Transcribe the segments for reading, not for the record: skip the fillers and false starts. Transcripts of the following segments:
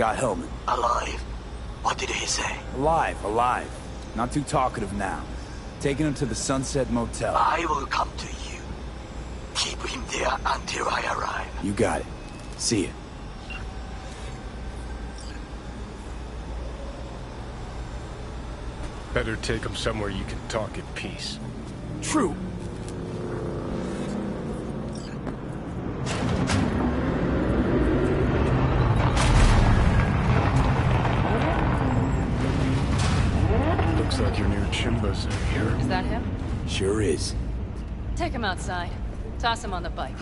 Scott Hellman. Alive. What did he say? Alive. Not too talkative now. Taking him to the Sunset Motel. I will come to you. Keep him there until I arrive. You got it. See ya. Better take him somewhere you can talk in peace. True. Looks like your new Chimba's in here. Is that him? Sure is. Take him outside. Toss him on the bike.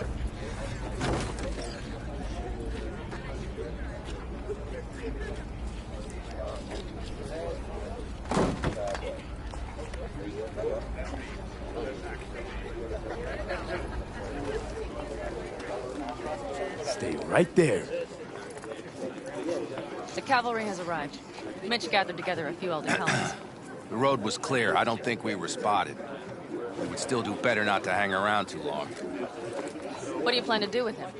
Stay right there. The cavalry has arrived. Mitch gathered together a few elder helmets. The road was clear. I don't think we were spotted. We would still do better not to hang around too long. What do you plan to do with him?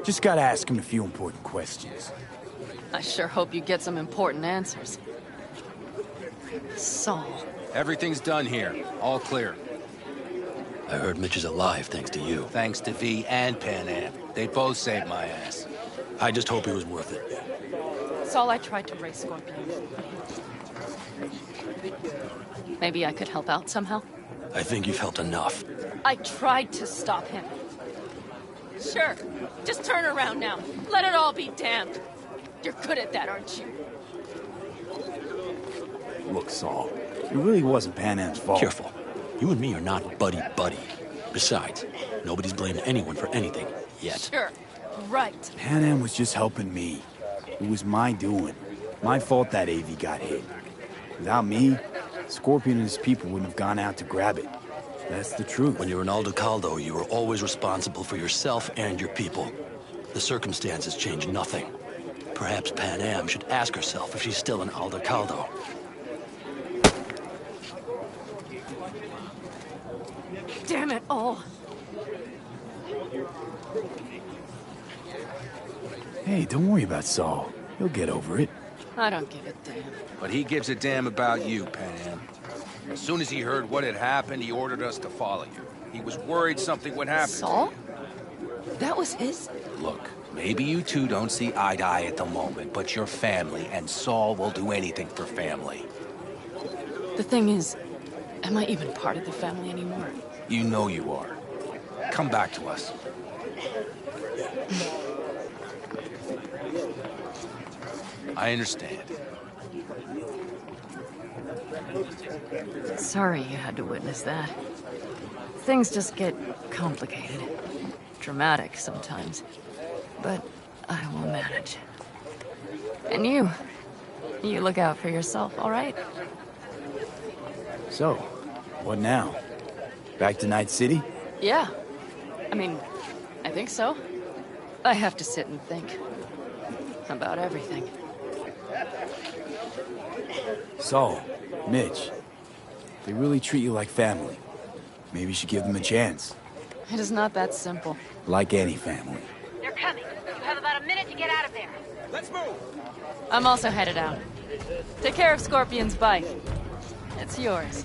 Just gotta ask him a few important questions. I sure hope you get some important answers. Saul. Everything's done here. All clear. I heard Mitch is alive thanks to you. Thanks to V and Pan Am. They both saved my ass. I just hope it was worth it. Saul, I tried to raise Scorpion. Maybe I could help out somehow? I think you've helped enough. I tried to stop him. Sure. Just turn around now. Let it all be damned. You're good at that, aren't you? Look, Saul, it really wasn't Pan Am's fault. Careful. You and me are not buddy-buddy. Besides, nobody's blamed anyone for anything, yet. Sure. Right. Pan Am was just helping me. It was my doing. My fault that AV got hit. Without me, Scorpion and his people wouldn't have gone out to grab it. That's the truth. When you're an Aldecaldo, you are always responsible for yourself and your people. The circumstances change nothing. Perhaps Pan Am should ask herself if she's still an Aldecaldo. Damn it all. Hey, don't worry about Saul. He'll get over it. I don't give a damn. But he gives a damn about you, Pan Am. As soon as he heard what had happened, he ordered us to follow you. He was worried something would happen. Saul? That was his? Look, maybe you two don't see eye to eye at the moment, but you're family, and Saul will do anything for family. The thing is, am I even part of the family anymore? You know you are. Come back to us. I understand. Sorry you had to witness that. Things just get complicated. Dramatic sometimes. But I will manage. And you look out for yourself, all right? So, what now? Back to Night City? Yeah. I mean, I think so. I have to sit and think. About everything. Saul, Mitch, they really treat you like family. Maybe you should give them a chance. It is not that simple. Like any family. They're coming. You have about a minute to get out of there. Let's move! I'm also headed out. Take care of Scorpion's bike. It's yours.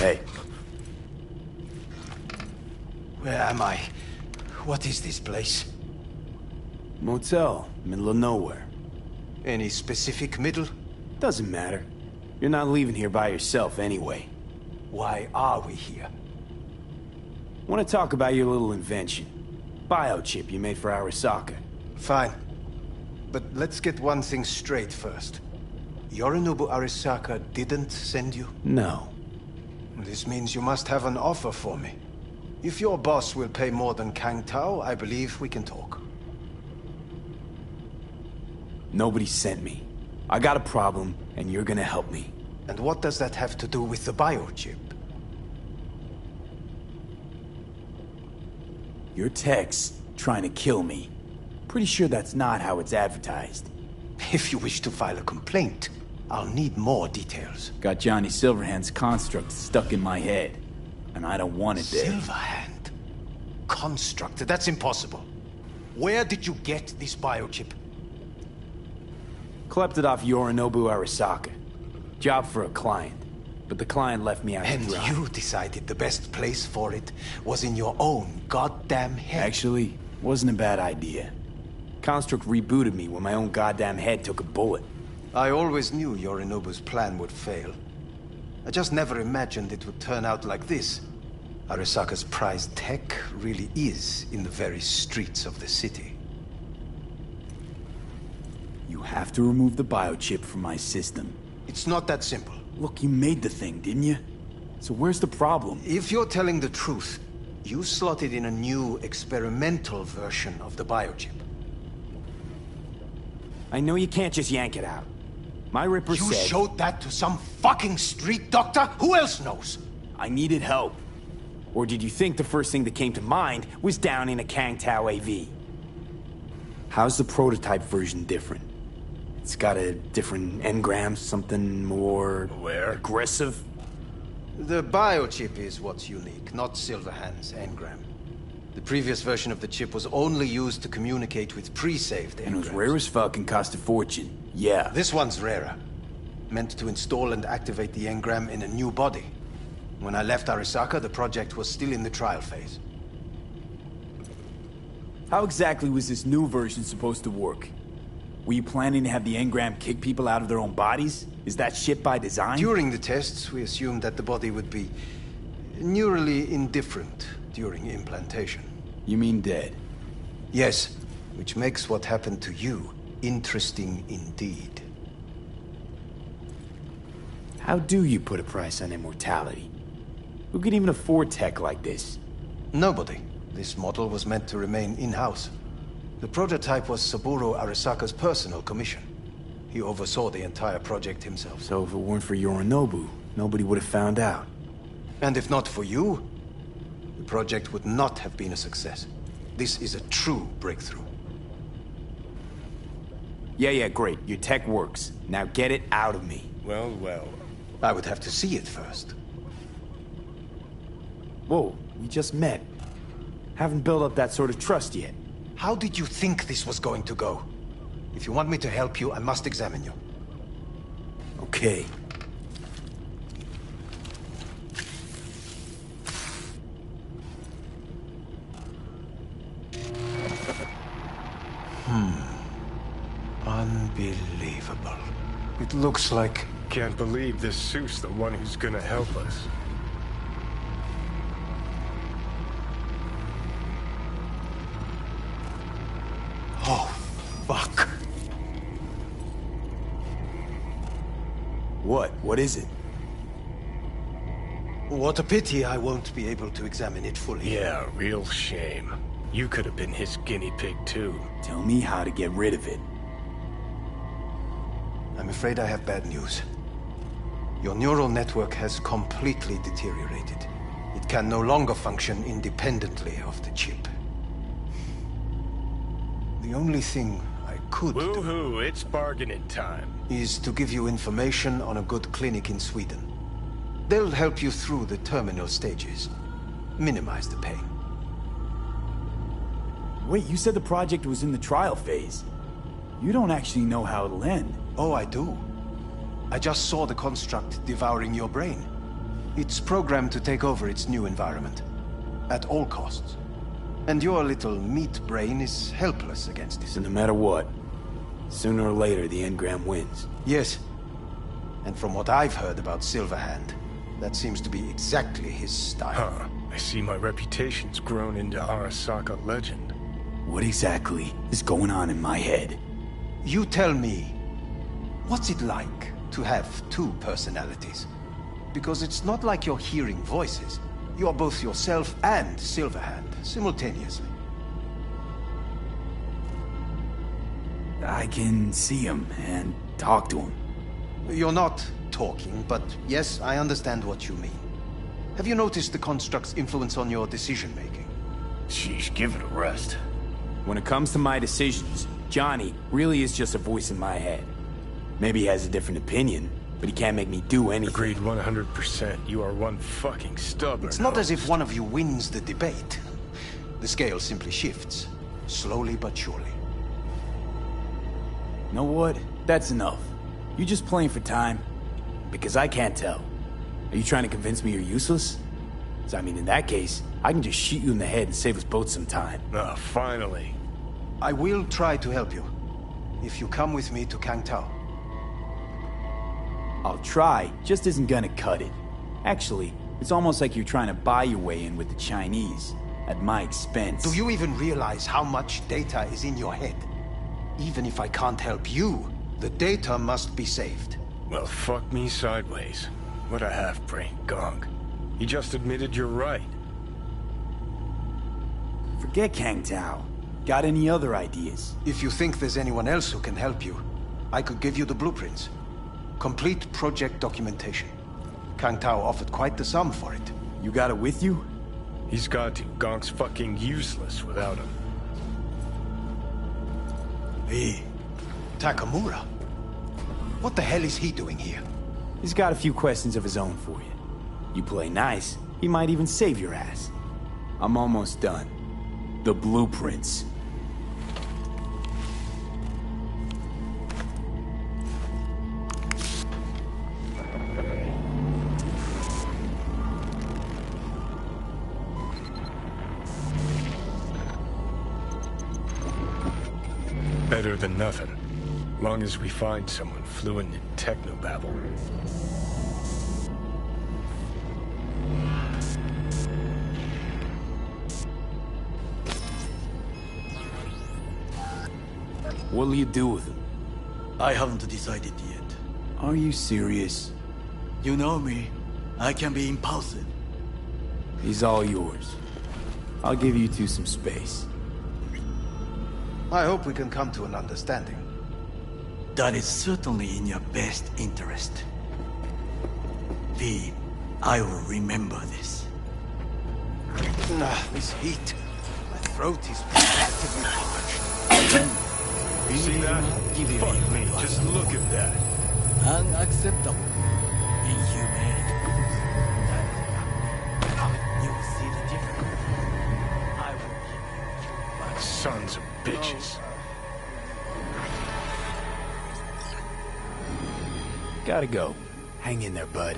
Hey. Where am I? What is this place? Motel, middle of nowhere. Any specific middle? Doesn't matter. You're not leaving here by yourself anyway. Why are we here? Want to talk about your little invention. Biochip you made for Arasaka. Fine. But let's get one thing straight first. Yorinobu Arasaka didn't send you? No. This means you must have an offer for me. If your boss will pay more than Kang Tao, I believe we can talk. Nobody sent me. I got a problem, and you're gonna help me. And what does that have to do with the biochip? Your text trying to kill me. Pretty sure that's not how it's advertised. If you wish to file a complaint, I'll need more details. Got Johnny Silverhand's construct stuck in my head, and I don't want it there. Silverhand? Construct? That's impossible. Where did you get this biochip? Klept it off Yorinobu Arasaka. Job for a client. But the client left me out to And dry. you decided the best place for it was in your own goddamn head. Actually, wasn't a bad idea. Construct rebooted me when my own goddamn head took a bullet. I always knew Yorinobu's plan would fail. I just never imagined it would turn out like this. Arasaka's prized tech really is in the very streets of the city. You have to remove the biochip from my system. It's not that simple. Look, you made the thing, didn't you? So where's the problem? If you're telling the truth, you slotted in a new experimental version of the biochip. I know you can't just yank it out. My Ripper You said... showed that to some fucking street doctor? Who else knows? I needed help. Or did you think the first thing that came to mind was down in a Kang Tao AV? How's the prototype version different? It's got a different engram, something more... aggressive? The biochip is what's unique, not Silverhand's engram. The previous version of the chip was only used to communicate with pre-saved engrams. And it was rare as fuck and cost a fortune. Yeah. This one's rarer. Meant to install and activate the engram in a new body. When I left Arasaka, the project was still in the trial phase. How exactly was this new version supposed to work? Were you planning to have the engram kick people out of their own bodies? Is that shit by design? During the tests, we assumed that the body would be neurally indifferent during implantation. You mean dead? Yes, which makes what happened to you interesting indeed. How do you put a price on immortality? Who could even afford tech like this? Nobody. This model was meant to remain in-house. The prototype was Saburo Arasaka's personal commission. He oversaw the entire project himself. So if it weren't for Yorinobu, nobody would have found out. And if not for you, the project would not have been a success. This is a true breakthrough. Yeah, great. Your tech works. Now get it out of me. Well, well. I would have to see it first. Whoa, we just met. Haven't built up that sort of trust yet. How did you think this was going to go? If you want me to help you, I must examine you. Okay. Unbelievable. It looks like... Can't believe this Seuss the one who's gonna help us. Oh, fuck. What? What is it? What a pity I won't be able to examine it fully. Yeah, real shame. You could have been his guinea pig, too. Tell me how to get rid of it. I'm afraid I have bad news. Your neural network has completely deteriorated. It can no longer function independently of the chip. The only thing I could do Woohoo, it's bargaining time. is to give you information on a good clinic in Sweden. They'll help you through the terminal stages. Minimize the pain. Wait, you said the project was in the trial phase. You don't actually know how it'll end. Oh, I do. I just saw the construct devouring your brain. It's programmed to take over its new environment. At all costs. And your little meat brain is helpless against this. So no matter what, sooner or later the Engram wins. Yes. And from what I've heard about Silverhand, that seems to be exactly his style. Huh. I see my reputation's grown into Arasaka legend. What exactly is going on in my head? You tell me, what's it like to have two personalities? Because it's not like you're hearing voices. You are both yourself and Silverhand, simultaneously. I can see him and talk to him. You're not talking, but yes, I understand what you mean. Have you noticed the construct's influence on your decision-making? Sheesh, give it a rest. When it comes to my decisions, Johnny really is just a voice in my head. Maybe he has a different opinion, but he can't make me do anything. Agreed 100%. You are one fucking stubborn. It's not as if one of you wins the debate. The scale simply shifts, slowly but surely. Know what? That's enough. You just playing for time? Because I can't tell. Are you trying to convince me you're useless? 'Cause I mean, in that case, I can just shoot you in the head and save us both some time. Ah, finally. I will try to help you, if you come with me to Kangtao. I'll try, just isn't gonna cut it. Actually, it's almost like you're trying to buy your way in with the Chinese, at my expense. Do you even realize how much data is in your head? Even if I can't help you, the data must be saved. Well, fuck me sideways. What a half-brain gong. He just admitted you're right. Forget Kangtao. Got any other ideas? If you think there's anyone else who can help you, I could give you the blueprints. Complete project documentation. Kangtao offered quite the sum for it. You got it with you? He's got to. Gonk's fucking useless without him. Hey, Takamura? What the hell is he doing here? He's got a few questions of his own for you. You play nice, he might even save your ass. I'm almost done. The blueprints. Better than nothing. Long as we find someone fluent in technobabble. What'll you do with him? I haven't decided yet. Are you serious? You know me. I can be impulsive. He's all yours. I'll give you two some space. I hope we can come to an understanding. That is certainly in your best interest. V, I will remember this. This heat. My throat is practically parched. See that? Fuck me, just look at that. Unacceptable. Inhumane. You will see the difference. I will give you Sons of bitches. Gotta go. Hang in there, bud.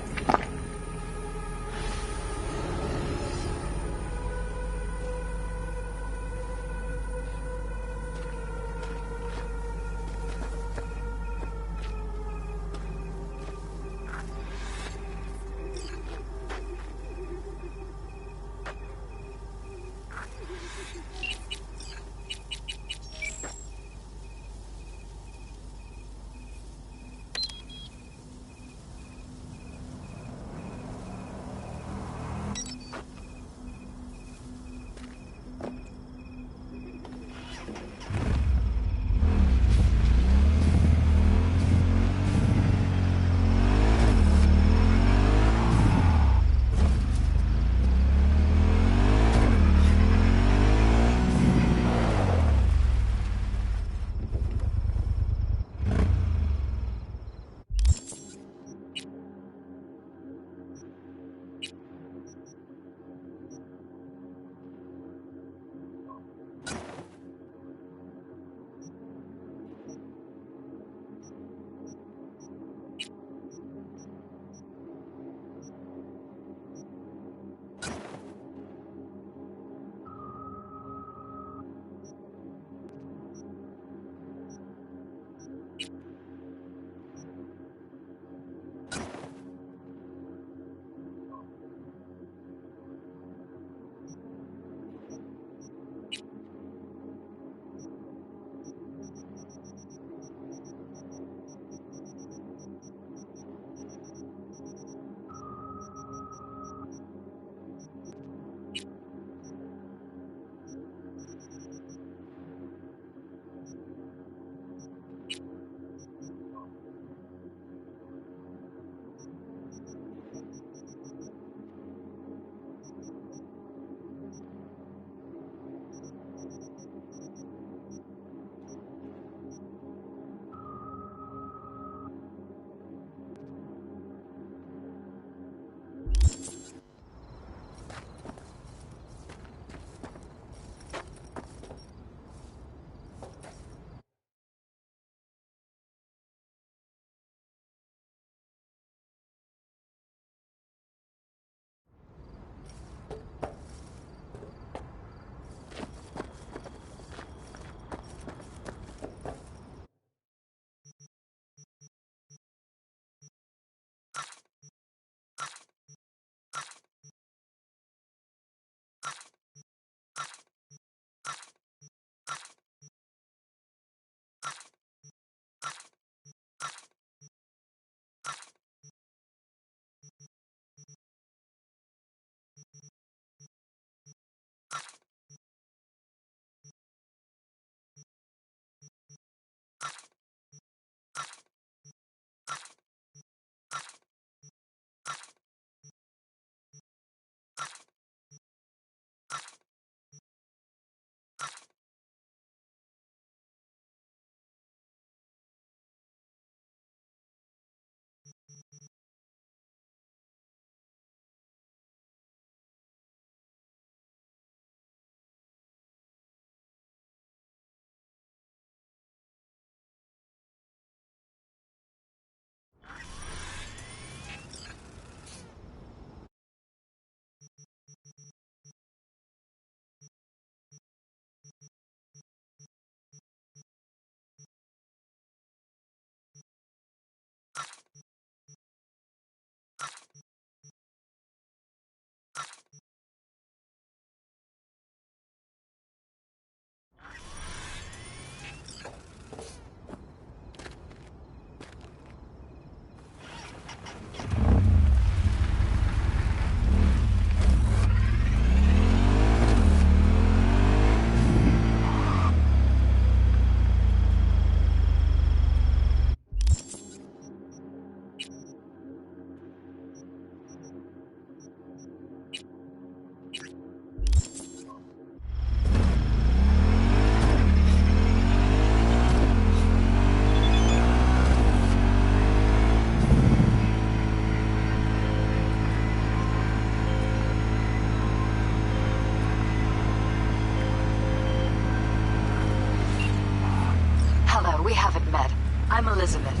we haven't met. I'm Elizabeth.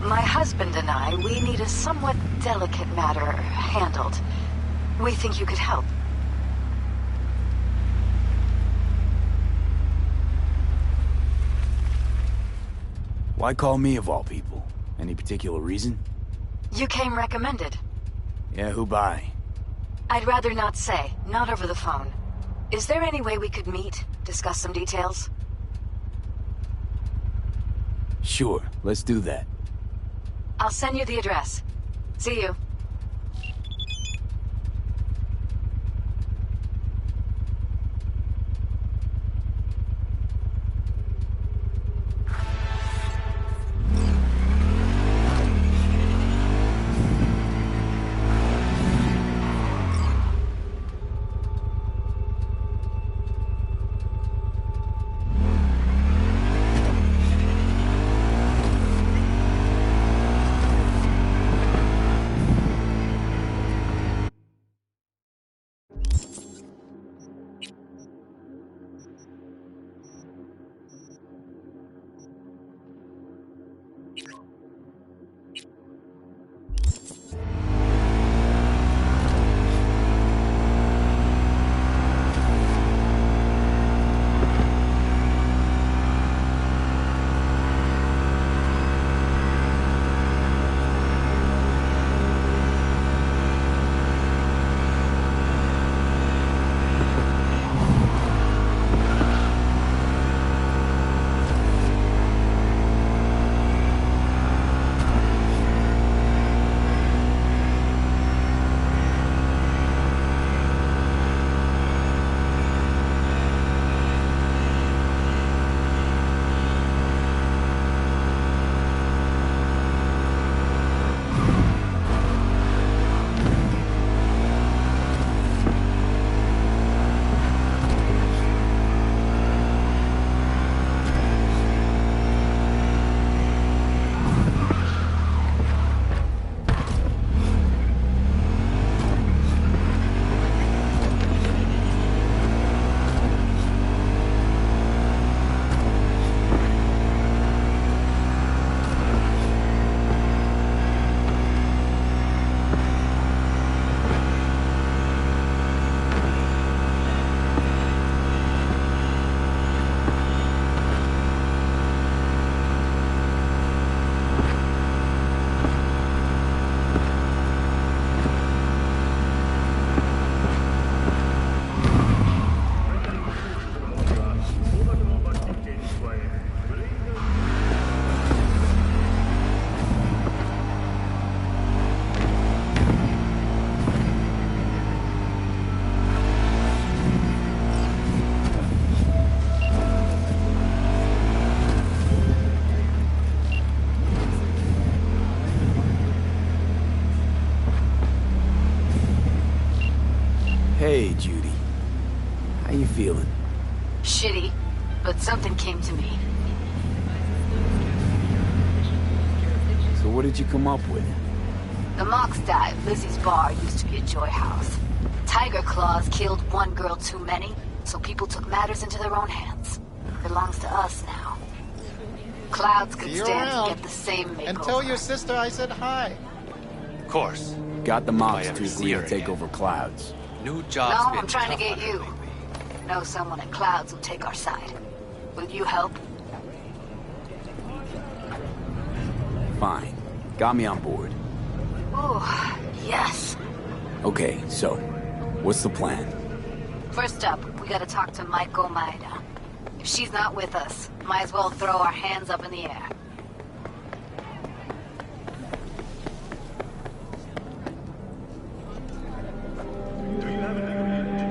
My husband and I, we need a somewhat delicate matter handled. We think you could help. Why call me of all people? Any particular reason? You came recommended. Yeah, who by? I'd rather not say, not over the phone. Is there any way we could meet, discuss some details? Sure, let's do that. I'll send you the address. See you. Hey, Judy. How you feeling? Shitty, but something came to me. So what did you come up with? The Mox died. Lizzie's bar used to be a joy house. Tiger Claws killed one girl too many, so people took matters into their own hands. Belongs to us now. Clouds could stand to get the same makeover. And tell your sister I said hi. Of course. Got the Mox If I to ever agree see to her take again. over Clouds. New No, job's been I'm trying to tough get on her you. lately. Know someone at Clouds will take our side. Will you help? Fine. Got me on board. Ooh, yes. Okay, so, what's the plan? First up, we gotta talk to Maiko Maeda. If she's not with us, might as well throw our hands up in the air.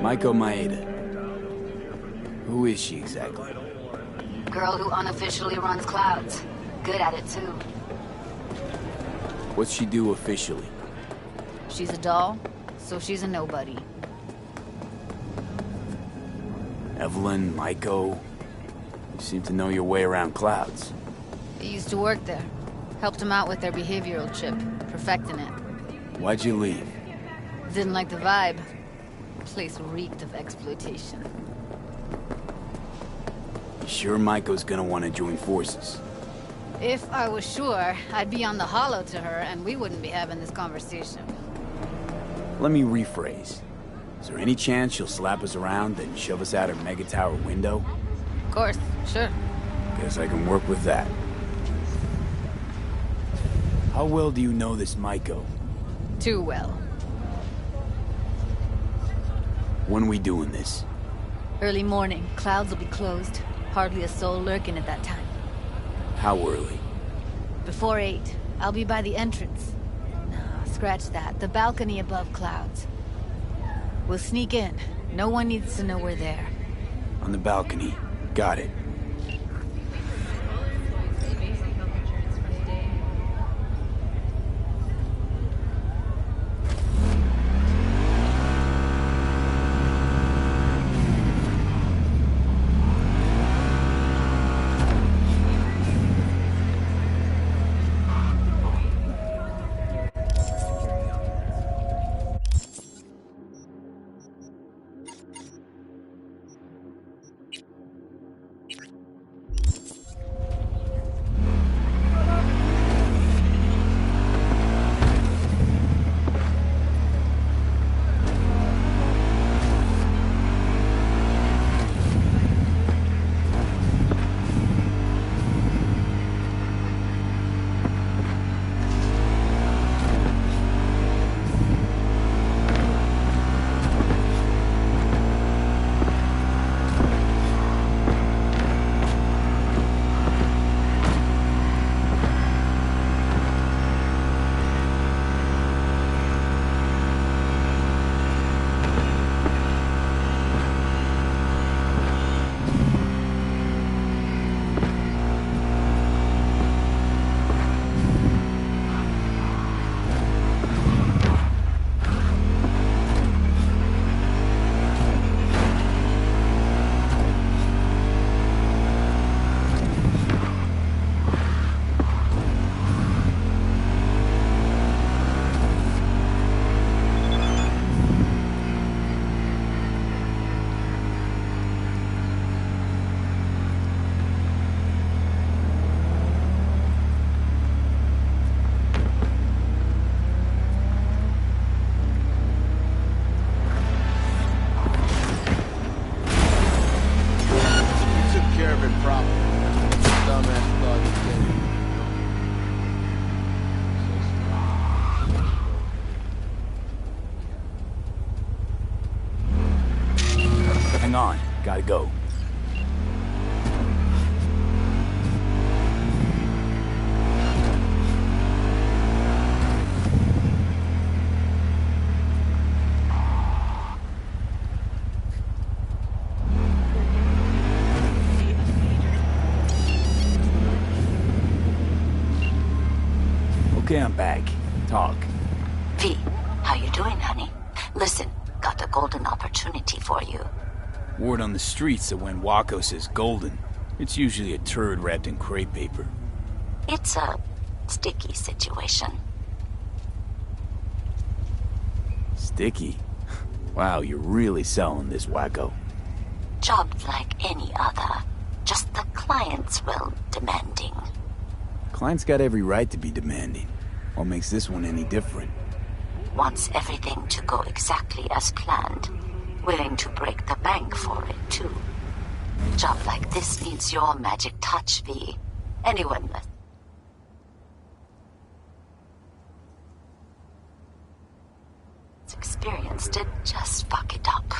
Maiko Maeda. Who is she exactly? Girl who unofficially runs Clouds. Good at it, too. What's she do officially? She's a doll, so she's a nobody. Evelyn, Maiko. You seem to know your way around Clouds. I used to work there. Helped them out with their behavioral chip, perfecting it. Why'd you leave? Didn't like the vibe. Place reeked of exploitation. You sure Maiko's gonna want to join forces? If I was sure, I'd be on the holo to her and we wouldn't be having this conversation. Let me rephrase. Is there any chance she'll slap us around, then shove us out her mega tower window? Of course, sure. Guess I can work with that. How well do you know this Maiko? Too well. When we doing this? Early morning, clouds will be closed. Hardly a soul lurking at that time. How early? Before 8. I'll be by the entrance. No, scratch that. The balcony above clouds. We'll sneak in. No one needs to know we're there. On the balcony. Got it. Hang on. Gotta go. Okay, I'm back. Talk. V, how you doing, honey? Listen, got a golden opportunity for you. Word on the streets that when Wako says golden, it's usually a turd wrapped in crepe paper. It's a sticky situation. Sticky? Wow, you're really selling this, Wako. Jobs like any other. Just the clients, well, demanding. Client's got every right to be demanding. What makes this one any different? Wants everything to go exactly as planned. Willing to break the bank for it, too. Job like this needs your magic touch, V. Anyone that's experienced it, just fuck it up.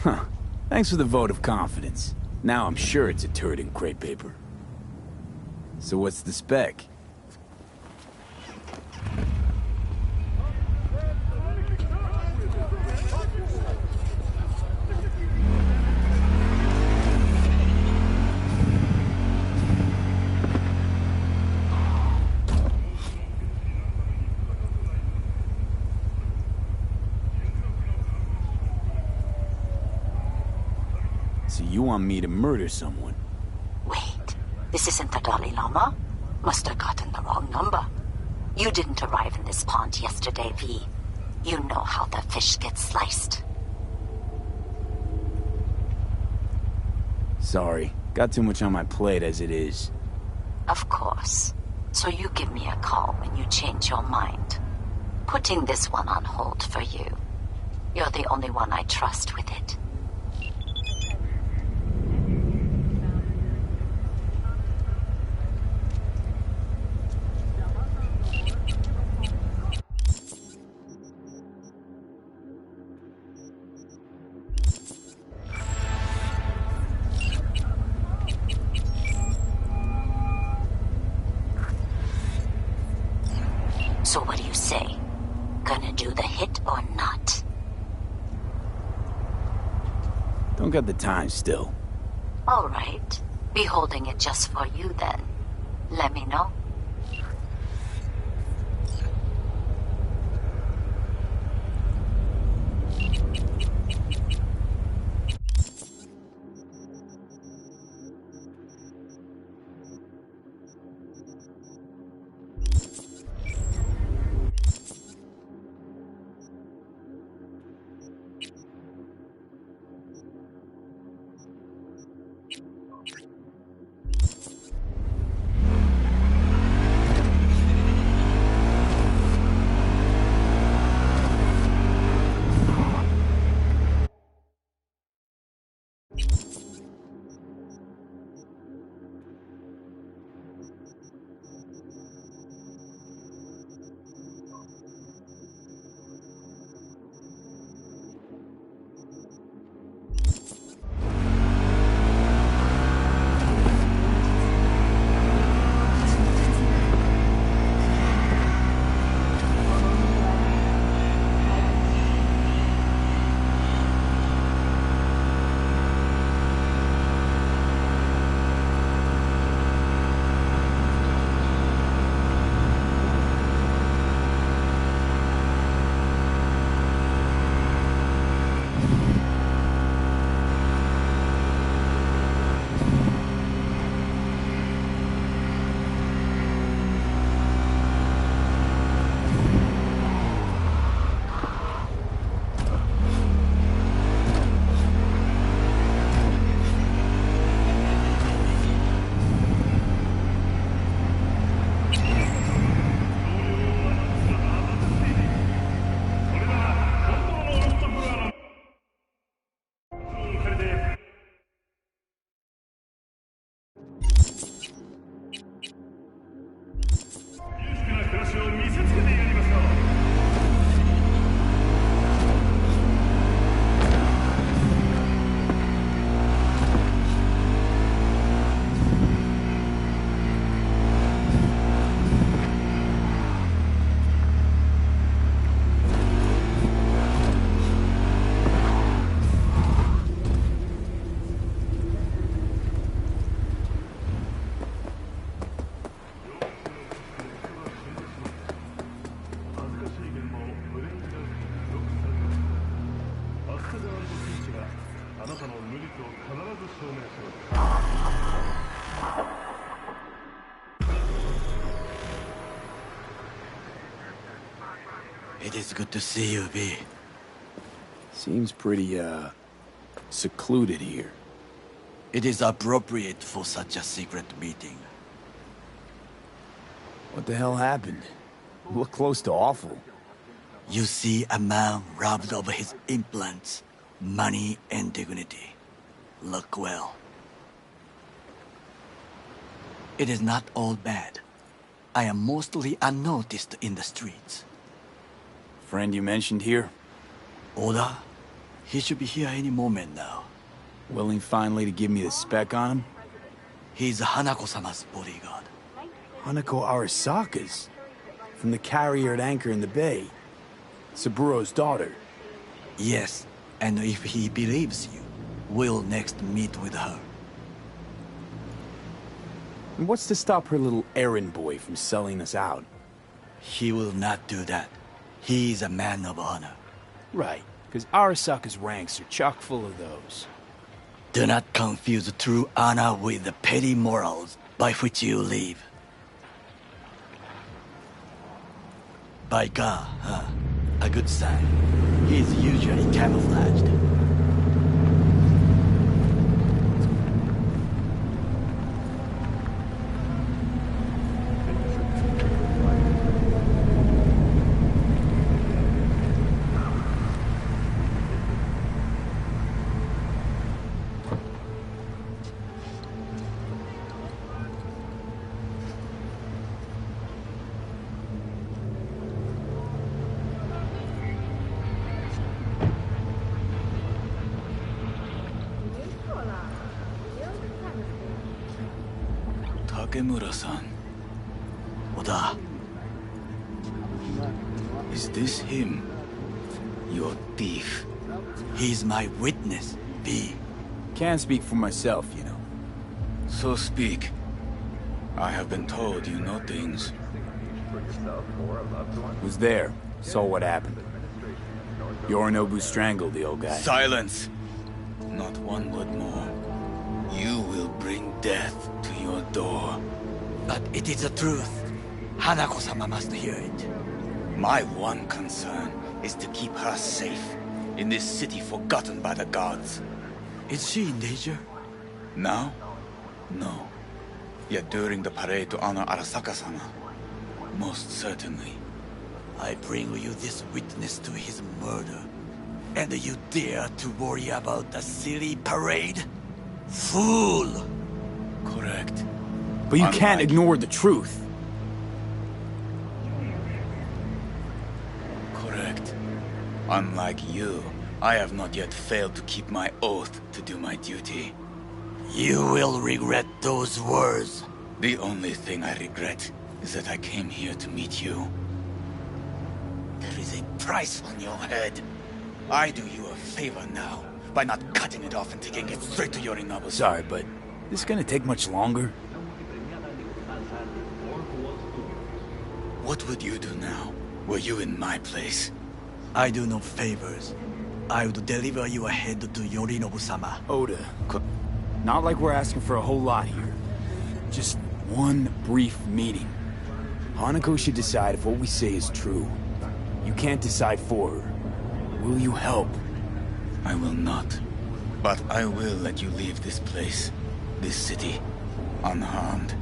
Huh. Thanks for the vote of confidence. Now I'm sure it's a turd in crepe paper. So what's the spec? So you want me to murder someone? Wait, this isn't the Dalai Lama? Must have gotten the wrong number. You didn't arrive in this pond yesterday, V. You know how the fish gets sliced. Sorry, Got too much on my plate as it is. Of course. So you give me a call when you change your mind. Putting this one on hold for you. You're the only one I trust with it. So what do you say? Gonna do the hit or not? Don't got the time still. All right. Be holding it just for you then. Let me know. It is good to see you, B. Seems pretty, secluded here. It is appropriate for such a secret meeting. What the hell happened? You look close to awful. You see a man robbed of his implants, money and dignity. Look well. It is not all bad. I am mostly unnoticed in the streets. Friend you mentioned here? Oda? He should be here any moment now. Willing finally to give me the spec on him? He's Hanako-sama's bodyguard. Hanako Arasaka's? From the carrier at anchor in the bay. Saburo's daughter. Yes, and if he believes you, we'll next meet with her. And what's to stop her little errand boy from selling us out? He will not do that. He's a man of honor. Right, because Arasaka's ranks are chock full of those. Do not confuse true honor with the petty morals by which you live. By God, huh? A good sign. He's usually camouflaged. Takemura-san. Oda. Is this him? Your thief? He's my witness, V. Can't speak for myself, you know. So speak. I have been told you know things. Was there. Saw what happened. Yorinobu strangled the old guy. Silence! Not one word more. You will bring death to your door. But it is the truth. Hanako-sama must hear it. My one concern is to keep her safe in this city forgotten by the gods. Is she in danger? Now? No. Yet during the parade to honor Arasaka-sama, most certainly. I bring you this witness to his murder, and you dare to worry about the silly parade? Fool! Correct. But you can't ignore the truth. Correct. Unlike you, I have not yet failed to keep my oath to do my duty. You will regret those words. The only thing I regret is that I came here to meet you. There is a price on your head. I do you a favor now by not cutting it off and taking it straight to Yorinobu. Sorry, but this gonna take much longer? What would you do now, were you in my place? I do no favors. I would deliver your head to Yorinobu-sama. Oda, not like we're asking for a whole lot here. Just one brief meeting. Hanako should decide if what we say is true. You can't decide for her. Will you help? I will not. But I will let you leave this place, this city, unharmed.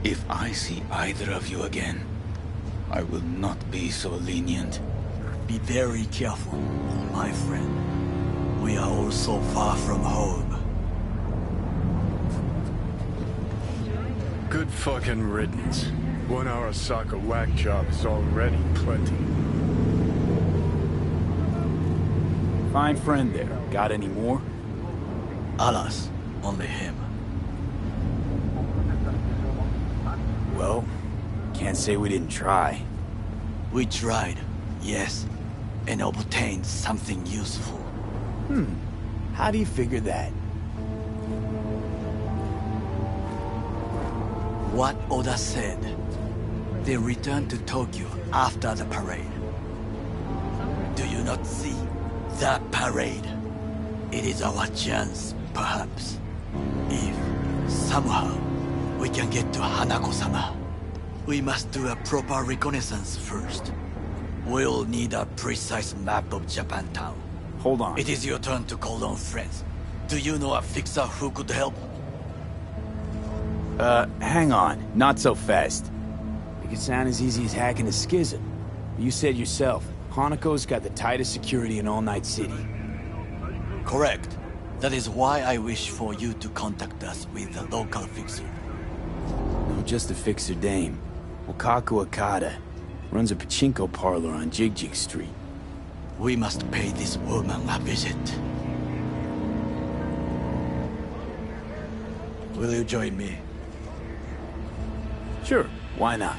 If I see either of you again, I will not be so lenient. Be very careful, my friend. We are all so far from home. Good fucking riddance. 1 Arasaka whack job is already plenty. Fine friend there. Got any more? Alas, only him. Well, can't say we didn't try. We tried, yes, and obtained something useful. How do you figure that? What Oda said. They returned to Tokyo after the parade. Do you not see? The parade. It is our chance, perhaps. If, somehow, we can get to Hanako-sama. We must do a proper reconnaissance first. We'll need a precise map of Japantown. Hold on. It is your turn to call on friends. Do you know a fixer who could help? Hang on. Not so fast. It could sound as easy as hacking a schism. You said yourself, Hanako's got the tightest security in all Night City. Correct. That is why I wish for you to contact us with the local fixer. No, just a fixer dame. Wakaku Akata. Runs a pachinko parlor on Jig Street. We must pay this woman a visit. Will you join me? Sure, why not?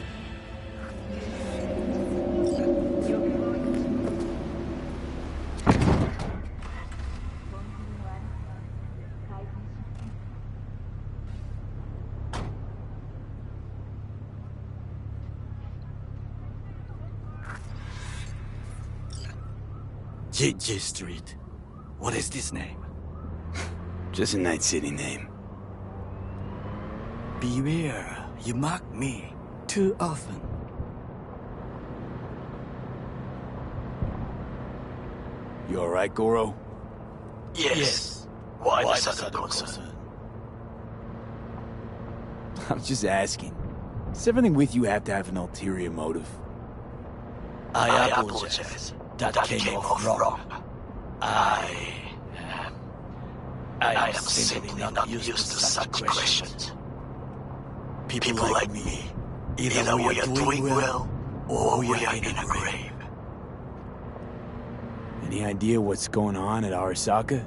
Jig Street. What is this name? Just a Night City name. Beware, you mock me too often. You alright, Goro? Yes. Why the sudden concern? I'm just asking. Does everything with you have to have an ulterior motive? I apologize. That came off wrong. I am simply not used to such questions. People like me, either we are doing well, or we are in a grave. Any idea what's going on at Arasaka?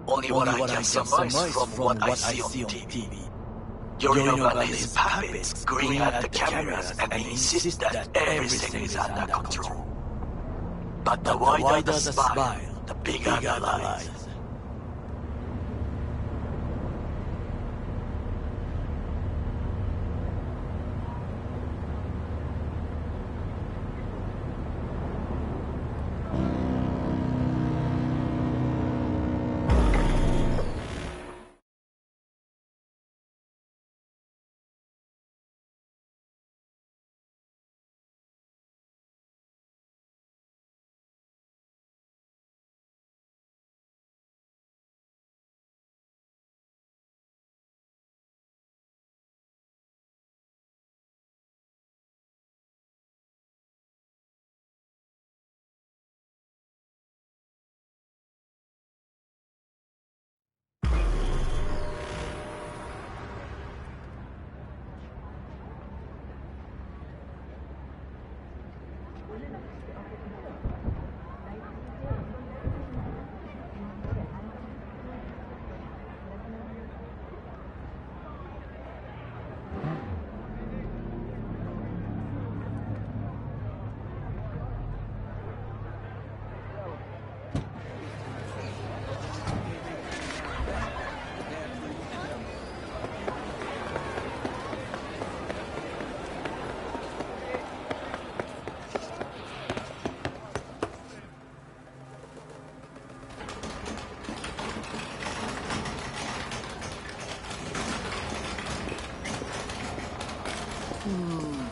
Only what I can surmise from what I see on TV. Yorinobu and his puppets grin at the cameras and insist that everything is under control. But the wider the smile, the bigger the lies.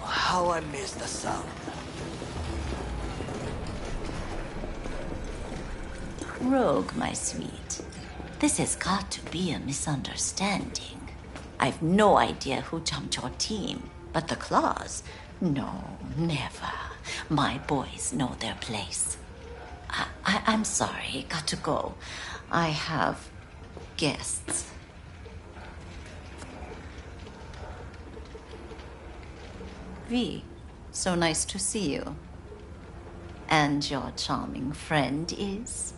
How I miss the sound. Rogue, my sweet. This has got to be a misunderstanding. I've no idea who jumped your team, but the Claws? No, never. My boys know their place. I'm sorry, got to go. I have guests. V, so nice to see you. And your charming friend is?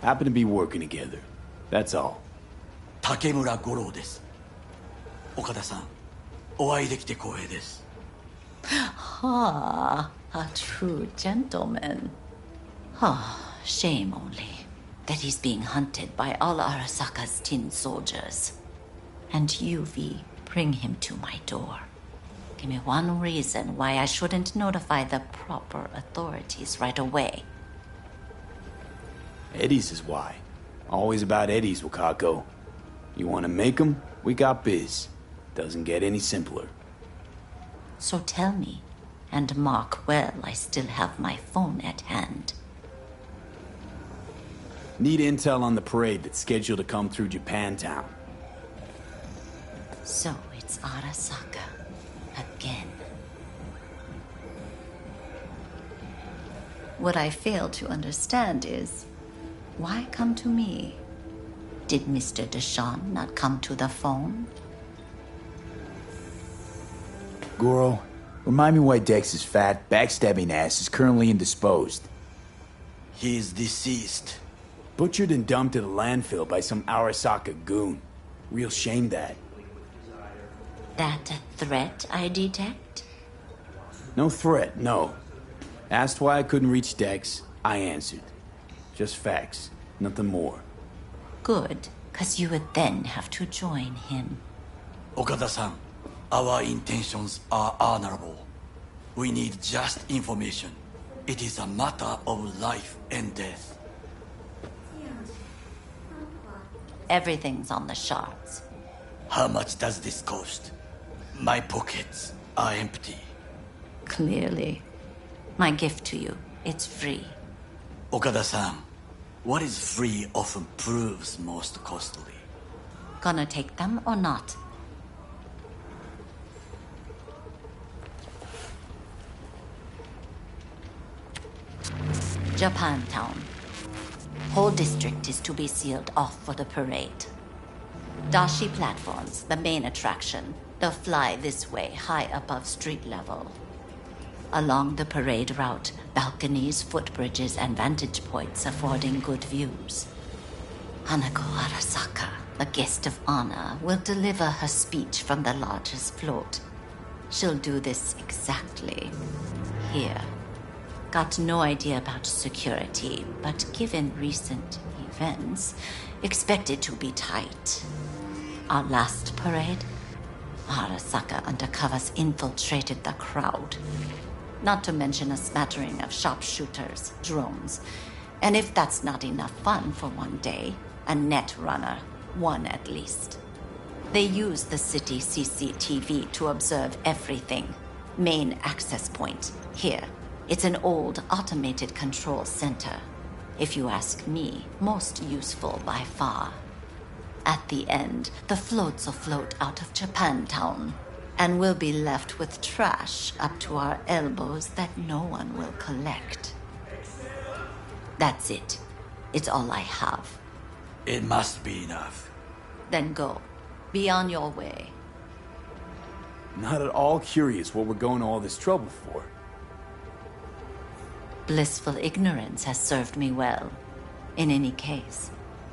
Happen to be working together. That's all. Takemura Goro です。岡田さん、お会いできて光栄です。Ah, a true gentleman. Ah, shame only that he's being hunted by all Arasaka's tin soldiers. And you, V, bring him to my door. Give me one reason why I shouldn't notify the proper authorities right away. Eddie's is why. Always about Eddie's, Wakako. You want to make 'em? We got biz. Doesn't get any simpler. So tell me, and mark well I still have my phone at hand. Need intel on the parade that's scheduled to come through Japantown. So it's Arasaka again. What I fail to understand is, why come to me? Did Mr. Deshawn not come to the phone? Goro, remind me why Dex's fat, backstabbing ass is currently indisposed. He is deceased. Butchered and dumped at a landfill by some Arasaka goon. Real shame that. That a threat I detect? No threat, no. Asked why I couldn't reach Dex, I answered. Just facts, nothing more. Good, because you would then have to join him. Okada-san, our intentions are honorable. We need just information. It is a matter of life and death. Everything's on the shards. How much does this cost? My pockets are empty. Clearly. My gift to you, it's free. Okada-san, what is free often proves most costly. Gonna take them or not? Japantown. Whole district is to be sealed off for the parade. Dashi platforms, the main attraction. They'll fly this way, high above street level. Along the parade route, balconies, footbridges, and vantage points affording good views. Hanako Arasaka, a guest of honor, will deliver her speech from the largest float. She'll do this exactly here. Got no idea about security, but given recent events, expect it to be tight. Our last parade, Arasaka undercovers infiltrated the crowd. Not to mention a smattering of sharpshooters, drones, and if that's not enough fun for one day, a net runner, one at least. They use the city CCTV to observe everything. Main access point, here. It's an old automated control center. If you ask me, most useful by far. At the end, the floats will float out of Japantown, and we'll be left with trash up to our elbows that no one will collect. That's it. It's all I have. It must be enough. Then go. Be on your way. Not at all curious what we're going to all this trouble for. Blissful ignorance has served me well. In any case,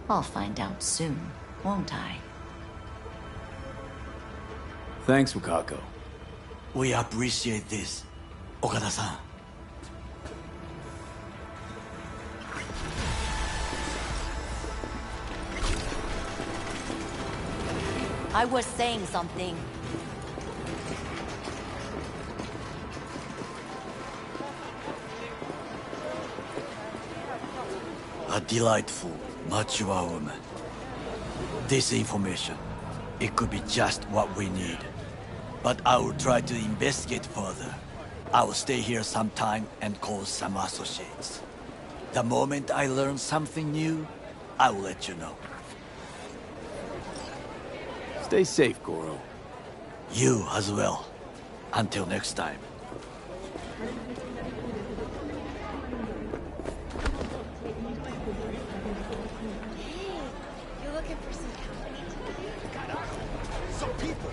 I'll find out soon, won't I? Thanks, Wakako. We appreciate this, Okada-san. I was saying something. A delightful, mature woman. This information, it could be just what we need. But I will try to investigate further. I will stay here some time and call some associates. The moment I learn something new, I will let you know. Stay safe, Goro. You as well. Until next time. You're looking for some company? Some people.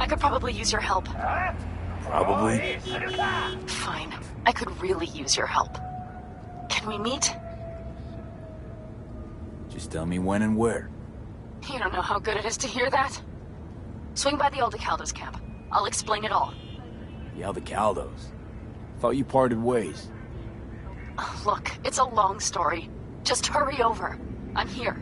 I could probably use your help. Probably? Fine. I could really use your help. Can we meet? Just tell me when and where. You don't know how good it is to hear that. Swing by the Aldecaldo's camp. I'll explain it all. The Aldecaldos? Thought you parted ways. Look, it's a long story. Just hurry over. I'm here.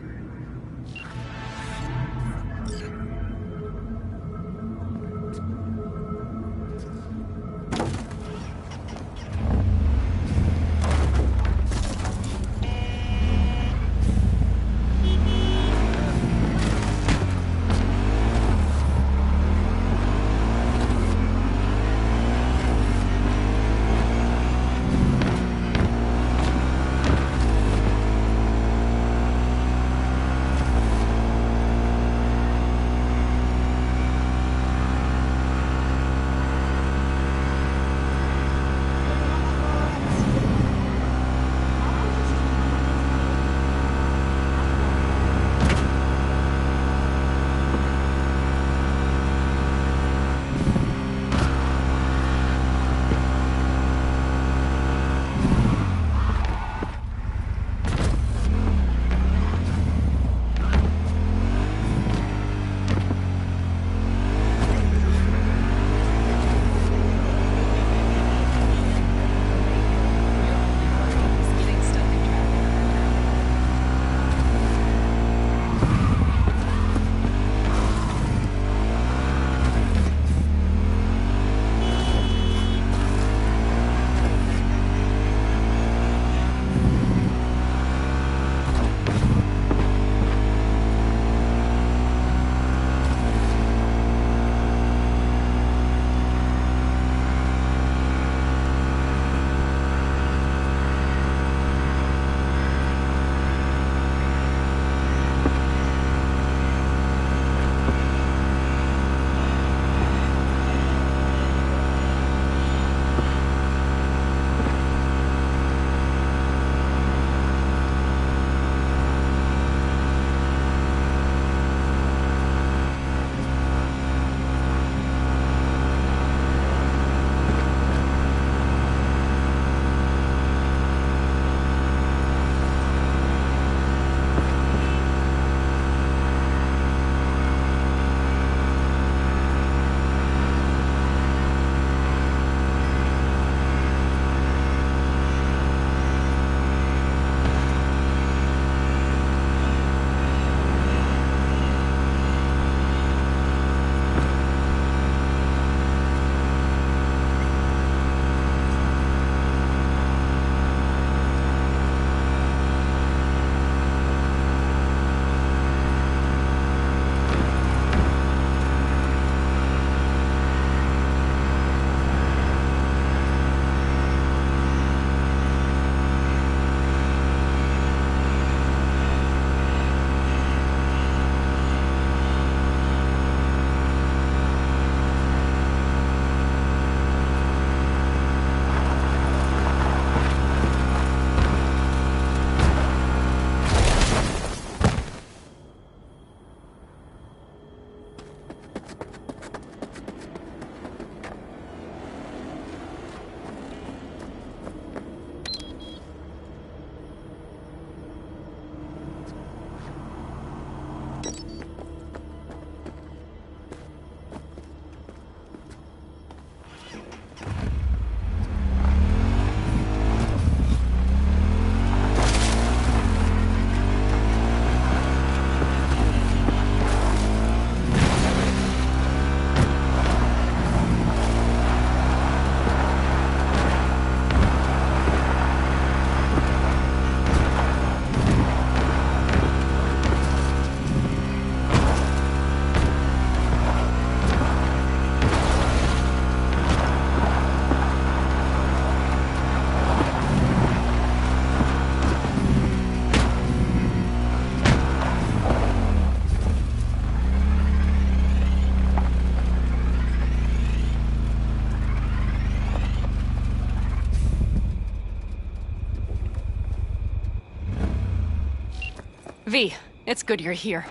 V, it's good you're here.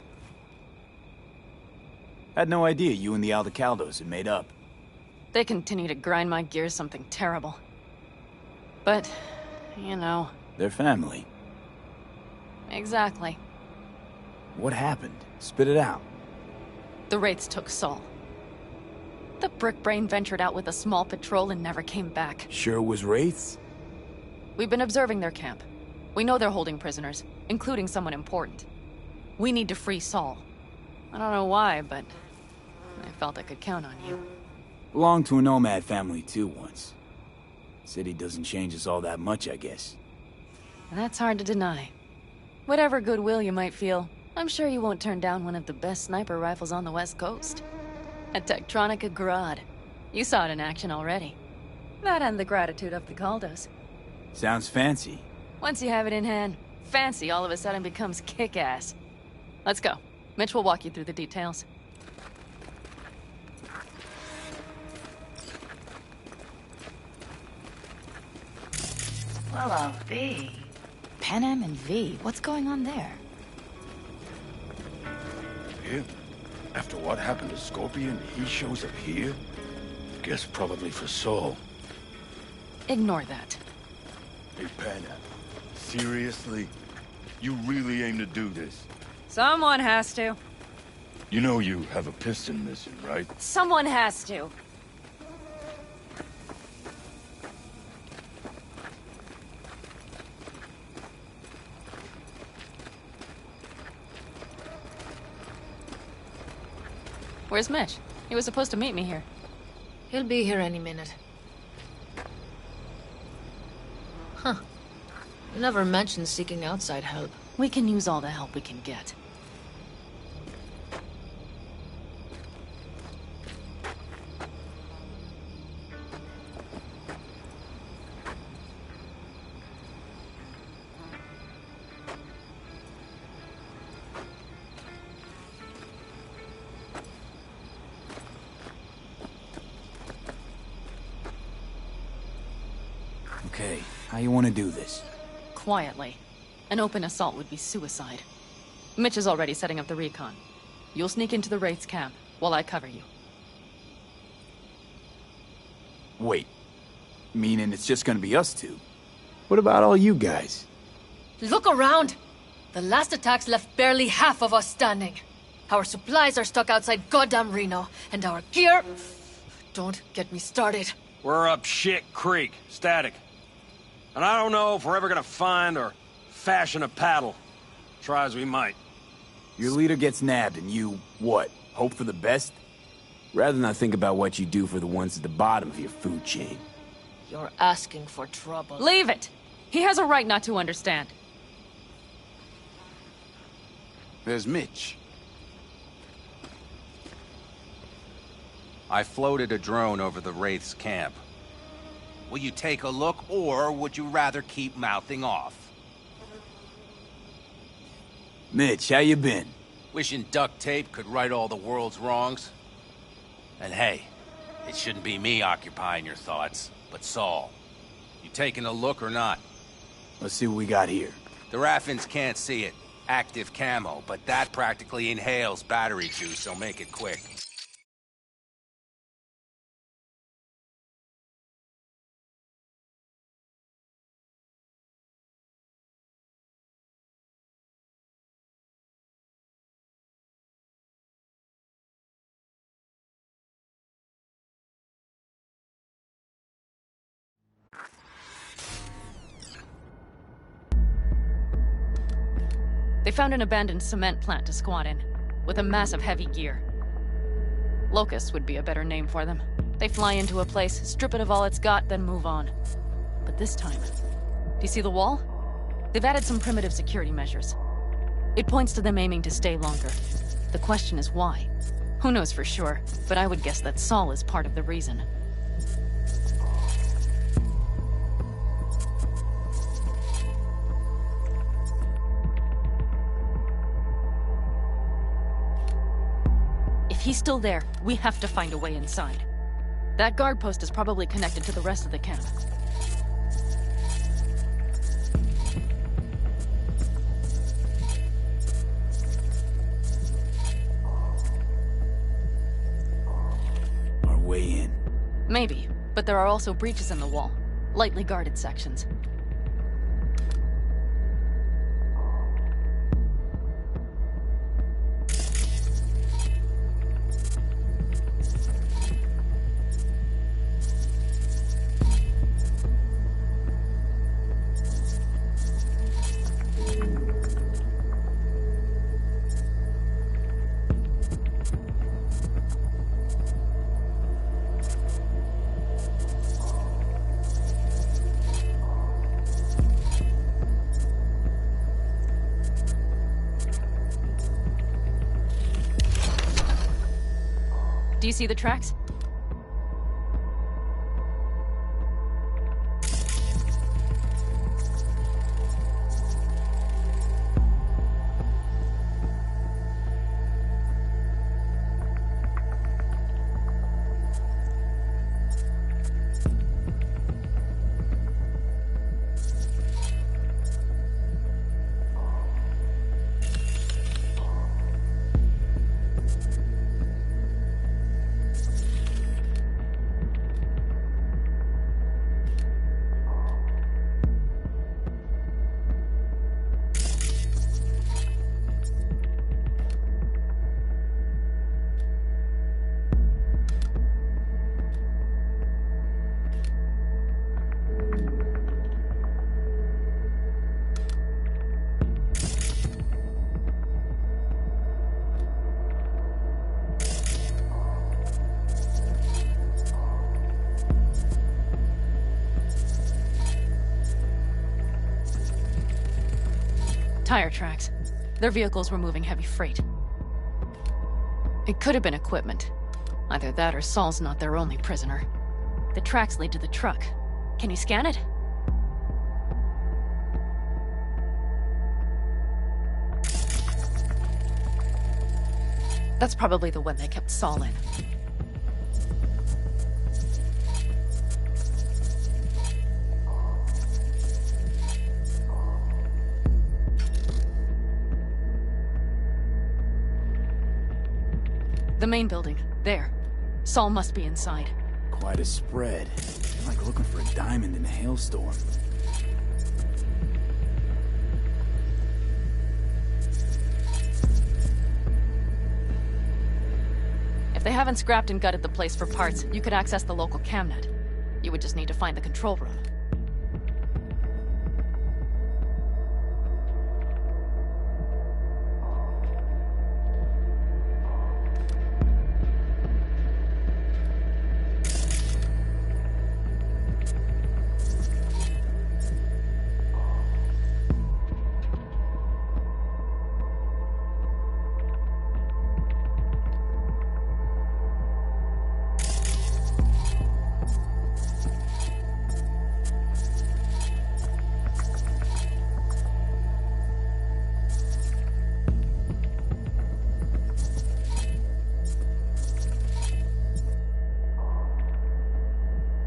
Had no idea you and the Aldecaldos had made up. They continue to grind my gears something terrible. But, you know... They're family. Exactly. What happened? Spit it out. The Wraiths took Saul. The Brickbrain ventured out with a small patrol and never came back. Sure it was Wraiths? We've been observing their camp. We know they're holding prisoners, including someone important. We need to free Saul. I don't know why, but I felt I could count on you. Belonged to a nomad family too once. City doesn't change us all that much, I guess. That's hard to deny. Whatever goodwill you might feel, I'm sure you won't turn down one of the best sniper rifles on the West Coast. A Tektronica Grad. You saw it in action already. That and the gratitude of the Caldos. Sounds fancy. Once you have it in hand, fancy all of a sudden becomes kick-ass. Let's go. Mitch will walk you through the details. Hello, V. Panem and V, what's going on there? Here? After what happened to Scorpion, he shows up here? Guess probably for Saul. Ignore that. Hey, Panna. Seriously? You really aim to do this? Someone has to. You know you have a piston mission, right? Someone has to. Where's Mitch? He was supposed to meet me here. He'll be here any minute. Huh. You never mentioned seeking outside help. We can use all the help we can get. Okay, how you want to do this? Quietly. An open assault would be suicide. Mitch is already setting up the recon. You'll sneak into the Wraith's camp, while I cover you. Wait. Meaning it's just gonna be us two? What about all you guys? Look around! The last attacks left barely half of us standing. Our supplies are stuck outside goddamn Reno, and our gear... Don't get me started. We're up shit creek, static. And I don't know if we're ever gonna find or fashion a paddle. Try as we might. Your leader gets nabbed and you, what, hope for the best? Rather not think about what you do for the ones at the bottom of your food chain. You're asking for trouble. Leave it! He has a right not to understand. There's Mitch. I floated a drone over the Wraith's camp. Will you take a look, or would you rather keep mouthing off? Mitch, how you been? Wishing duct tape could right all the world's wrongs. And hey, it shouldn't be me occupying your thoughts, but Saul. You taking a look or not? Let's see what we got here. The Raffins can't see it. Active camo, but that practically inhales battery juice, so make it quick. They found an abandoned cement plant to squat in, with a mass of heavy gear. Locusts would be a better name for them. They fly into a place, strip it of all it's got, then move on. But this time, do you see the wall? They've added some primitive security measures. It points to them aiming to stay longer. The question is why? Who knows for sure, but I would guess that Saul is part of the reason. If he's still there, we have to find a way inside. That guard post is probably connected to the rest of the camp. Maybe, but there are also breaches in the wall. Lightly guarded sections. Do you see the tracks? Tire tracks. Their vehicles were moving heavy freight. It could have been equipment. Either that or Saul's not their only prisoner. The tracks lead to the truck. Can you scan it? That's probably the one they kept Saul in. The main building. There. Saul must be inside. Quite a spread. You're like looking for a diamond in a hailstorm. If they haven't scrapped and gutted the place for parts, you could access the local camnet. You would just need to find the control room.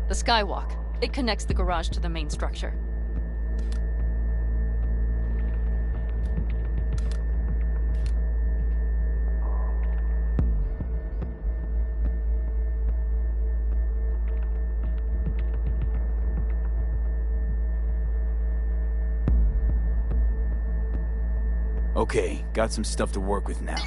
The skywalk. It connects the garage to the main structure. Okay, got some stuff to work with now.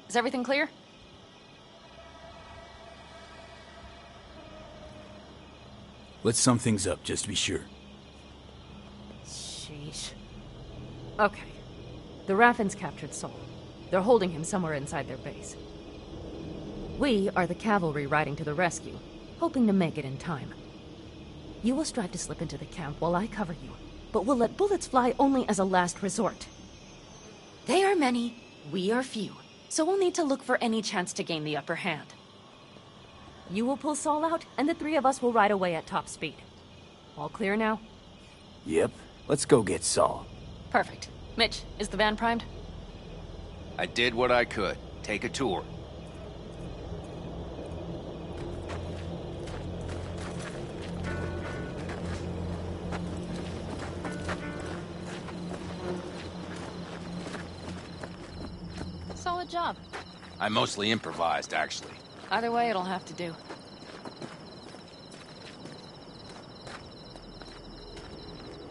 Is everything clear? Let's sum things up, just to be sure. Sheesh. Okay. The Raffins captured Saul. They're holding him somewhere inside their base. We are the cavalry riding to the rescue, hoping to make it in time. You will strive to slip into the camp while I cover you, but we'll let bullets fly only as a last resort. They are many, we are few, so we'll need to look for any chance to gain the upper hand. You will pull Saul out, and the three of us will ride away at top speed. All clear now? Yep. Let's go get Saul. Perfect. Mitch, is the van primed? I did what I could. Take a tour. Solid job. I mostly improvised, actually. Either way, it'll have to do.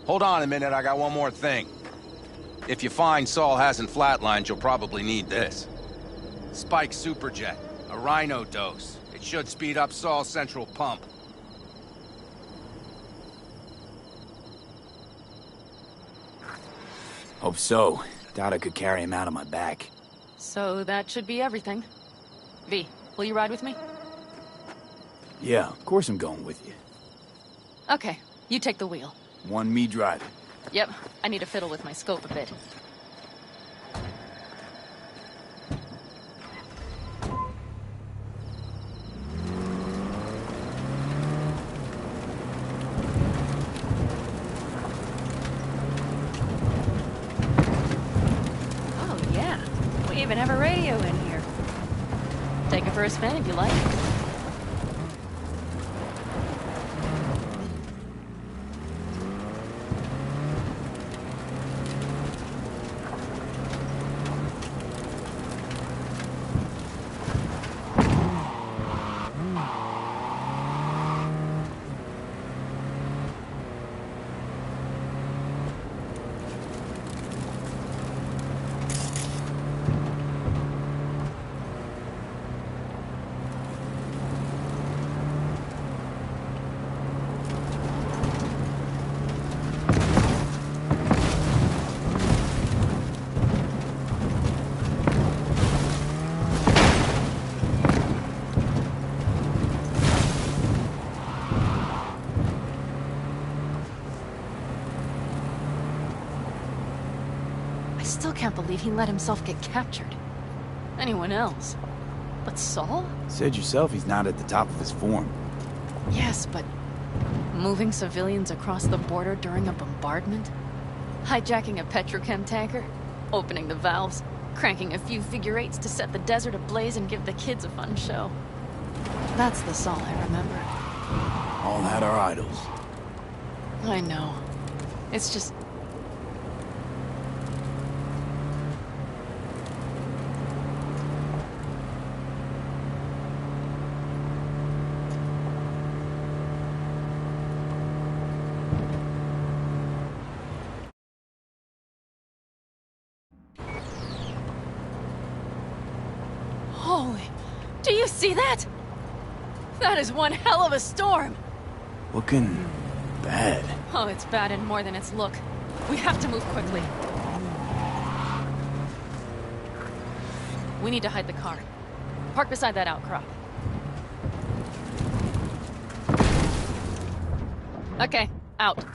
Hold on a minute, I got one more thing. If you find Saul hasn't flatlined, you'll probably need this. Spike Superjet, a Rhino dose. It should speed up Saul's central pump. Hope so. Doubt I could carry him out on my back. So that should be everything. V, will you ride with me? Yeah, of course I'm going with you. Okay, you take the wheel. Want me driving? Yep, I need to fiddle with my scope a bit. Oh yeah, we even have a radio in here. Take it for a spin if you like. I still can't believe he let himself get captured. Anyone else? But Saul? Said yourself he's not at the top of his form. Yes, but moving civilians across the border during a bombardment? Hijacking a petrochem tanker? Opening the valves? Cranking a few figure eights to set the desert ablaze and give the kids a fun show? That's the Saul I remember. All had our idols. I know. It's just... Holy... Do you see that? That is one hell of a storm! Looking... bad. Oh, it's bad and more than its look. We have to move quickly. We need to hide the car. Park beside that outcrop. Okay, out.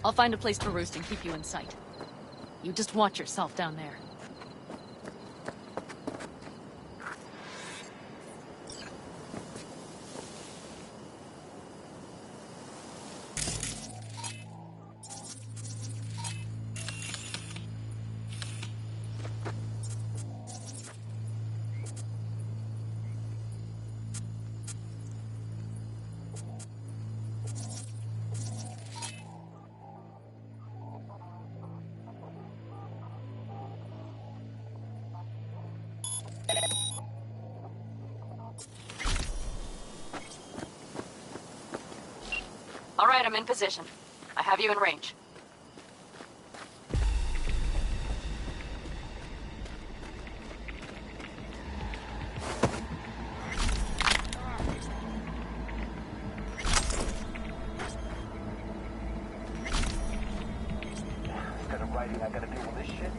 I'll find a place to roost and keep you in sight. You just watch yourself down there. All right, I'm in position. I have you in range. Instead of writing, I gotta deal with this shit.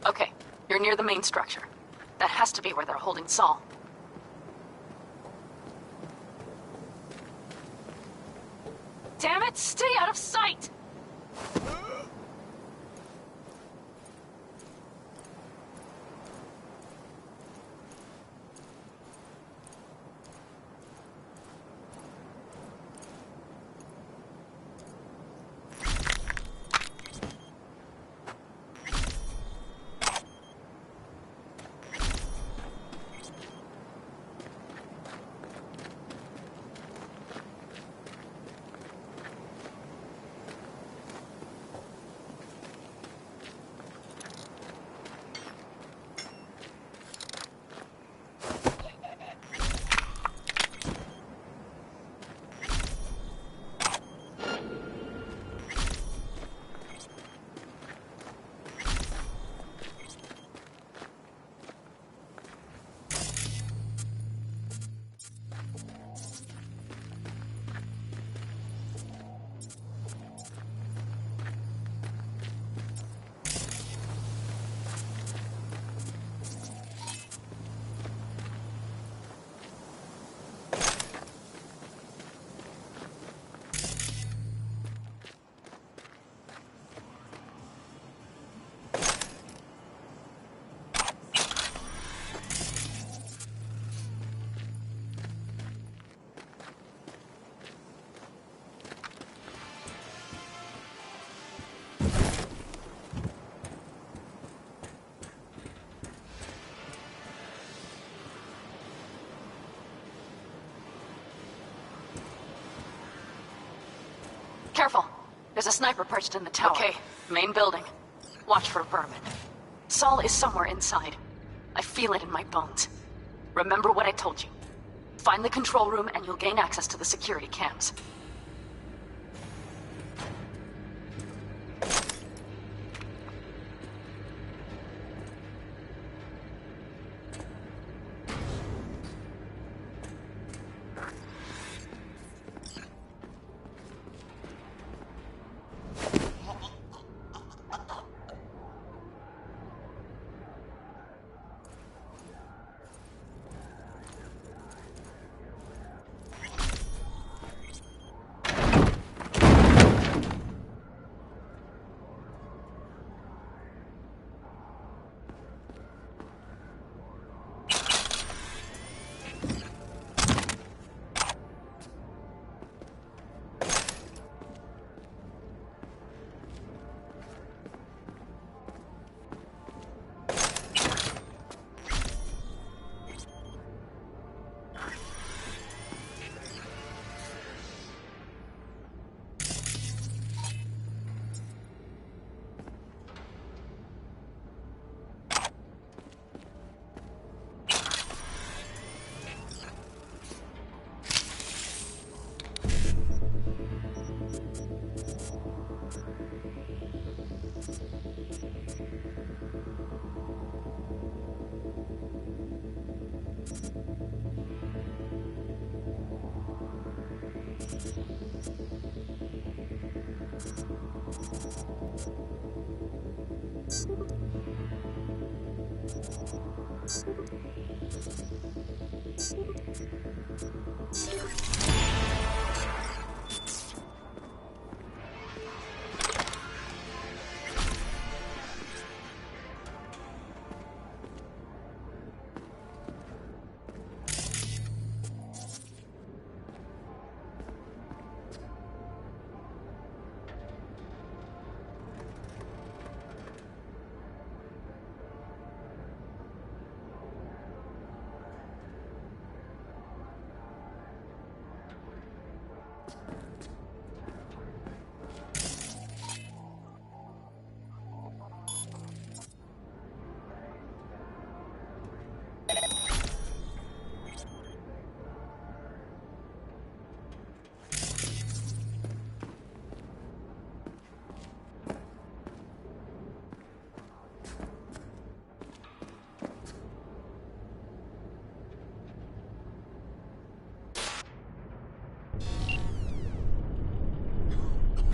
Okay, you're near the main structure. That has to be where they're holding Saul. Damn it, stay out of sight! Careful. There's a sniper perched in the tower. Okay, main building. Watch for vermin. Saul is somewhere inside. I feel it in my bones. Remember what I told you. Find the control room and you'll gain access to the security cams.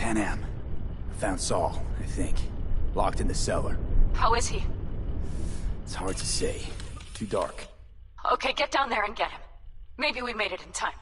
Panam. I found Saul, I think. Locked in the cellar. How is he? It's hard to say. Too dark. Okay, get down there and get him. Maybe we made it in time.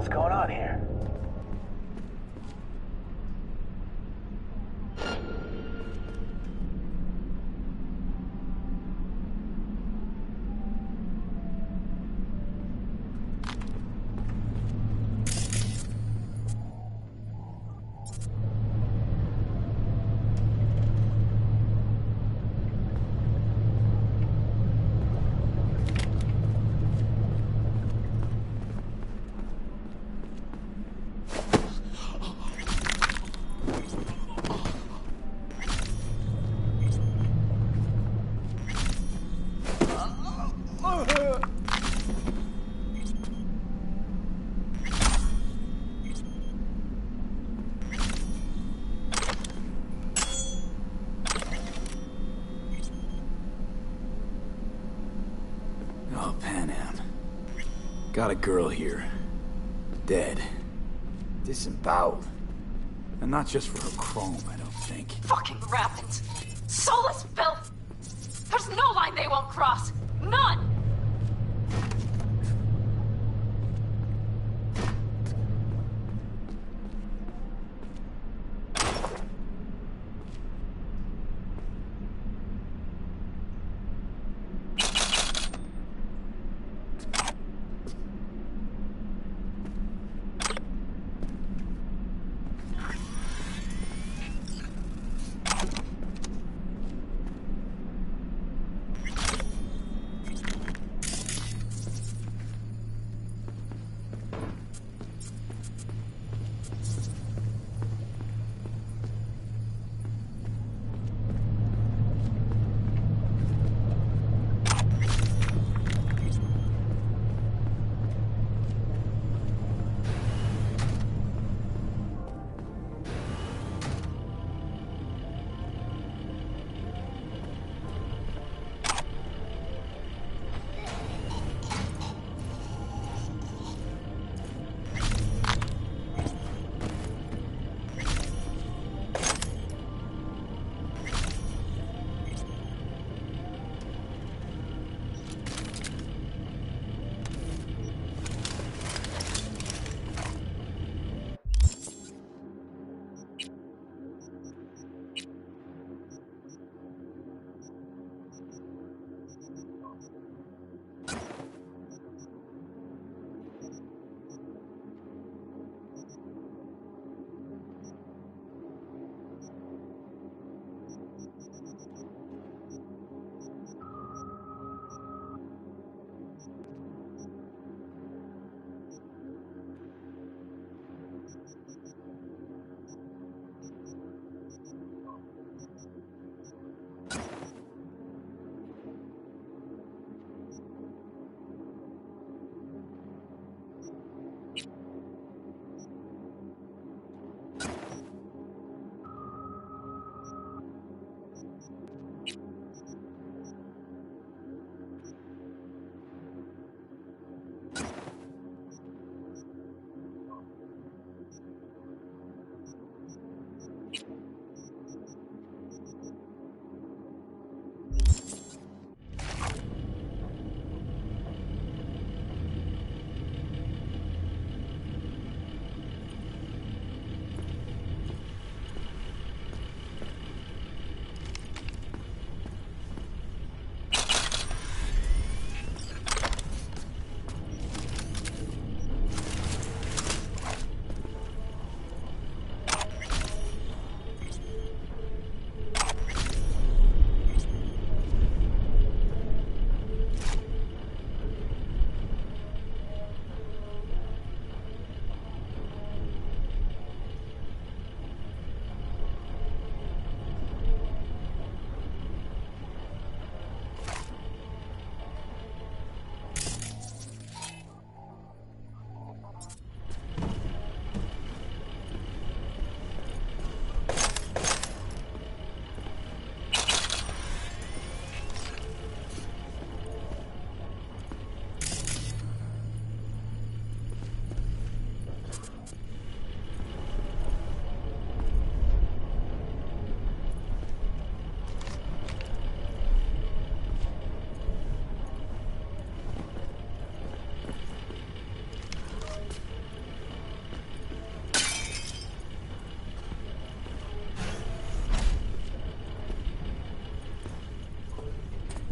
What's going on here? Oh, Panam. Got a girl here. Dead. Disemboweled. And not just for her chrome, I don't think. Fucking rabbits! Soulless filth! There's no line they won't cross! None!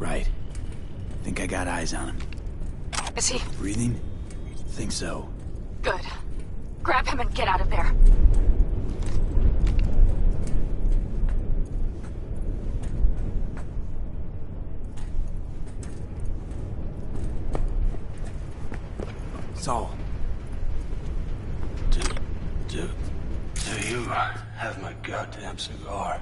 Right. Think I got eyes on him. Is he? Breathing? Think so. Good. Grab him and get out of there. Saul. Do you have my goddamn cigar?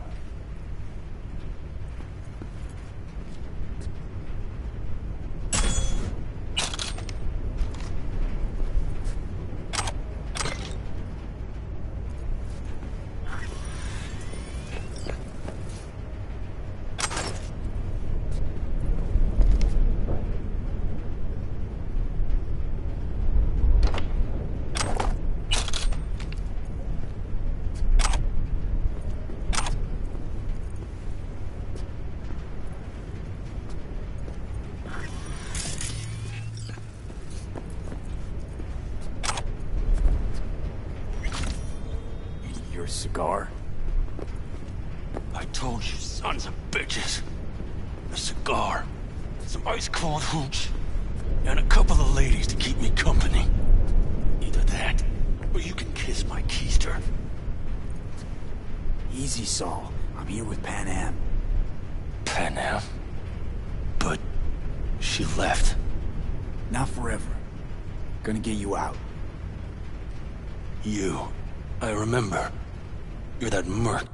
Cigar? I told you, sons of bitches. A cigar, some ice-cold hooch, and a couple of ladies to keep me company. Either that, or you can kiss my keister. Easy, Saul. I'm here with Pan Am. Pan Am? But she left. Not forever. Gonna get you out. You. I remember. You're that merc.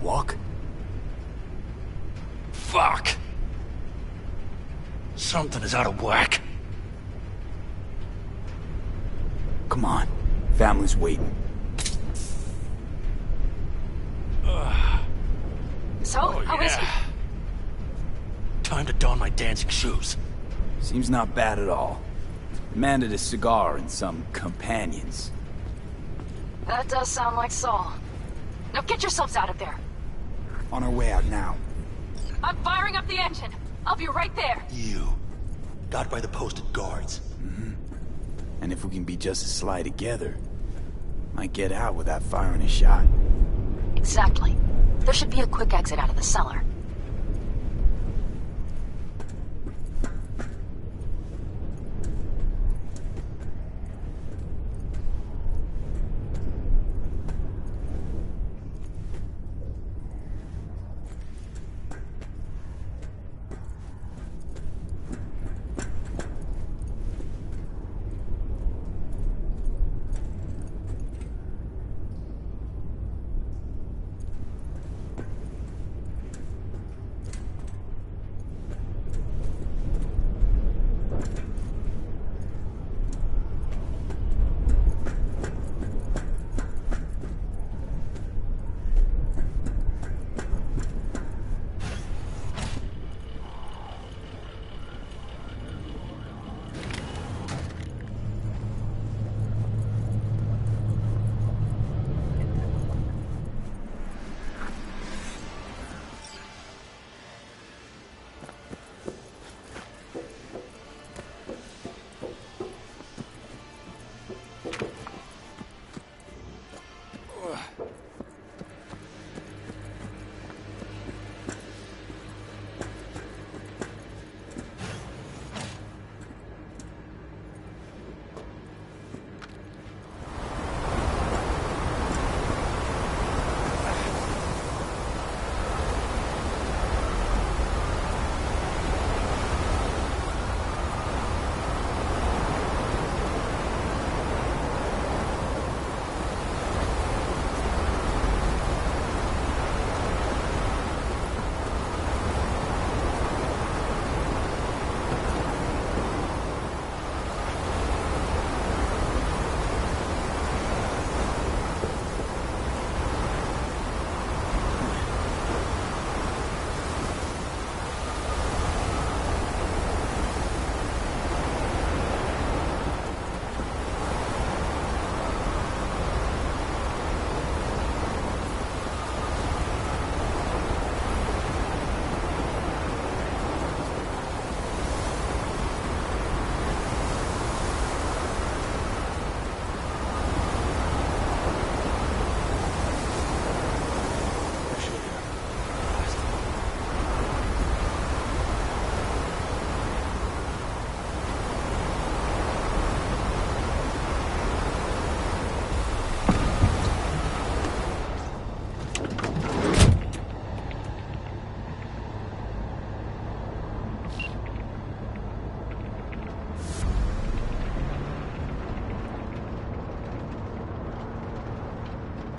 Walk? Fuck! Something is out of whack. Come on. Family's waiting. So, how is he? Time to don my dancing shoes. Seems not bad at all. Demanded a cigar and some companions. That does sound like Saul. Now get yourselves out of there. On our way out now. I'm firing up the engine. I'll be right there. You. Got by the posted guards. Mm-hmm. And if we can be just as sly together, might get out without firing a shot. Exactly. There should be a quick exit out of the cellar.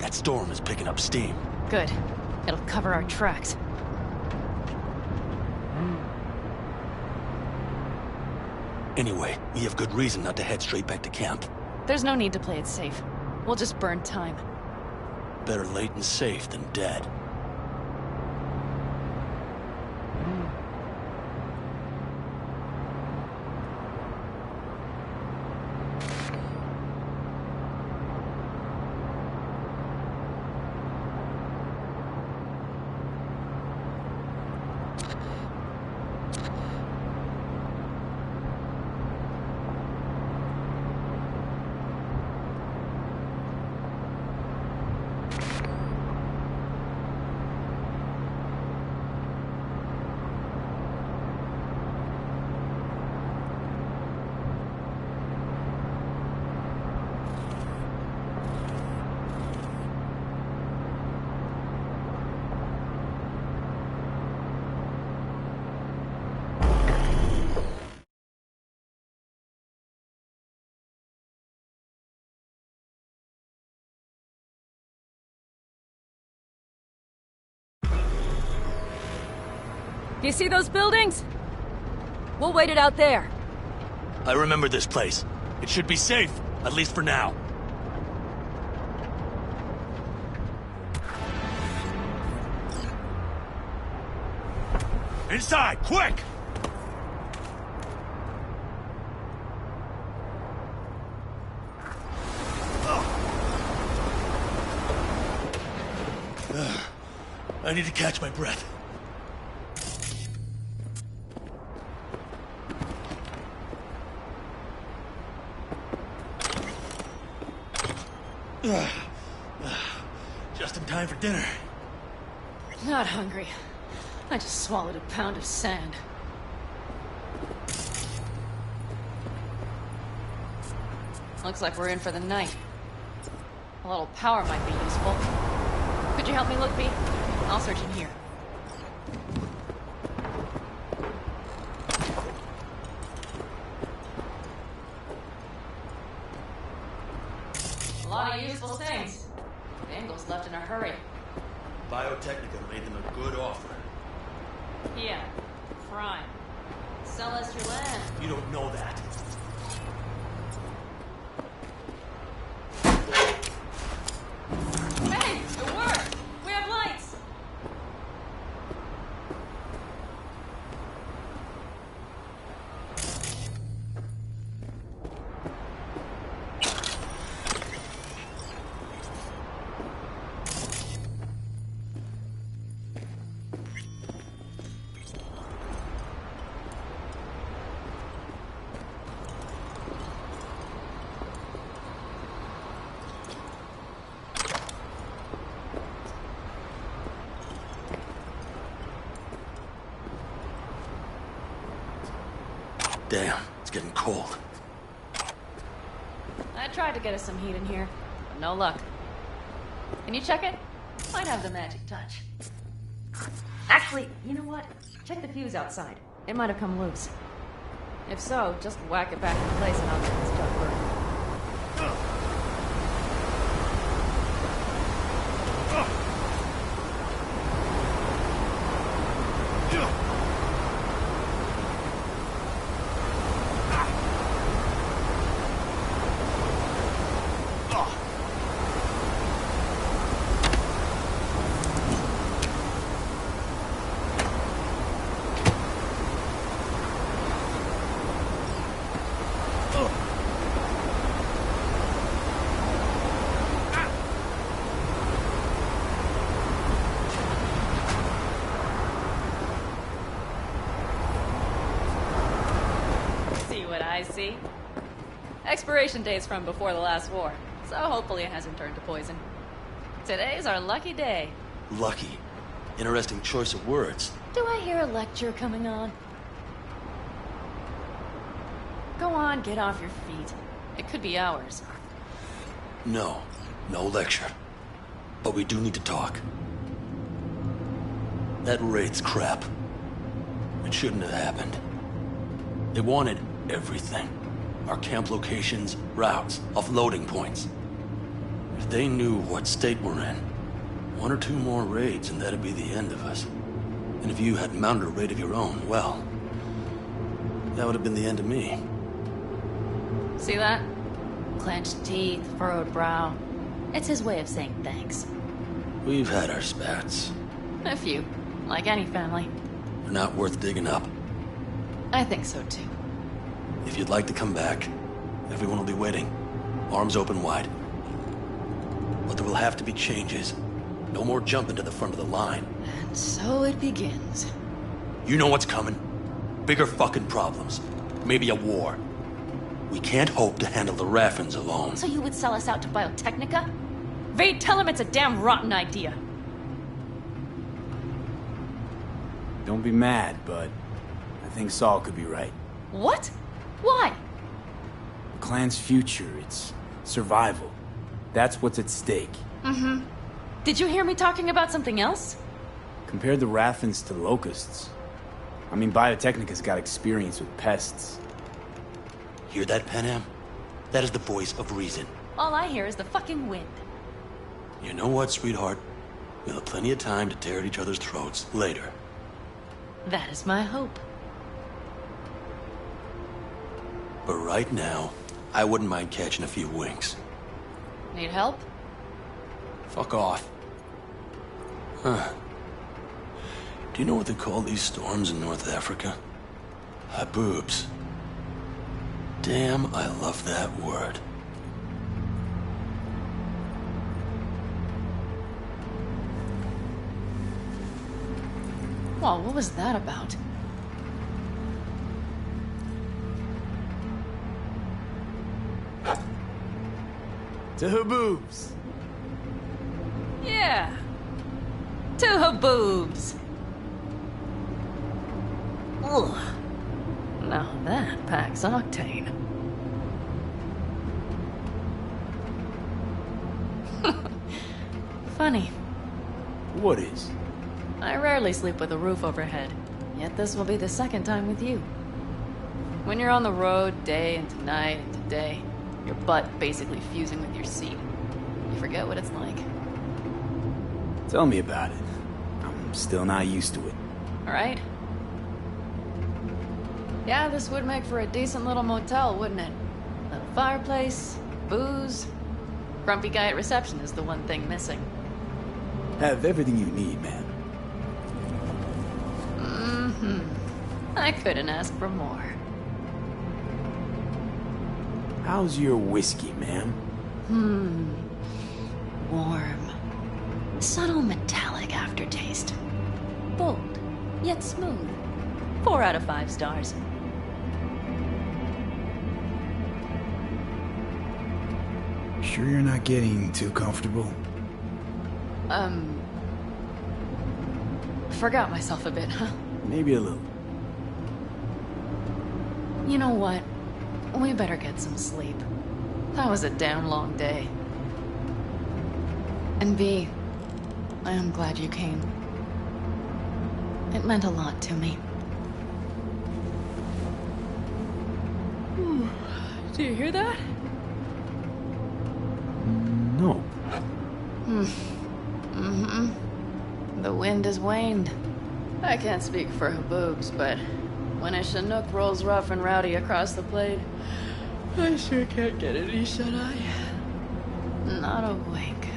That storm is picking up steam. Good. It'll cover our tracks. Anyway, we have good reason not to head straight back to camp. There's no need to play it safe. We'll just burn time. Better late and safe than dead. You see those buildings? We'll wait it out there. I remember this place. It should be safe, at least for now. Inside, quick! I need to catch my breath. Just in time for dinner. Not hungry. I just swallowed a pound of sand. Looks like we're in for the night. A little power might be useful. Could you help me look, B? I'll search in here. A lot of useful things. Engels left in a hurry. Biotechnica made them a good offer. Yeah, prime. Sell us your land. You don't know that. Hey, it worked! We have lights! Damn, it's getting cold. I tried to get us some heat in here, but no luck. Can you check it? Might have the magic touch. Actually, you know what? Check the fuse outside. It might have come loose. If so, just whack it back in place and I'll get this stuff burning. I see. Expiration date's from before the last war, so hopefully it hasn't turned to poison. Today's our lucky day. Lucky. Interesting choice of words. Do I hear a lecture coming on? Go on, get off your feet. It could be hours. No. No lecture. But we do need to talk. That raid's crap. It shouldn't have happened. They wanted everything. Our camp locations, routes, offloading points. If they knew what state we're in, 1 or 2 more raids and that'd be the end of us. And if you had mounted a raid of your own, well, that would have been the end of me. See that? Clenched teeth, furrowed brow. It's his way of saying thanks. We've had our spats. A few, like any family. They're not worth digging up. I think so too. If you'd like to come back, everyone will be waiting. Arms open wide. But there will have to be changes. No more jumping to the front of the line. And so it begins. You know what's coming. Bigger fucking problems. Maybe a war. We can't hope to handle the Raffens alone. So you would sell us out to Biotechnica? Vade, tell him it's a damn rotten idea. Don't be mad, but I think Saul could be right. What? Why? The clan's future, its survival. That's what's at stake. Mm-hmm. Did you hear me talking about something else? Compared the Raffens to locusts. I mean, Biotechnica's got experience with pests. Hear that, Panam? That is the voice of reason. All I hear is the fucking wind. You know what, sweetheart? We'll have plenty of time to tear at each other's throats later. That is my hope. But right now, I wouldn't mind catching a few winks. Need help? Fuck off. Huh. Do you know what they call these storms in North Africa? Haboobs. Damn, I love that word. Well, what was that about? To Haboobs. Yeah. To Haboobs. Ugh. Now that packs octane. Funny. What is? I rarely sleep with a roof overhead, yet this will be the second time with you. When you're on the road day into night into day, your butt basically fusing with your seat, you forget what it's like. Tell me about it. I'm still not used to it. Right? Yeah, this would make for a decent little motel, wouldn't it? Little fireplace, booze. Grumpy guy at reception is the one thing missing. Have everything you need, man. Mm-hmm. I couldn't ask for more. How's your whiskey, ma'am? Warm. Subtle metallic aftertaste. Bold, yet smooth. 4 out of 5 stars. Sure you're not getting too comfortable? Forgot myself a bit, huh? Maybe a little. You know what? We better get some sleep. That was a damn long day. And B, I am glad you came. It meant a lot to me. Do you hear that? No. Mm-hmm. The wind has waned. I can't speak for Haboobs, but when a Chinook rolls rough and rowdy across the plate, I sure can't get any shut-eye. Not a wink.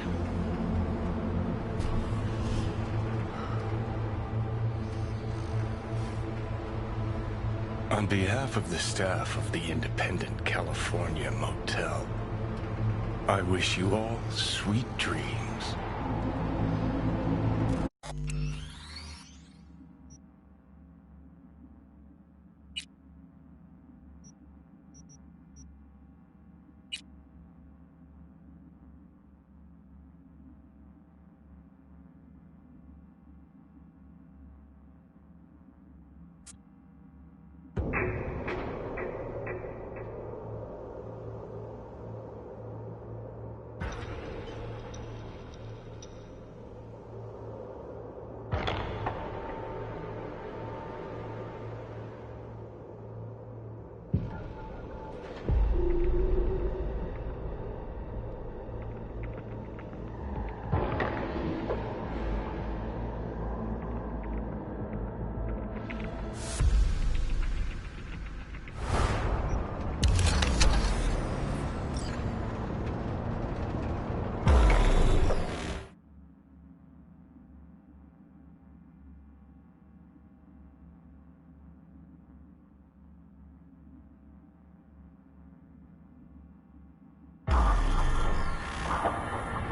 On behalf of the staff of the Independent California Motel, I wish you all sweet dreams.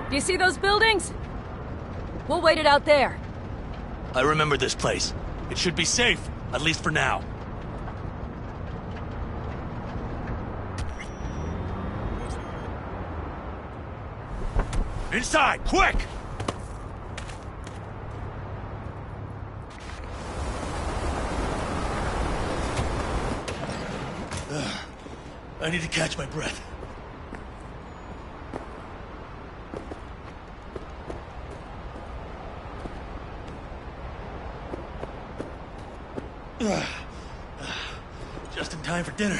Do you see those buildings? We'll wait it out there. I remember this place. It should be safe, at least for now. Inside, quick! I need to catch my breath. Just in time for dinner.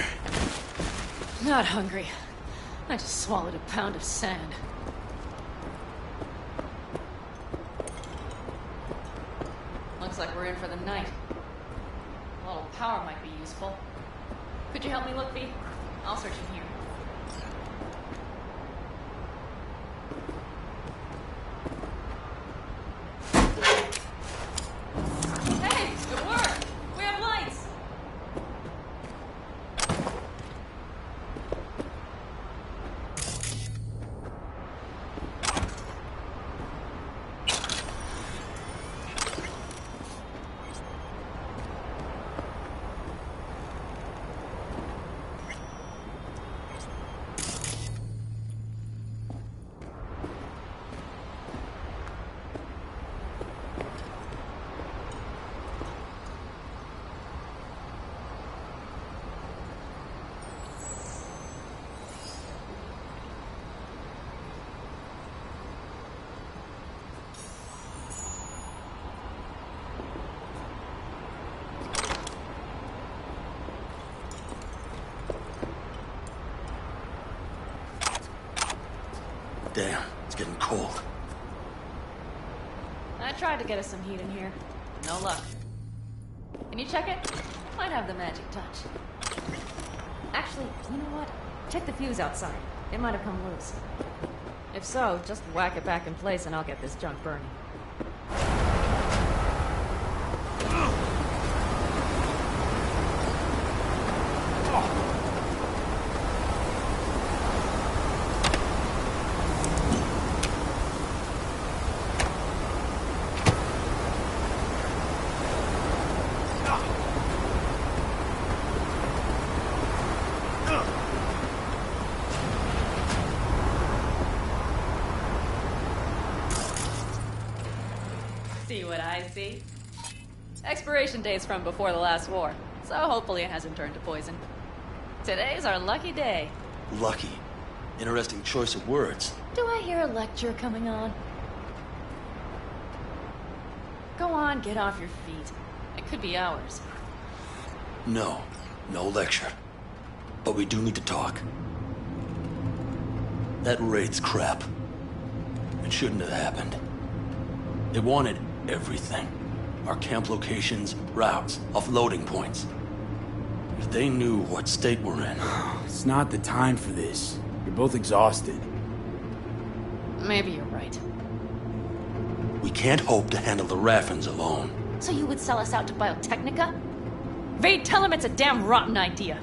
Not hungry. I just swallowed a pound of sand. Looks like we're in for the night. A little power might be useful. Could you help me look, V? I'll search in here. Hey, it worked! We have lights! Damn, it's getting cold. I tried to get us some heat in here. No luck. Can you check it? Might have the magic touch. Actually, you know what? Check the fuse outside. It might have come loose. If so, just whack it back in place and I'll get this junk burning. See what I see? Expiration date's from before the last war, so hopefully it hasn't turned to poison. Today's our lucky day. Lucky. Interesting choice of words. Do I hear a lecture coming on? Go on, get off your feet. It could be hours. No lecture. But we do need to talk. That raid's crap. It shouldn't have happened. They wanted everything. Our camp locations, routes, offloading points. If they knew what state we're in... It's not the time for this. You're both exhausted. Maybe you're right. We can't hope to handle the Raffens alone. So you would sell us out to Biotechnica? Vade, tell him it's a damn rotten idea.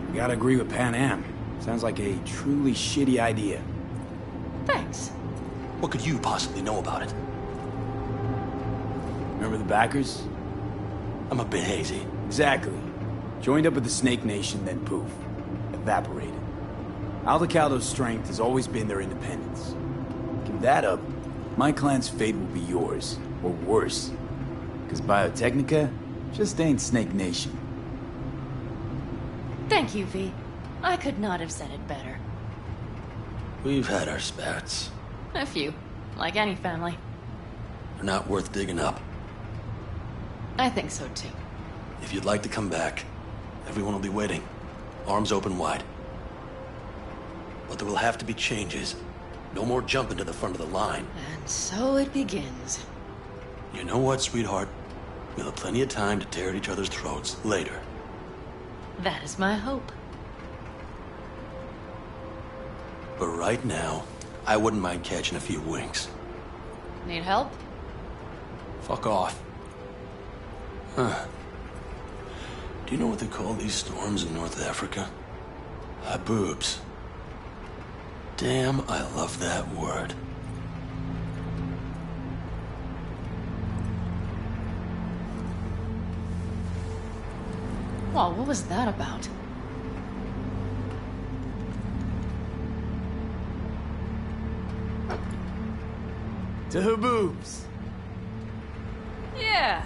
You gotta agree with Pan Am. Sounds like a truly shitty idea. Thanks. What could you possibly know about it? Remember the backers? I'm a bit hazy. Exactly. Joined up with the Snake Nation, then poof. Evaporated. Aldecaldo's strength has always been their independence. Give that up, my clan's fate will be yours. Or worse. Because Biotechnica just ain't Snake Nation. Thank you, V. I could not have said it better. We've had our spats. A few. Like any family. They're not worth digging up. I think so, too. If you'd like to come back, everyone will be waiting. Arms open wide. But there will have to be changes. No more jumping to the front of the line. And so it begins. You know what, sweetheart? We'll have plenty of time to tear at each other's throats later. That is my hope. But right now, I wouldn't mind catching a few winks. Need help? Fuck off. Huh. Do you know what they call these storms in North Africa? Haboobs. Damn, I love that word. Whoa, what was that about? To her boobs. Yeah.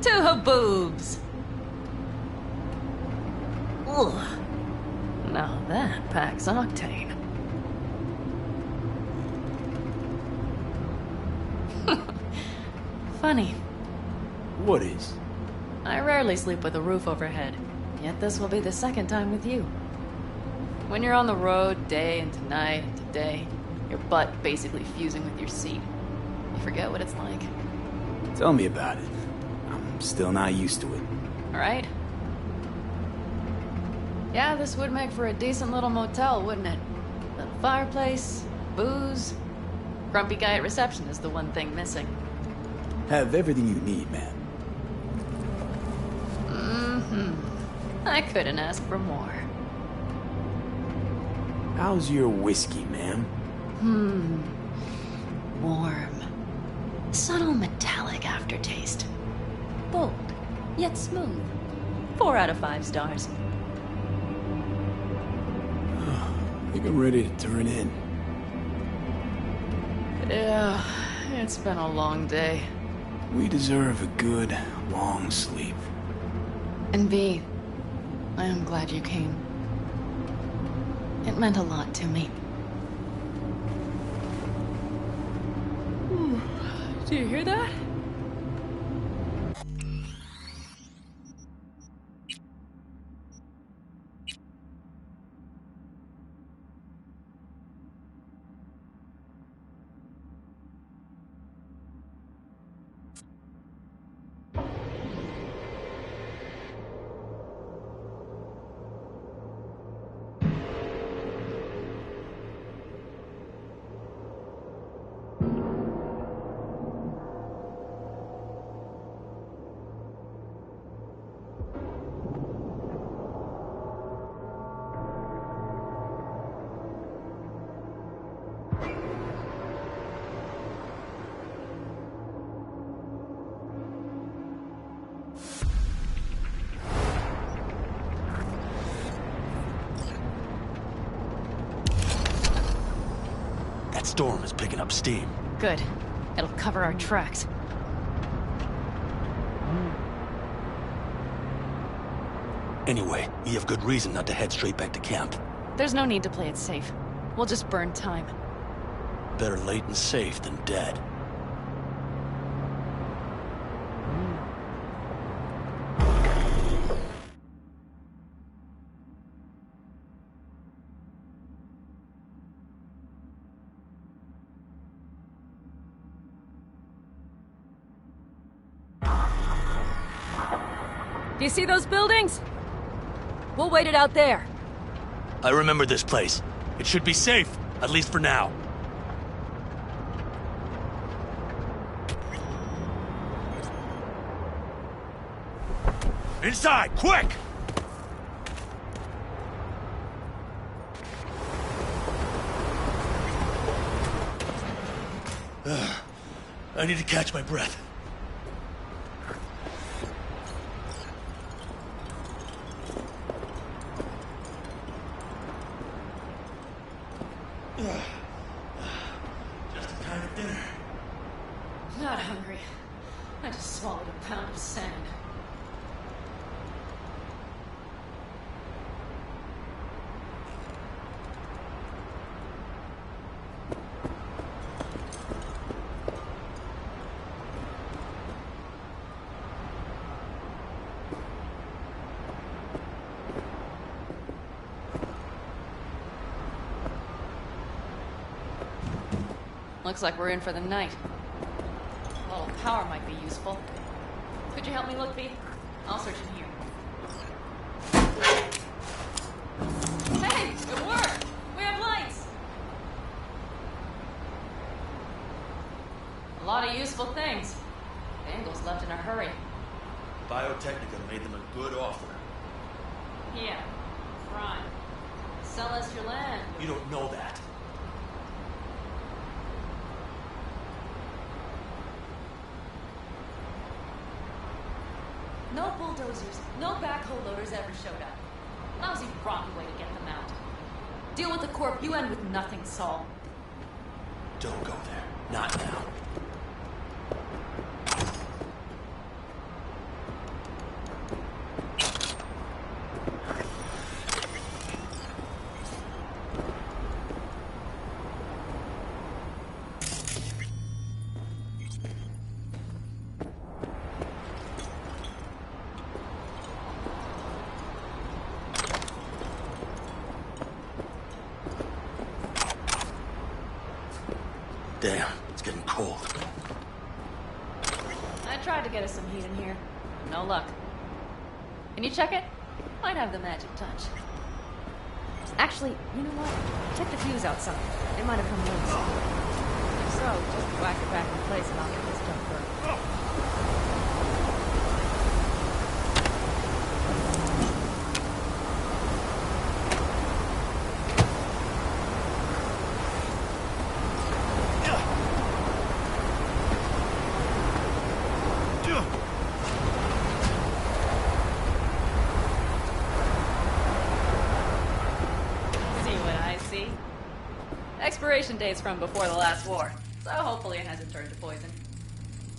To her boobs. Ugh. Now that packs octane. Funny. What is? I rarely sleep with a roof overhead, yet this will be the second time with you. When you're on the road day into night into day, your butt basically fusing with your seat, you forget what it's like. Tell me about it. I'm still not used to it. Alright? Yeah, this would make for a decent little motel, wouldn't it? Little fireplace, booze. Grumpy guy at reception is the one thing missing. Have everything you need, man. I couldn't ask for more. How's your whiskey, ma'am? Warm. Subtle metallic aftertaste. Bold, yet smooth. 4 out of 5 stars. I think I'm ready to turn in. Yeah, it's been a long day. We deserve a good, long sleep. And V, I am glad you came. It meant a lot to me. Do you hear that? Storm is picking up steam. Good. It'll cover our tracks. Anyway, we have good reason not to head straight back to camp. There's no need to play it safe. We'll just burn time. Better late and safe than dead. Do you see those buildings? We'll wait it out there. I remember this place. It should be safe, at least for now. Inside, quick! I need to catch my breath. Just in time for dinner. Not hungry. I just swallowed a pound of sand. Looks like we're in for the night. A little power might be useful. Could you help me look, V? I'll search in here. Hey, it worked! We have lights! A lot of useful things. Bangles left in a hurry. Biotechnica made them a good offer. Yeah, crime. Sell us your land. You don't know that. No bulldozers, no backhoe loaders ever showed up. Lousy, rotten way to get them out. Deal with the corp, you end with nothing, Saul. Don't go there. Not now. Damn, it's getting cold. I tried to get us some heat in here. No luck. Can you check it? Might have the magic touch. Actually, you know what? Check the fuse outside. It might have come loose. If so, just whack it back in place and I'll get this done first. Expiration date's from before the last war, so hopefully it hasn't turned to poison.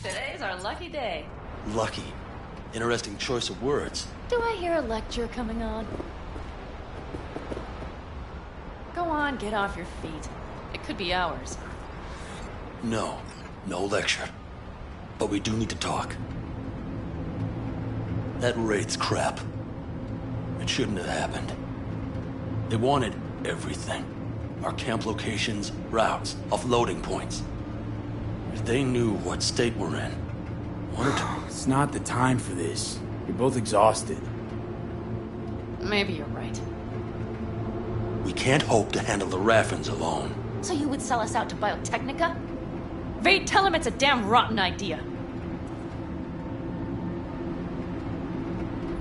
Today's our lucky day. Lucky. Interesting choice of words. Do I hear a lecture coming on? Go on, get off your feet. It could be hours. No. No lecture. But we do need to talk. That raid's crap. It shouldn't have happened. They wanted everything. Our camp locations, routes, offloading points. If they knew what state we're in, It's not the time for this. You're both exhausted. Maybe you're right. We can't hope to handle the Raffins alone. So you would sell us out to Biotechnica? Vade, tell him it's a damn rotten idea.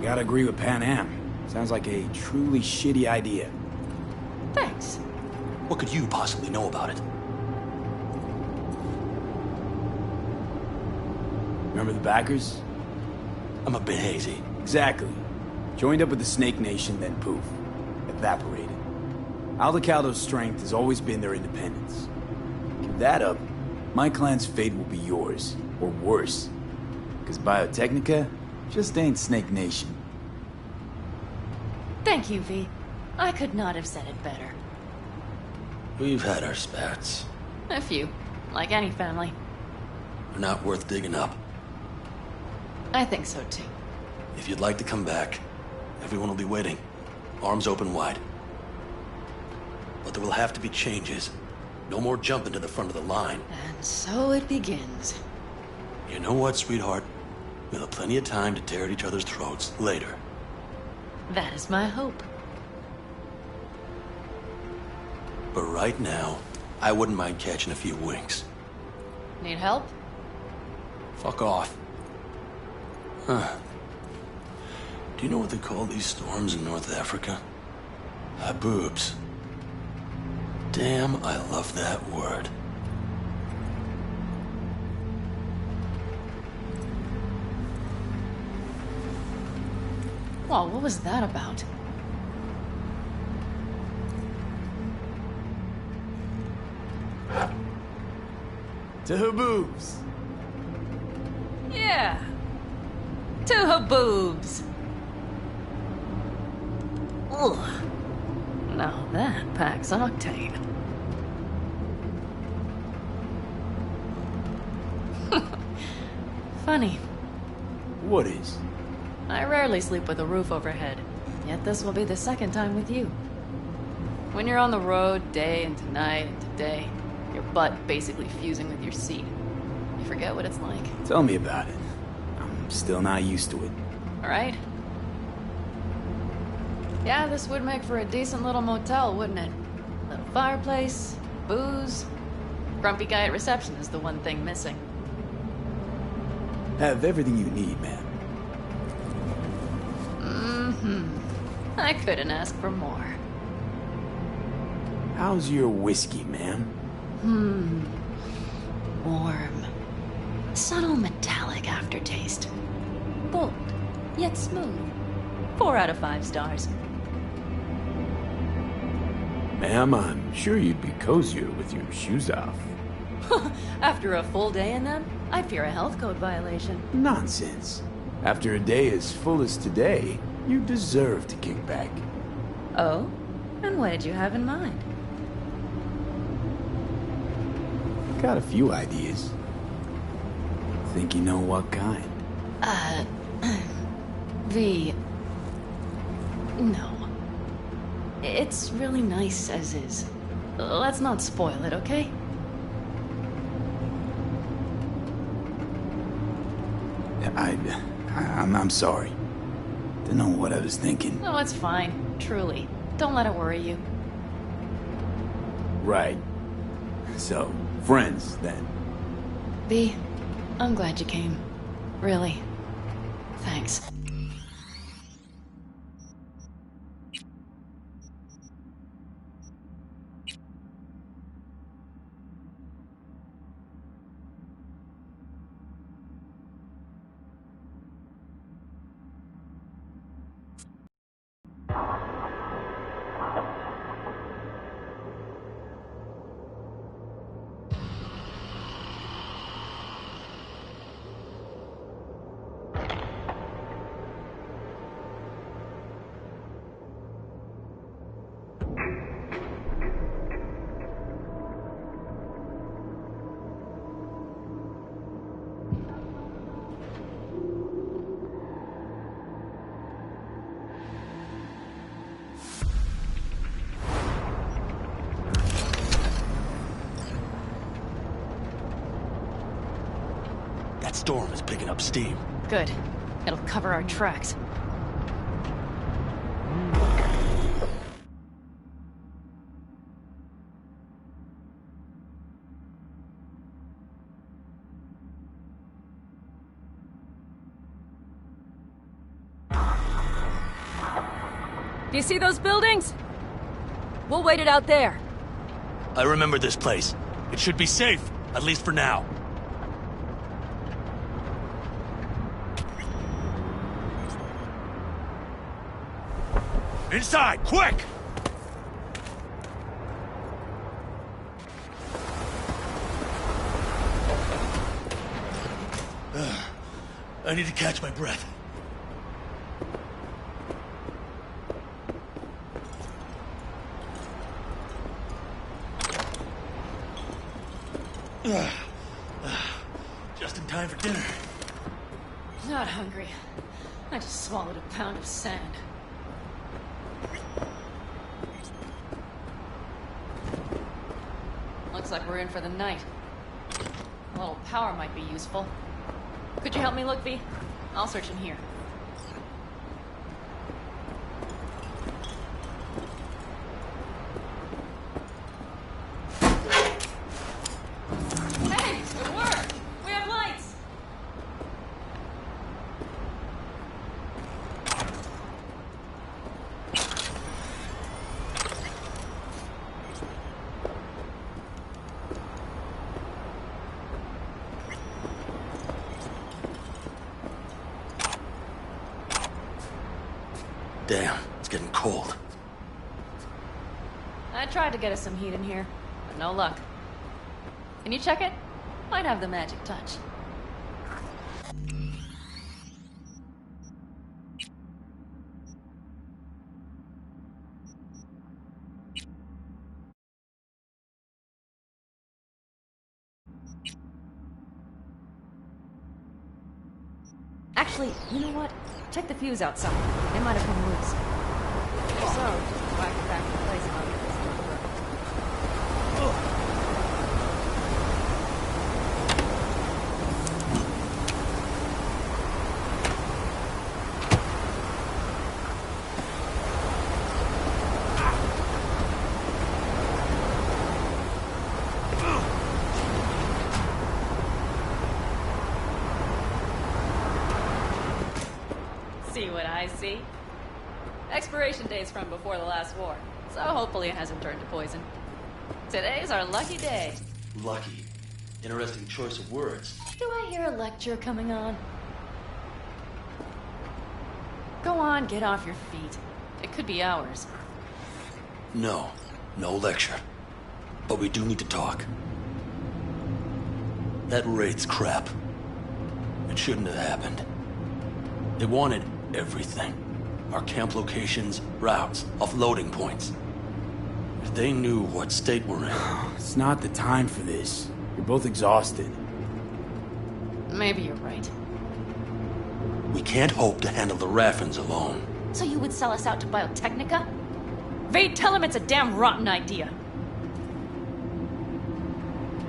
Gotta agree with Pan Am. Sounds like a truly shitty idea. Thanks. What could you possibly know about it? Remember the backers? I'm a bit hazy. Exactly. Joined up with the Snake Nation, then poof. Evaporated. Aldecaldo's strength has always been their independence. Give that up, my clan's fate will be yours. Or worse. Because Biotechnica just ain't Snake Nation. Thank you, V. I could not have said it better. We've had our spats. A few. Like any family. They're not worth digging up. I think so, too. If you'd like to come back, everyone will be waiting. Arms open wide. But there will have to be changes. No more jumping to the front of the line. And so it begins. You know what, sweetheart? We'll have plenty of time to tear at each other's throats later. That is my hope. But right now, I wouldn't mind catching a few winks. Need help? Fuck off. Huh. Do you know what they call these storms in North Africa? Haboobs. Damn, I love that word. Well, what was that about? To Haboobs. Yeah. To Haboobs. Ugh. Now that packs octane. Funny. What is? I rarely sleep with a roof overhead, yet this will be the second time with you. When you're on the road day into night into day, your butt basically fusing with your seat. You forget what it's like. Tell me about it. I'm still not used to it. All right? Yeah, this would make for a decent little motel, wouldn't it? Little fireplace, booze. Grumpy guy at reception is the one thing missing. Have everything you need, man. Mm-hmm. I couldn't ask for more. How's your whiskey, ma'am? Warm. Subtle metallic aftertaste. Bold, yet smooth. 4 out of 5 stars. Ma'am, I'm sure you'd be cozier with your shoes off. After a full day in them, I fear a health code violation. Nonsense. After a day as full as today, you deserve to kick back. Oh? And what did you have in mind? Got a few ideas. Think you know what kind? V. No. It's really nice as is. Let's not spoil it, okay? I'm sorry. Don't know what I was thinking. Oh, it's fine. Truly. Don't let it worry you. Right. So, friends, then. V, I'm glad you came. Really. Thanks. That storm is picking up steam. Good. It'll cover our tracks. Do you see those buildings? We'll wait it out there. I remember this place. It should be safe, at least for now. Inside, quick! I need to catch my breath. Just in time for dinner. Not hungry. I just swallowed a pound of sand. Looks like we're in for the night. A little power might be useful. Could you help me look, V? I'll search in here. Hey, it worked! We have lights! Damn, it's getting cold. I tried to get us some heat in here, but no luck. Can you check it? Might have the magic touch. Actually, you know what? Check the fuse outside. They might have come loose. If so, just whack it back in place and I'll get this thing working. See what I see? Expiration date's from before the last war, so hopefully it hasn't turned to poison. Today's our lucky day. Lucky. Interesting choice of words. Do I hear a lecture coming on? Go on, get off your feet. It could be hours. No. No lecture. But we do need to talk. That raid's crap. It shouldn't have happened. They wanted everything. Our camp locations, routes, offloading points. If they knew what state we're in... It's not the time for this. You're both exhausted. Maybe you're right. We can't hope to handle the Raffins alone. So you would sell us out to Biotechnica? Vade, tell him it's a damn rotten idea.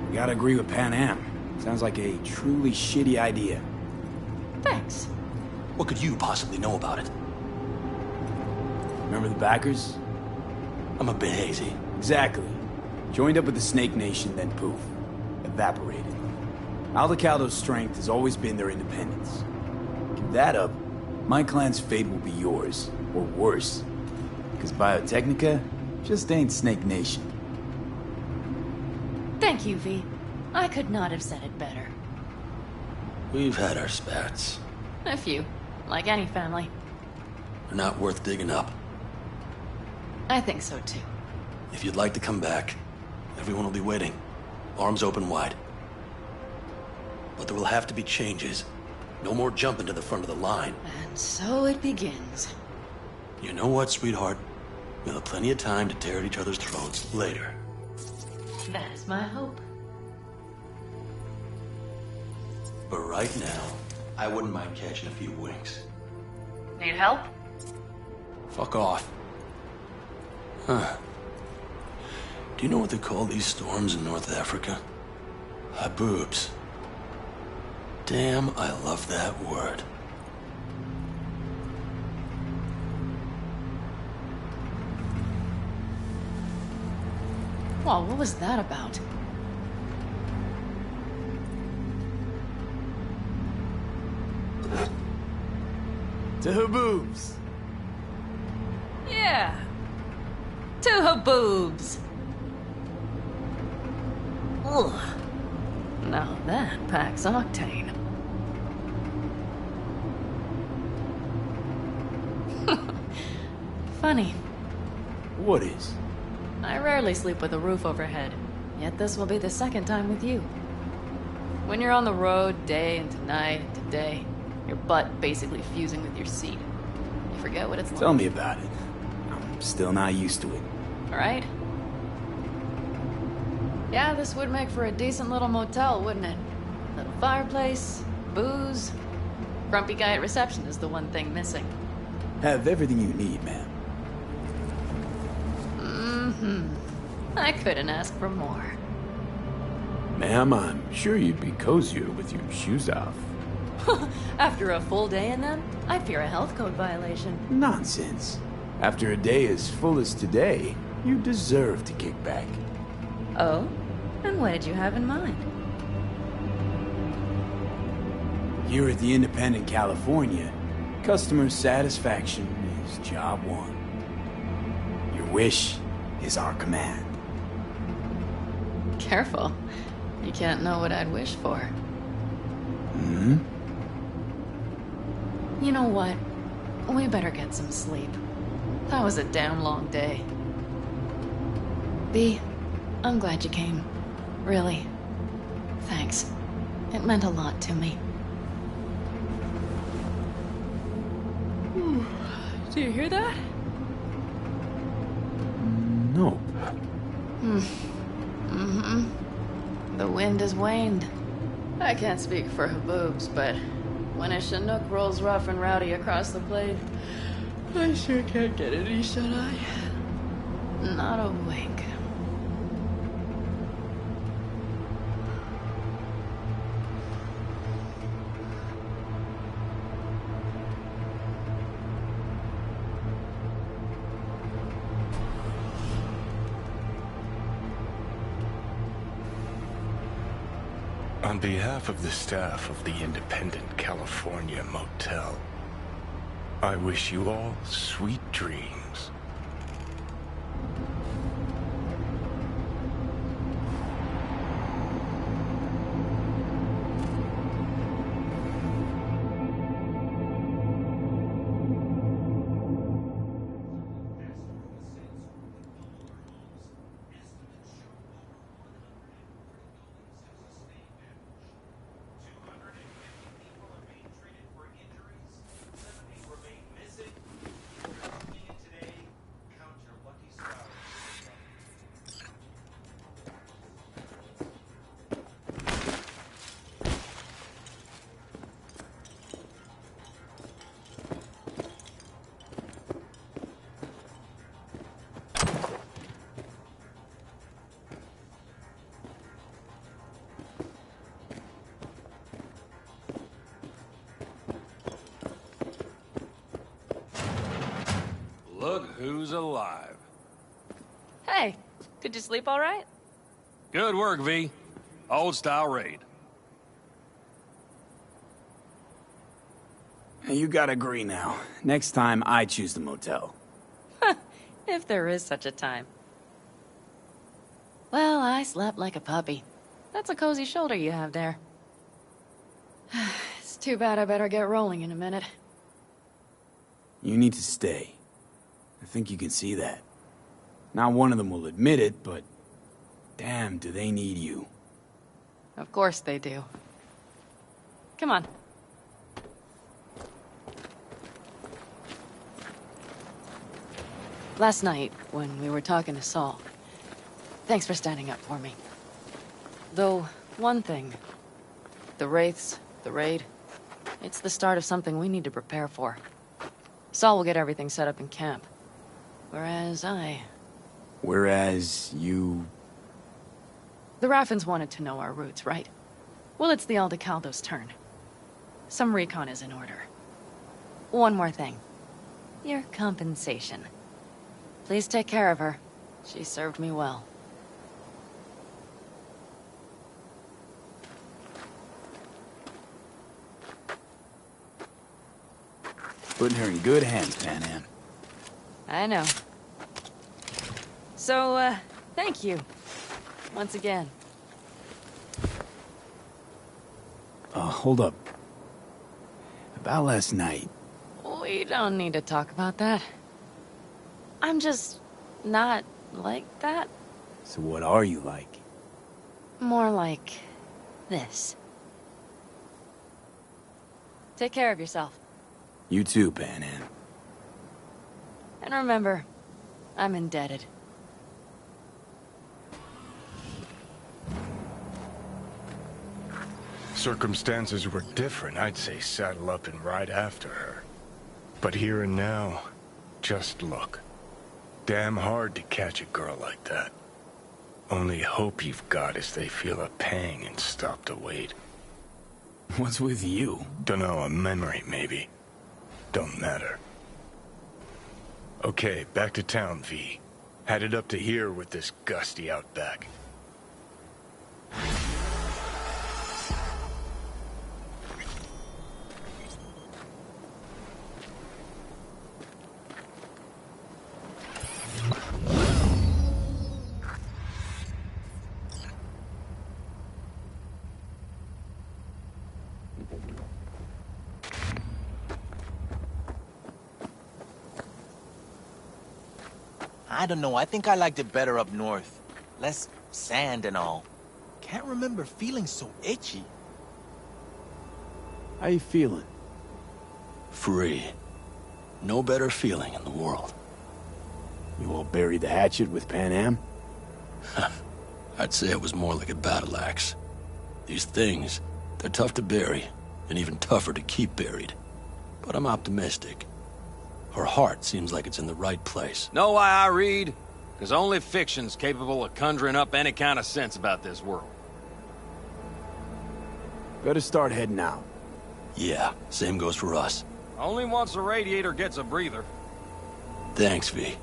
We gotta agree with Pan Am. Sounds like a truly shitty idea. Thanks. What could you possibly know about it? Remember the backers? I'm a bit hazy. Exactly. Joined up with the Snake Nation, then poof. Evaporated. Aldecaldo's strength has always been their independence. Give that up, my clan's fate will be yours. Or worse. Because Biotechnica just ain't Snake Nation. Thank you, V. I could not have said it better. We've had our spats. A few. Like any family. They're not worth digging up. I think so, too. If you'd like to come back, everyone will be waiting. Arms open wide. But there will have to be changes. No more jumping to the front of the line. And so it begins. You know what, sweetheart? We'll have plenty of time to tear at each other's throats later. That is my hope. But right now, I wouldn't mind catching a few winks. Need help? Fuck off. Huh. Do you know what they call these storms in North Africa? Haboobs. Damn, I love that word. Well, what was that about? To Haboobs. Yeah. To Haboobs. Ugh. Now that packs octane. Funny. What is? I rarely sleep with a roof overhead, yet this will be the second time with you. When you're on the road day into night into day, your butt basically fusing with your seat. You forget what it's like. Tell me about it. I'm still not used to it. Right? Yeah, this would make for a decent little motel, wouldn't it? Little fireplace, booze. Grumpy guy at reception is the one thing missing. Have everything you need, ma'am. I couldn't ask for more. Ma'am, I'm sure you'd be cozier with your shoes off. After a full day in them, I fear a health code violation. Nonsense. After a day as full as today, you deserve to kick back. Oh? And what did you have in mind? Here at the Independent California, customer satisfaction is job one. Your wish is our command. Careful. You can't know what I'd wish for. You know what? We better get some sleep. That was a damn long day. B, I'm glad you came. Really. Thanks. It meant a lot to me. Do you hear that? No. The wind has waned. I can't speak for Haboobs, but when a Chinook rolls rough and rowdy across the plain, I sure can't get any shut-eye. Not a wink. On behalf of the staff of the Independent California Motel, I wish you all sweet dreams. Look who's alive. Hey, did you sleep all right? Good work, V. Old-style raid. You gotta agree now. Next time, I choose the motel. If there is such a time. Well, I slept like a puppy. That's a cozy shoulder you have there. It's too bad I better get rolling in a minute. You need to stay. I think you can see that. Not one of them will admit it, but... damn, do they need you. Of course they do. Come on. Last night, when we were talking to Saul, thanks for standing up for me. Though, one thing. The Wraiths, the raid, it's the start of something we need to prepare for. Saul will get everything set up in camp. Whereas you... The Raffins wanted to know our routes, right? Well, it's the Aldecaldo's turn. Some recon is in order. One more thing. Your compensation. Please take care of her. She served me well. Putting her in good hands, Panam. I know. So, thank you. Once again. Hold up. About last night. We don't need to talk about that. I'm just not like that. So what are you like? More like this. Take care of yourself. You too, Panam. And remember, I'm indebted. Circumstances were different, I'd say saddle up and ride after her. But here and now, just look. Damn hard to catch a girl like that. Only hope you've got is they feel a pang and stop to wait. What's with you? Dunno, a memory maybe. Don't matter. Okay, back to town, V. Headed up to here with this gusty outback. I don't know, I think I liked it better up north. Less sand and all. Can't remember feeling so itchy. How you feeling? Free. No better feeling in the world. You all buried the hatchet with Panam? I'd say it was more like a battle axe. These things, they're tough to bury, and even tougher to keep buried. But I'm optimistic. Her heart seems like it's in the right place. Know why I read? Because only fiction's capable of conjuring up any kind of sense about this world. Better start heading out. Yeah, same goes for us. Only once the radiator gets a breather. Thanks, V.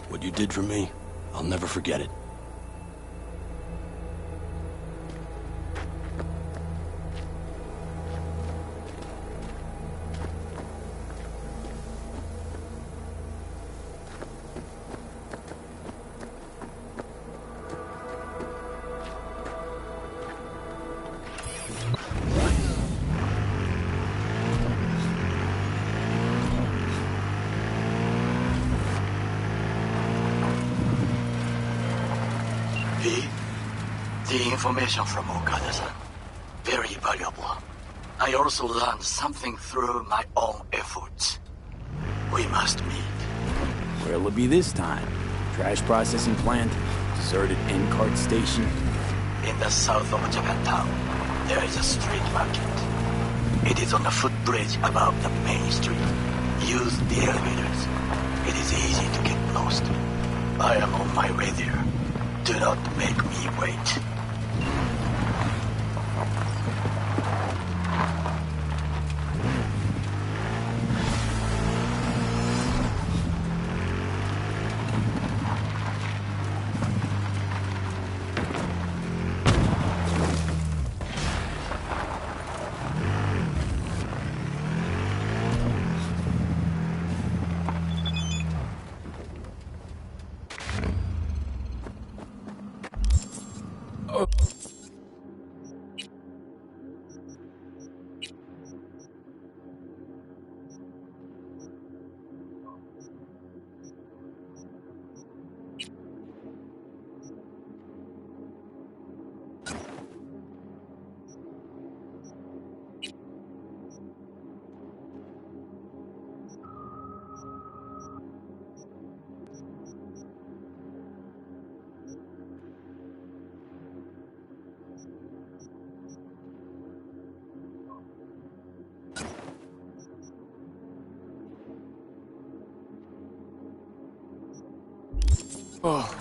What you did for me, I'll never forget it. The information from Okada-san, very valuable. I also learned something through my own efforts. We must meet. Where'll it be this time? Trash processing plant? Deserted end-cart station? In the south of Japantown, there is a street market. It is on the footbridge above the main street. Use the elevators. It is easy to get lost. I am on my way there. Do not make me wait. Oh.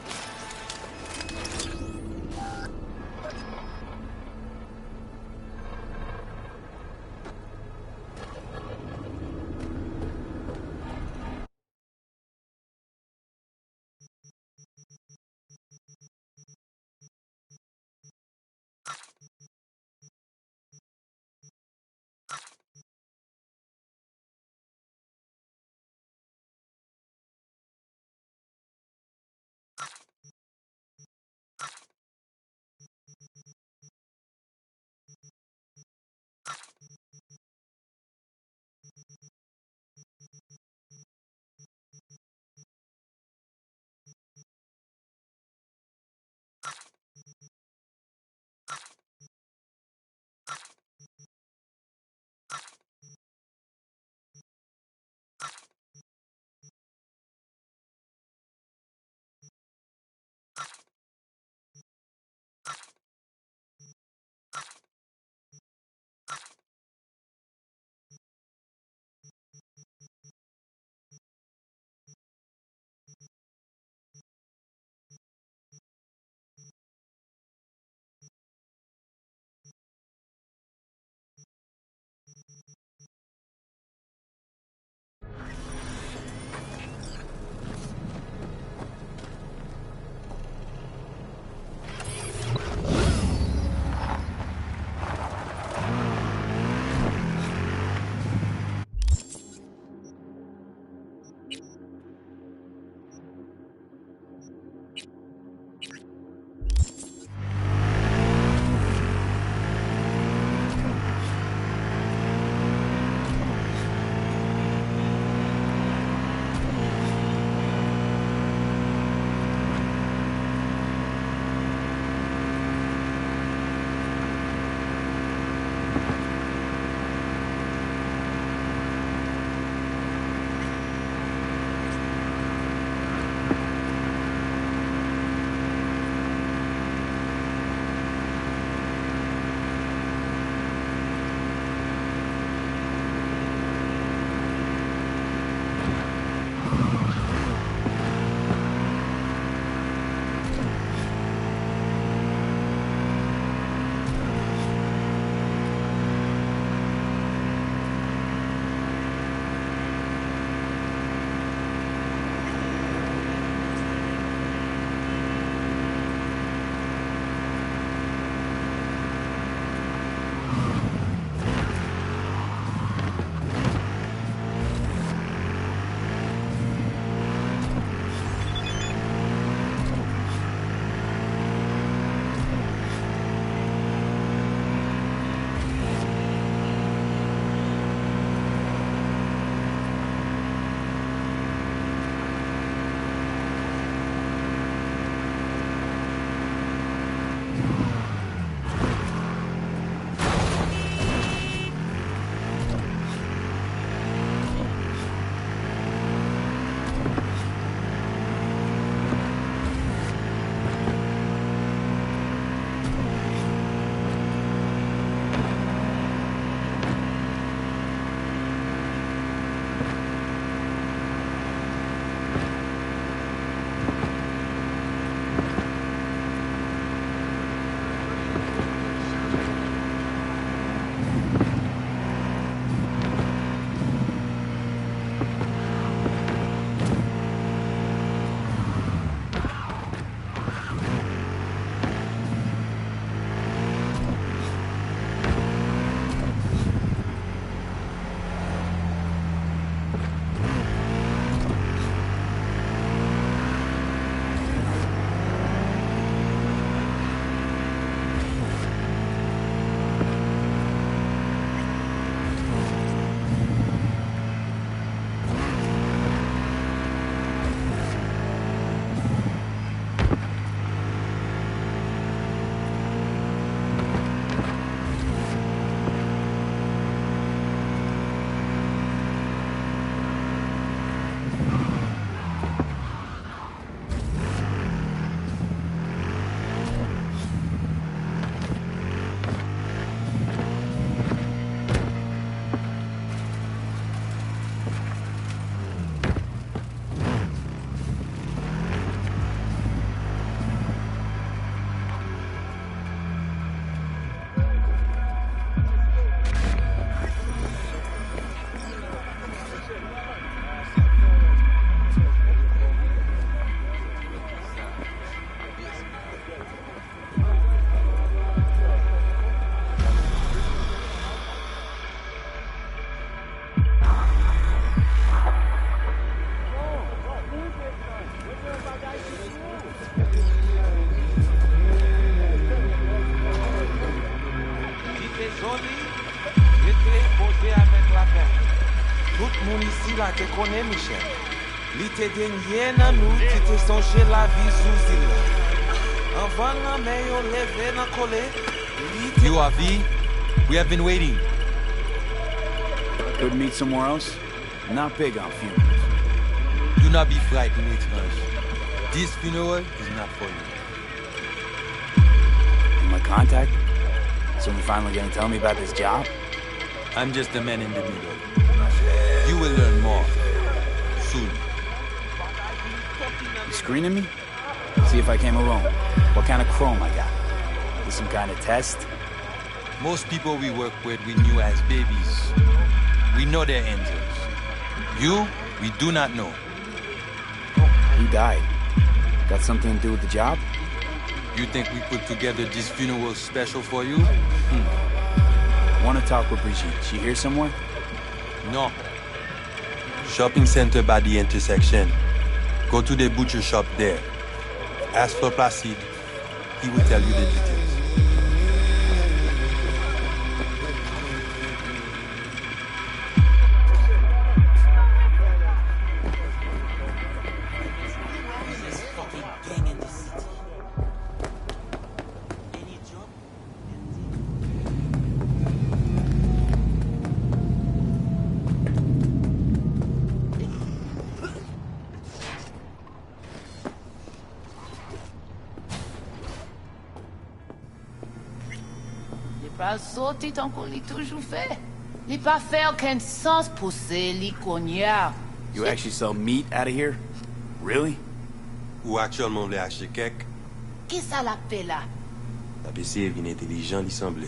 moun isi la te konen, Michel. Li te denye nan nou ki te sonje la vie sou zil la. Anvan nan men yo leve nan kole, li te... You, Avi, we have been waiting. Could meet somewhere else? Not big on funerals. Do not be frightened, Étrange. This funeral is not for you. My contact? Someone finally gonna tell me about this job? I'm just a man in the middle. You will learn more. Soon. You screening me? See if I came alone. What kind of chrome I got? Is some kind of test? Most people we work with we knew as babies. We know they're angels. You, we do not know. Who died? Got something to do with the job? You think we put together this funeral special for you? Want to talk with Brigitte. She here somewhere? No. Shopping center by the intersection. Go to the butcher shop there. Ask for Placide. He will tell you the details. Sorti tant qu'on l'y toujours fait. Il pas fait aucun sens pour ces liconières. You actually sell meat out of here? Really? Ou actuellement vle acheter kek? Qui ça l'a fait là? La PC est bien intelligent, il semblait.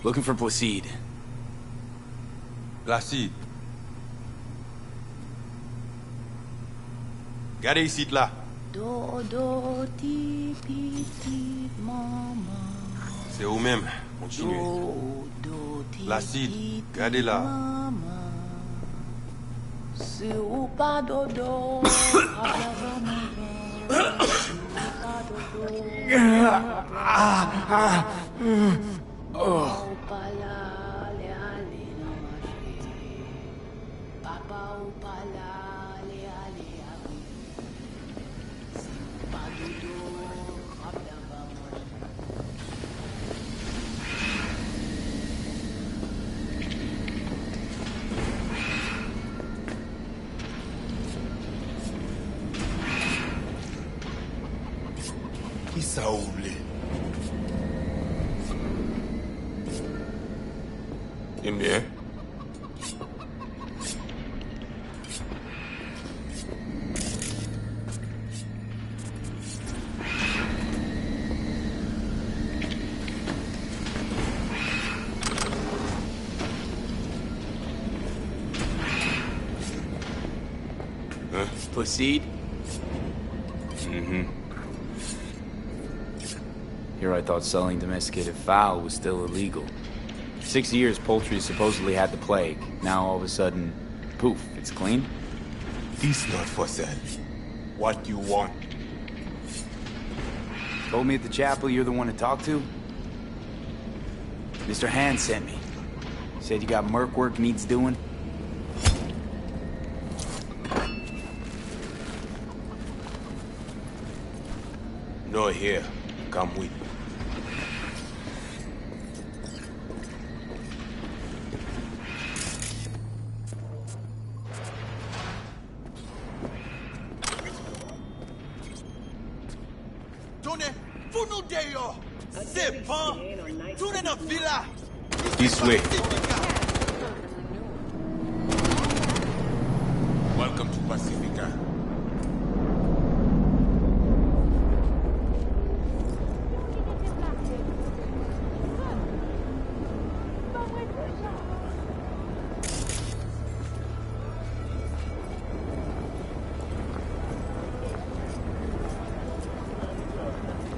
Looking for Placide. Placide. Gardez ici, là. Dodo, ti, piti, maman. C'est vous-même. Continuez. Placide, gardez là. C'est ou pas dodo. Oh. Qui ça oublie? Eh bien. Placide? Mm-hmm. Here I thought selling domesticated fowl was still illegal. 6 years poultry supposedly had the plague. Now all of a sudden, poof, it's clean? This not for sale. What you want? Told me at the chapel you're the one to talk to? Mr. Hand sent me. Said you got merc work needs doing? No here. Come with me. This way. Welcome to Pacifica.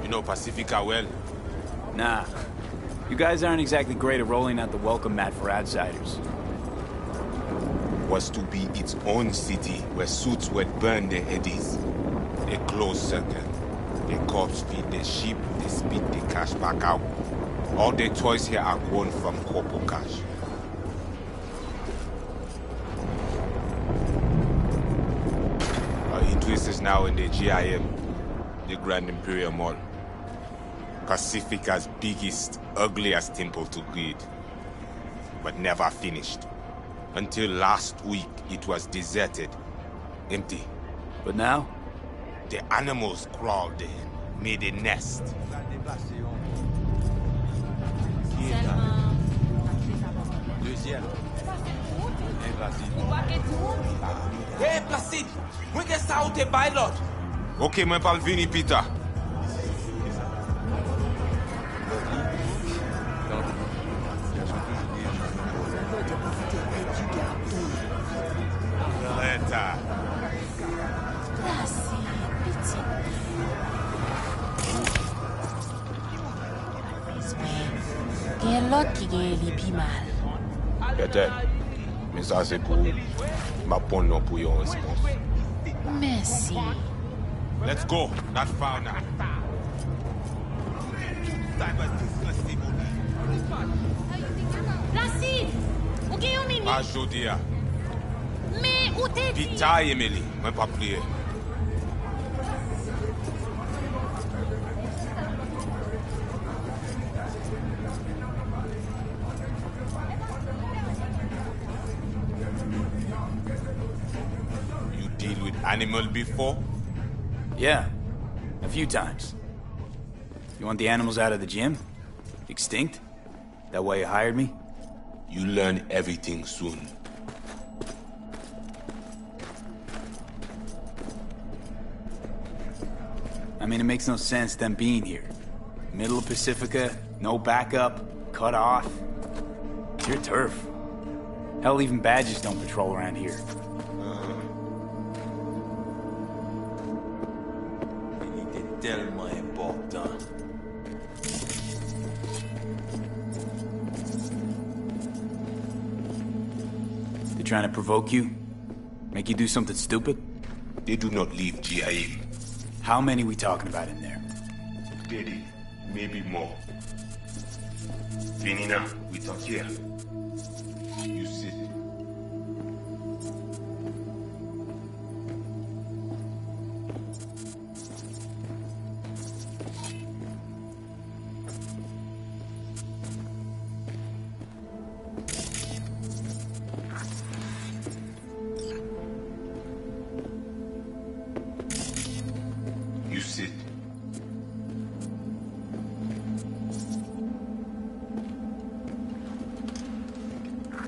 You know Pacifica well? Nah. You guys aren't exactly great at rolling out the welcome mat for outsiders. Was to be its own city where suits would burn their eddies. A closed circle. The cops feed their sheep, they spit the cash back out. All the toys here are grown from corpo cash. Our interest is now in the GIM, the Grand Imperial Mall. Pacifica's biggest, ugliest temple to greed. But never finished. Until last week, it was deserted. Empty. But now? The animals crawled in, made a nest. Hey, Placide! Mwen gen sa ou te bay lot? Ok, mwen pal vini, Peter. Gen lot ki gen li pi mal. Peut-être. Mais ça, c'est pour ma pon non pour yon réponse. Merci. Let's go. Not far now. Placide! Ou gen yon mini? Pas jodi ya. Mais ou te di? Pita, Emily. Mwen pa plié. Animal before? Yeah, a few times. You want the animals out of the gym? Extinct? That why you hired me? You learn everything soon. I mean, it makes no sense them being here. Middle of Pacifica, no backup, cut off. It's your turf. Hell, even badges don't patrol around here. Tellement important. They're trying to provoke you? Make you do something stupid? They do not leave GIM. How many we talking about in there? 30, maybe more. Finina, we talk here. You sit.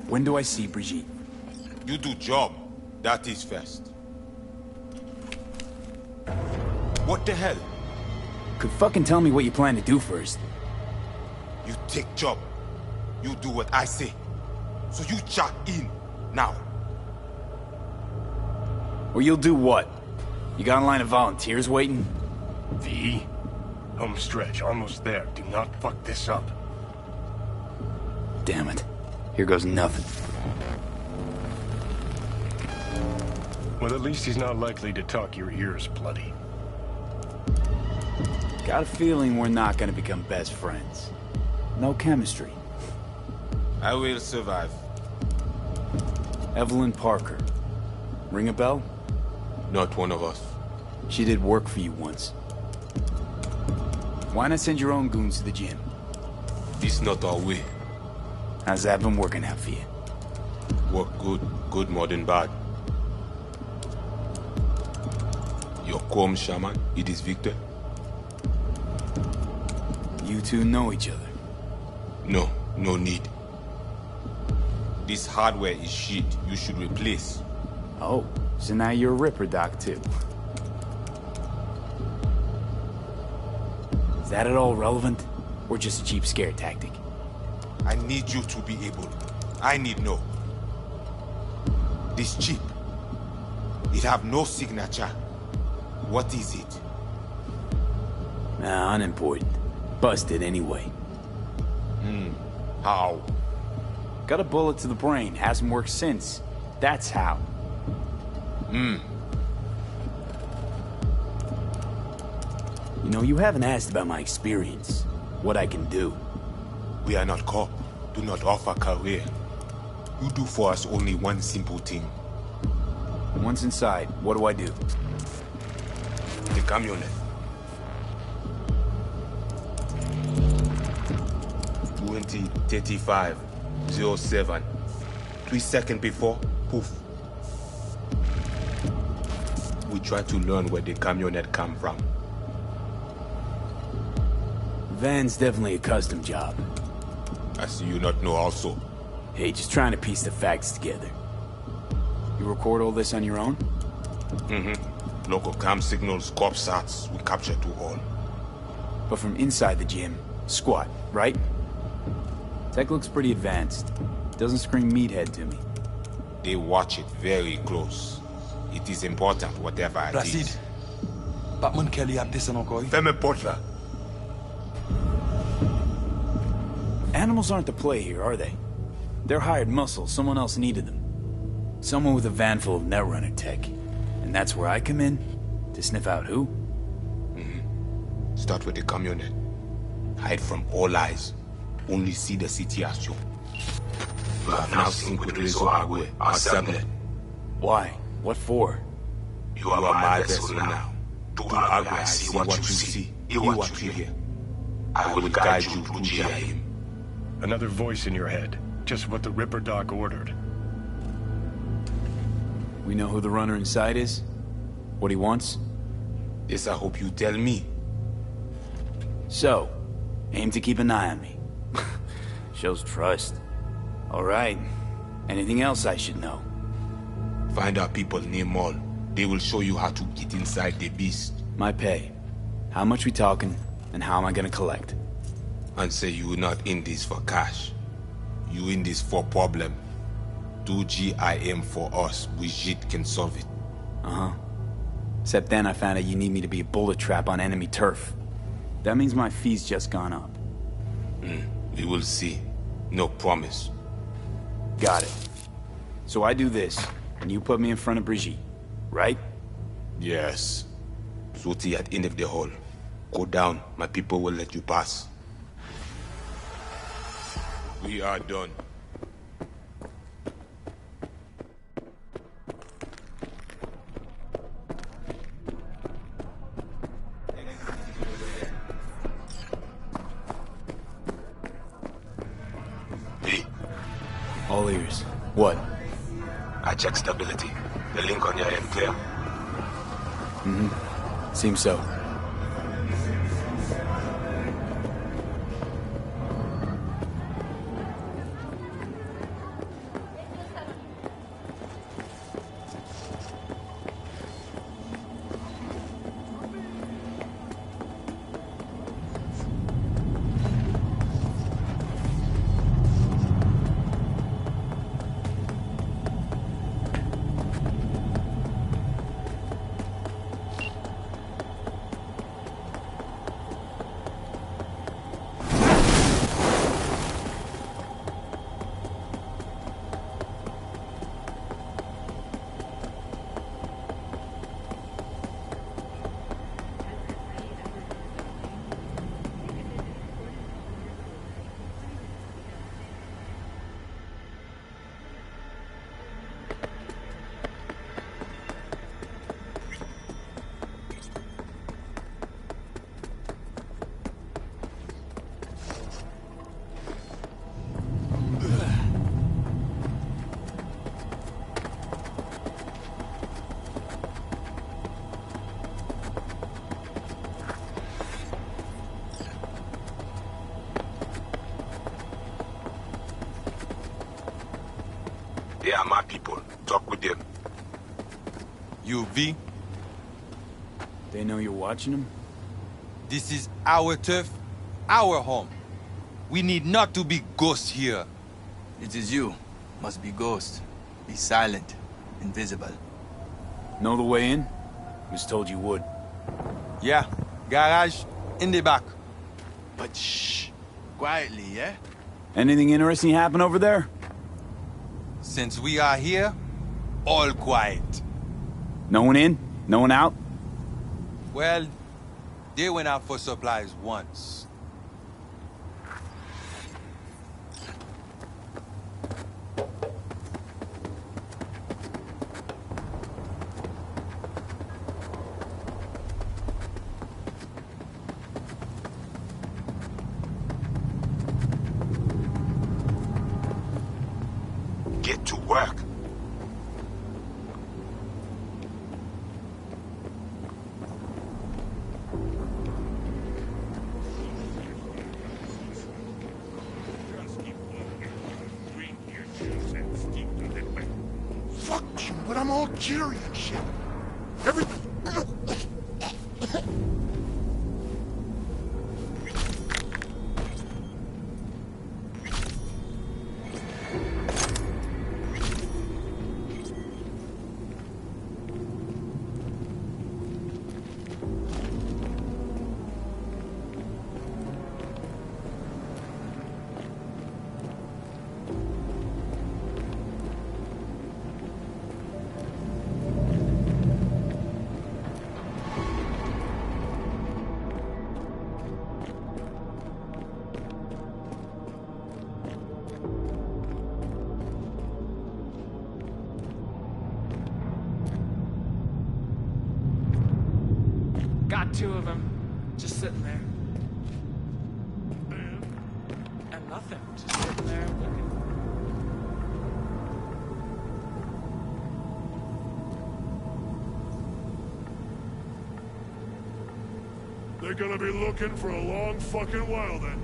When do I see Brigitte? You do job. That is first. What the hell? Could fucking tell me what you plan to do first. You take job. You do what I say. So you jack in, now. Or you'll do what? You got a line of volunteers waiting? V? Home stretch, almost there. Do not fuck this up. Damn it. Here goes nothing. Well, at least he's not likely to talk your ears bloody. Got a feeling we're not gonna become best friends. No chemistry. I will survive. Evelyn Parker. Ring a bell? Not one of us. She did work for you once. Why not send your own goons to the gym? This not our way. How's that been working out for you? Work good. Good more than bad. Your Quom shaman, it is Victor? You two know each other? No, no need. This hardware is shit. You should replace. Oh, so now you're a Ripper Doc too. Is that at all relevant? Or just a cheap scare tactic? I need you to be able. I need know. This chip. It have no signature. What is it? Nah, unimportant. Busted anyway. How? Got a bullet to the brain. Hasn't worked since. That's how. You know, you haven't asked about my experience. What I can do. We are not cop. Do not offer career. You do for us only one simple thing. Once inside, what do I do? The camionette. 20:35:07. 3 seconds before, poof. We try to learn where the camionette come from. Van's definitely a custom job. I see you not know also. Hey, just trying to piece the facts together. You record all this on your own? Local cam signals, corp sats, we capture to all. But from inside the gym, squat, right? Tech looks pretty advanced. Doesn't scream meathead to me. They watch it very close. It is important, whatever it is. Batman Kelly have this encore. Femme porte là. Animals aren't the play here, are they? They're hired muscle. Someone else needed them. Someone with a van full of Netrunner tech. And that's where I come in? To sniff out who? Start with the camionette. Hide from all eyes. Only see the situation. You have now seen Quidrizo Agwe, our subnet. Why? What for? You are my vessel now. Do Agwe see what you see, hear what you hear. I will guide you through GIM. Another voice in your head. Just what the Ripper Doc ordered. We know who the runner inside is? What he wants? This I hope you tell me. So, aim to keep an eye on me. Shows trust. All right. Anything else I should know? Find our people near Mall. They will show you how to get inside the beast. My pay. How much we talking, and how am I gonna collect? And say you not in this for cash. You in this for problem. Do GIM for us. Brigitte can solve it. Except then I found out you need me to be a bullet trap on enemy turf. That means my fee's just gone up. We will see. No promise. Got it. So I do this, and you put me in front of Brigitte, right? Yes. Zoti at end of the hall. Go down. My people will let you pass. We are done. All ears. What? I checked stability. The link on your end clear. Seems so. They are my people. Talk with them. You, V? They know you're watching them? This is our turf, our home. We need not to be ghosts here. It is you. Must be ghost. Be silent. Invisible. Know the way in? Was told you would. Yeah, garage in the back. But shh. Quietly, yeah? Anything interesting happen over there? Since we are here, all quiet. No one in? No one out? Well, they went out for supplies once. Get to work. Fuck you, but I'm all cheery and shit. Every... Got two of them, just sitting there. And nothing, just sitting there looking. They're gonna be looking for a long fucking while then.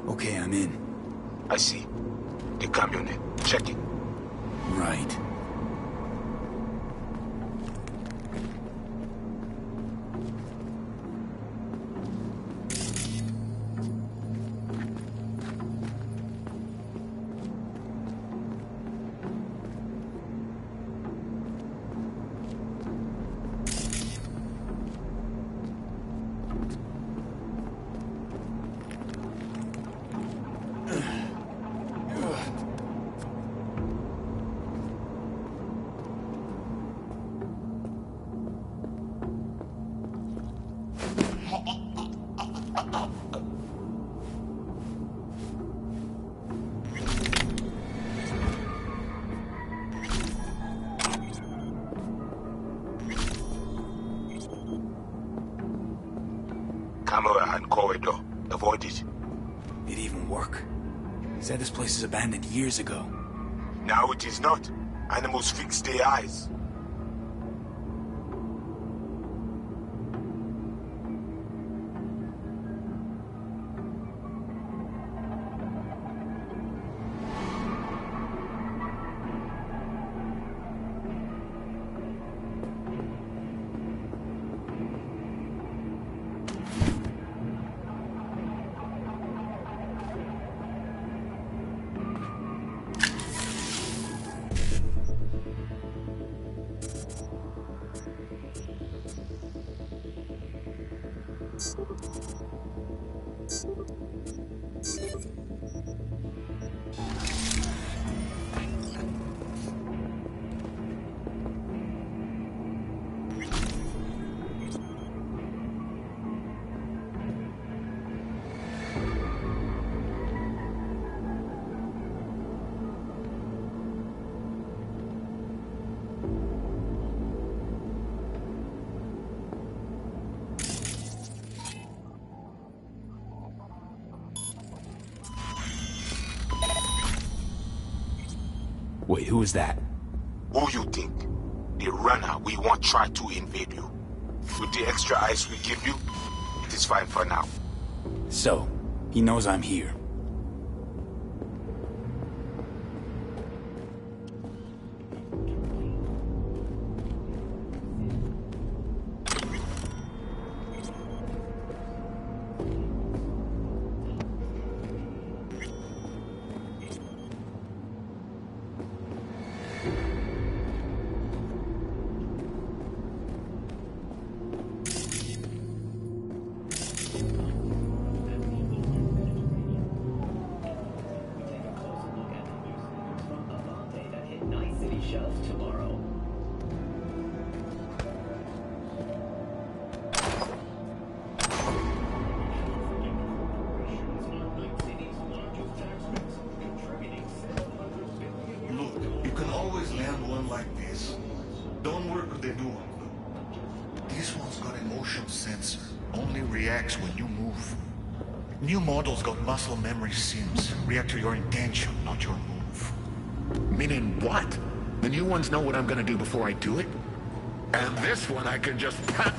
Okay, I'm in. I see. The camionette. Check it. Right. Camera and corridor. Avoid it. It even work. Said this place is abandoned years ago. Now it is not. Animals fix their eyes. Wait, who is that? Who you think? The runner we won't try to invade you. With the extra ice we give you, it is fine for now. So, he knows I'm here. New models got muscle memory sims. React to your intention, not your move. Meaning what? The new ones know what I'm gonna do before I do it? And this one I can just tap.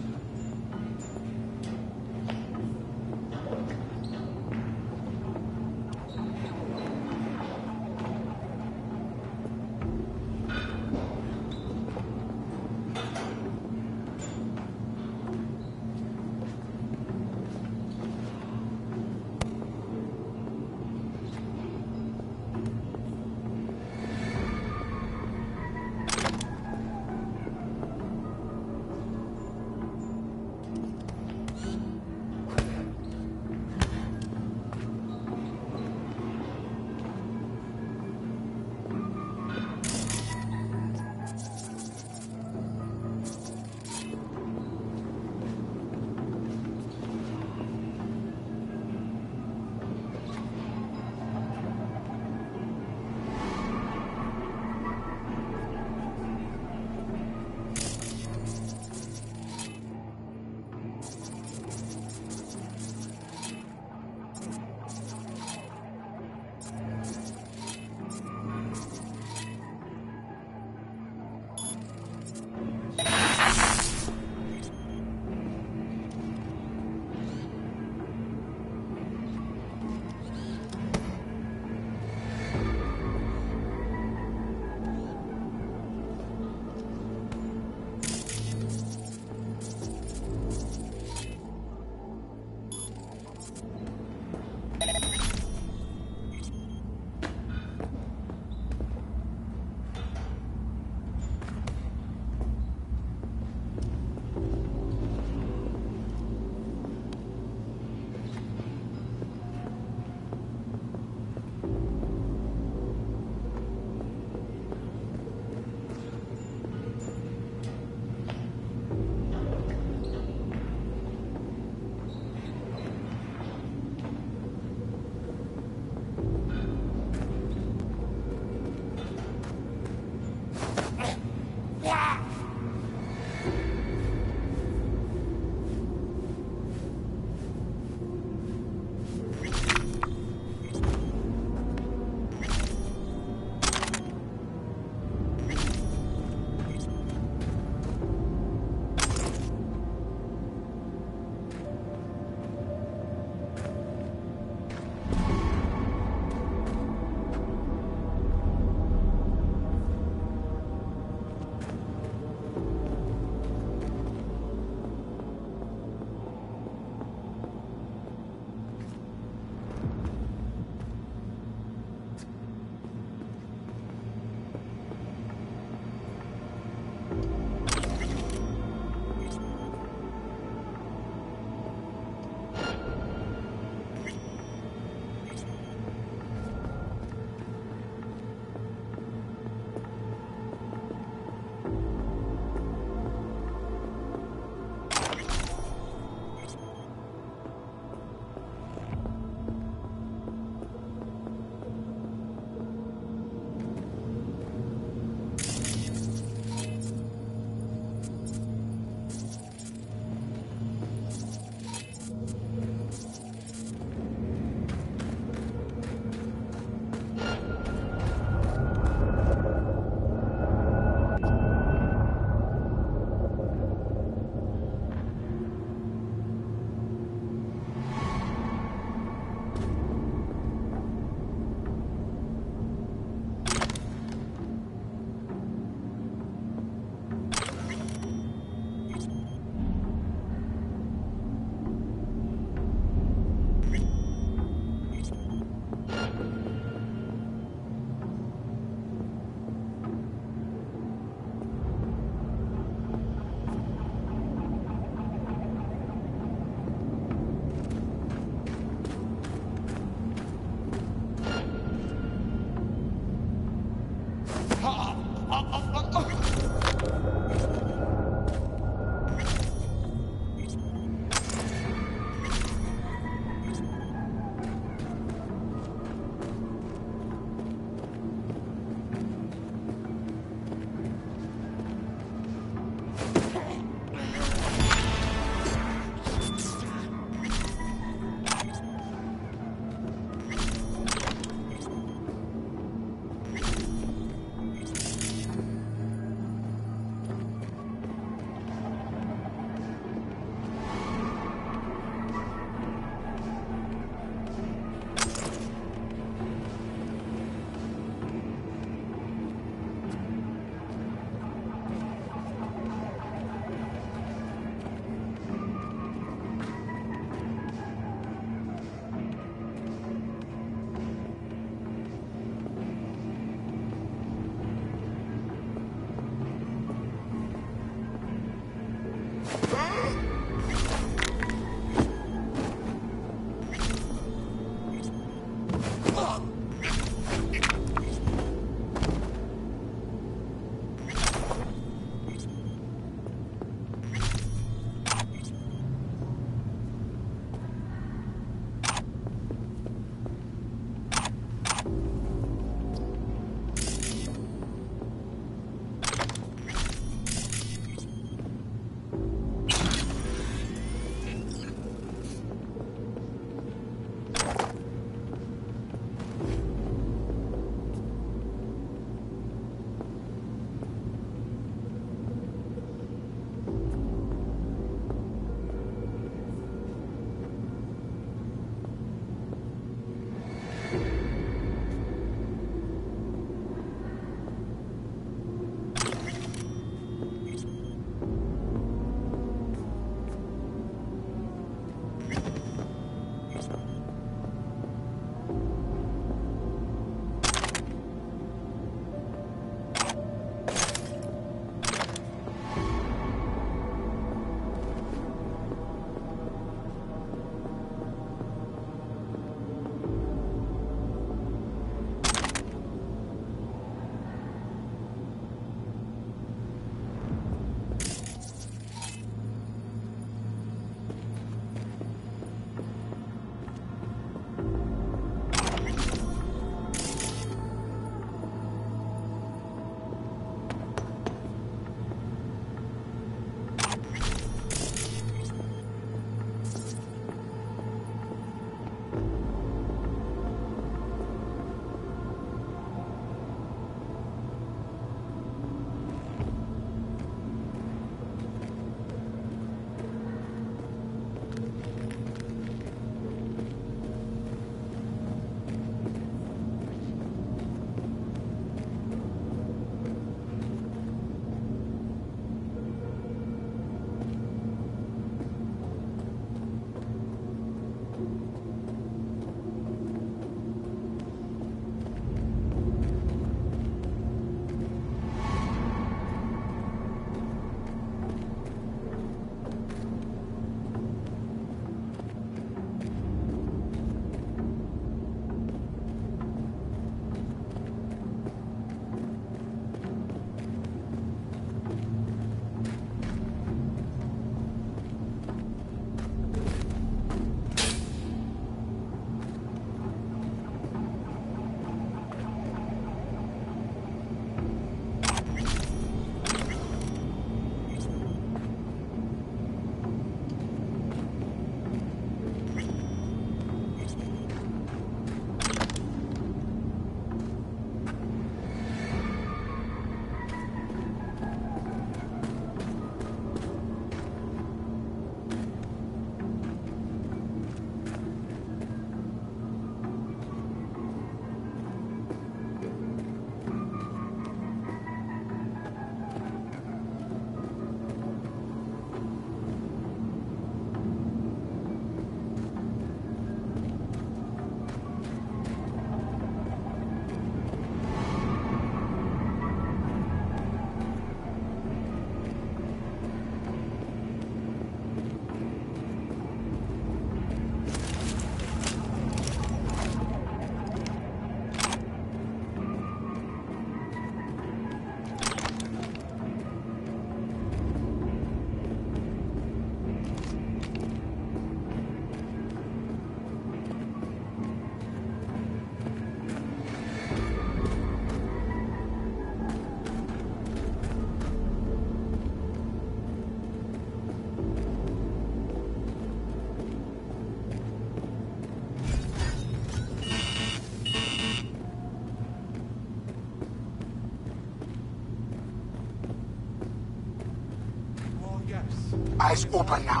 Eyes open now.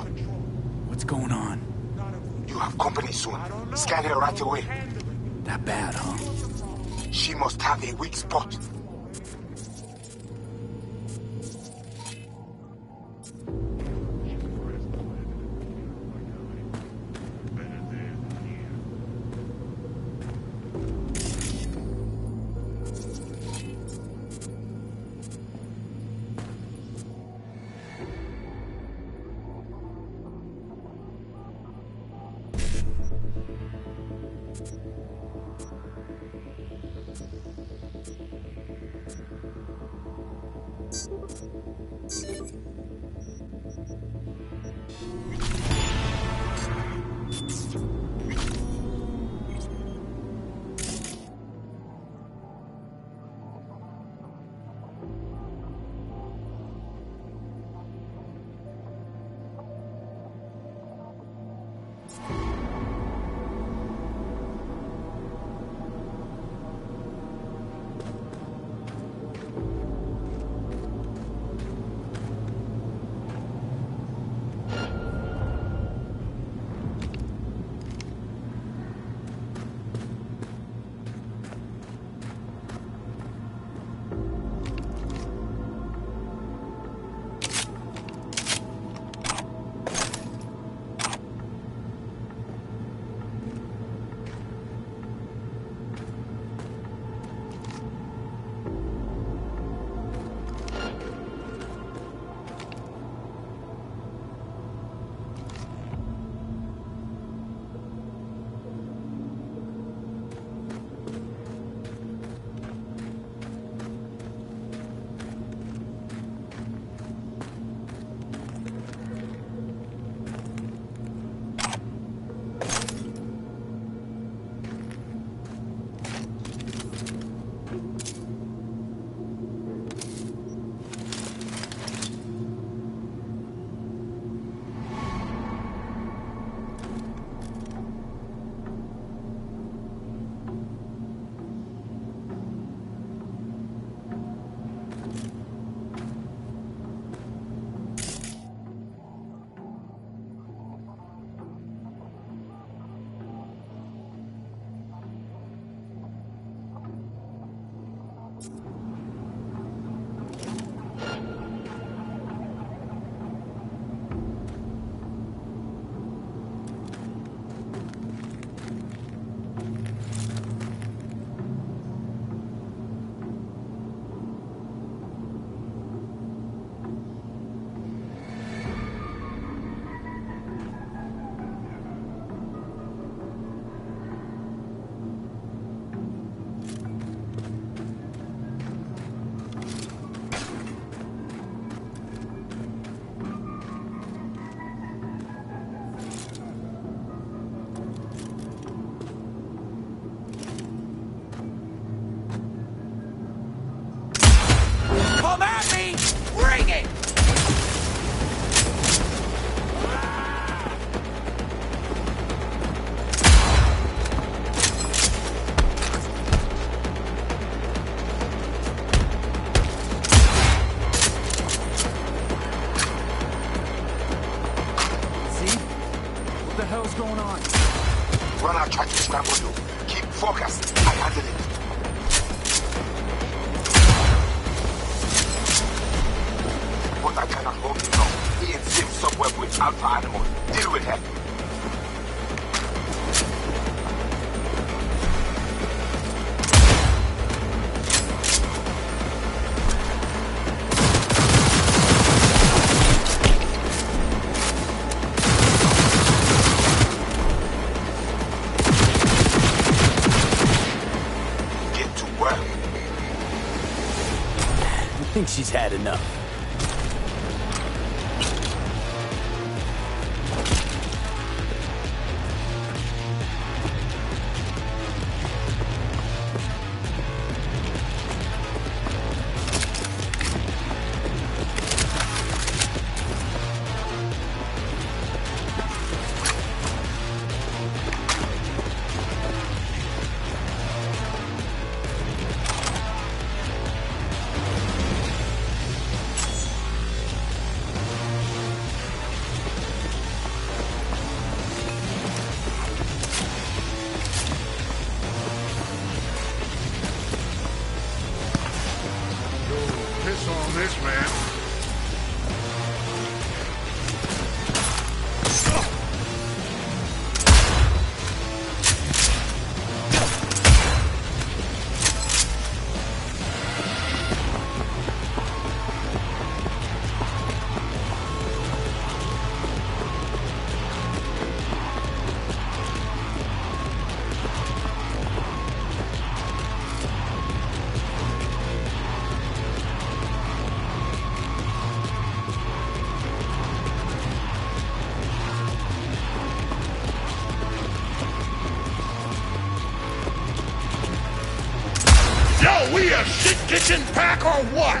What's going on? You have company soon. Scan her right away. That bad, huh? She must have a weak spot. Come at me! Bring it! See? What the hell's going on? Runner tried to scramble you. Keep focused. I handle it. But I cannot hold you long. He and Sim subweb with alpha animals. Deal with him. Get to work. I think she's had enough. Are we a shit-kicking pack or what?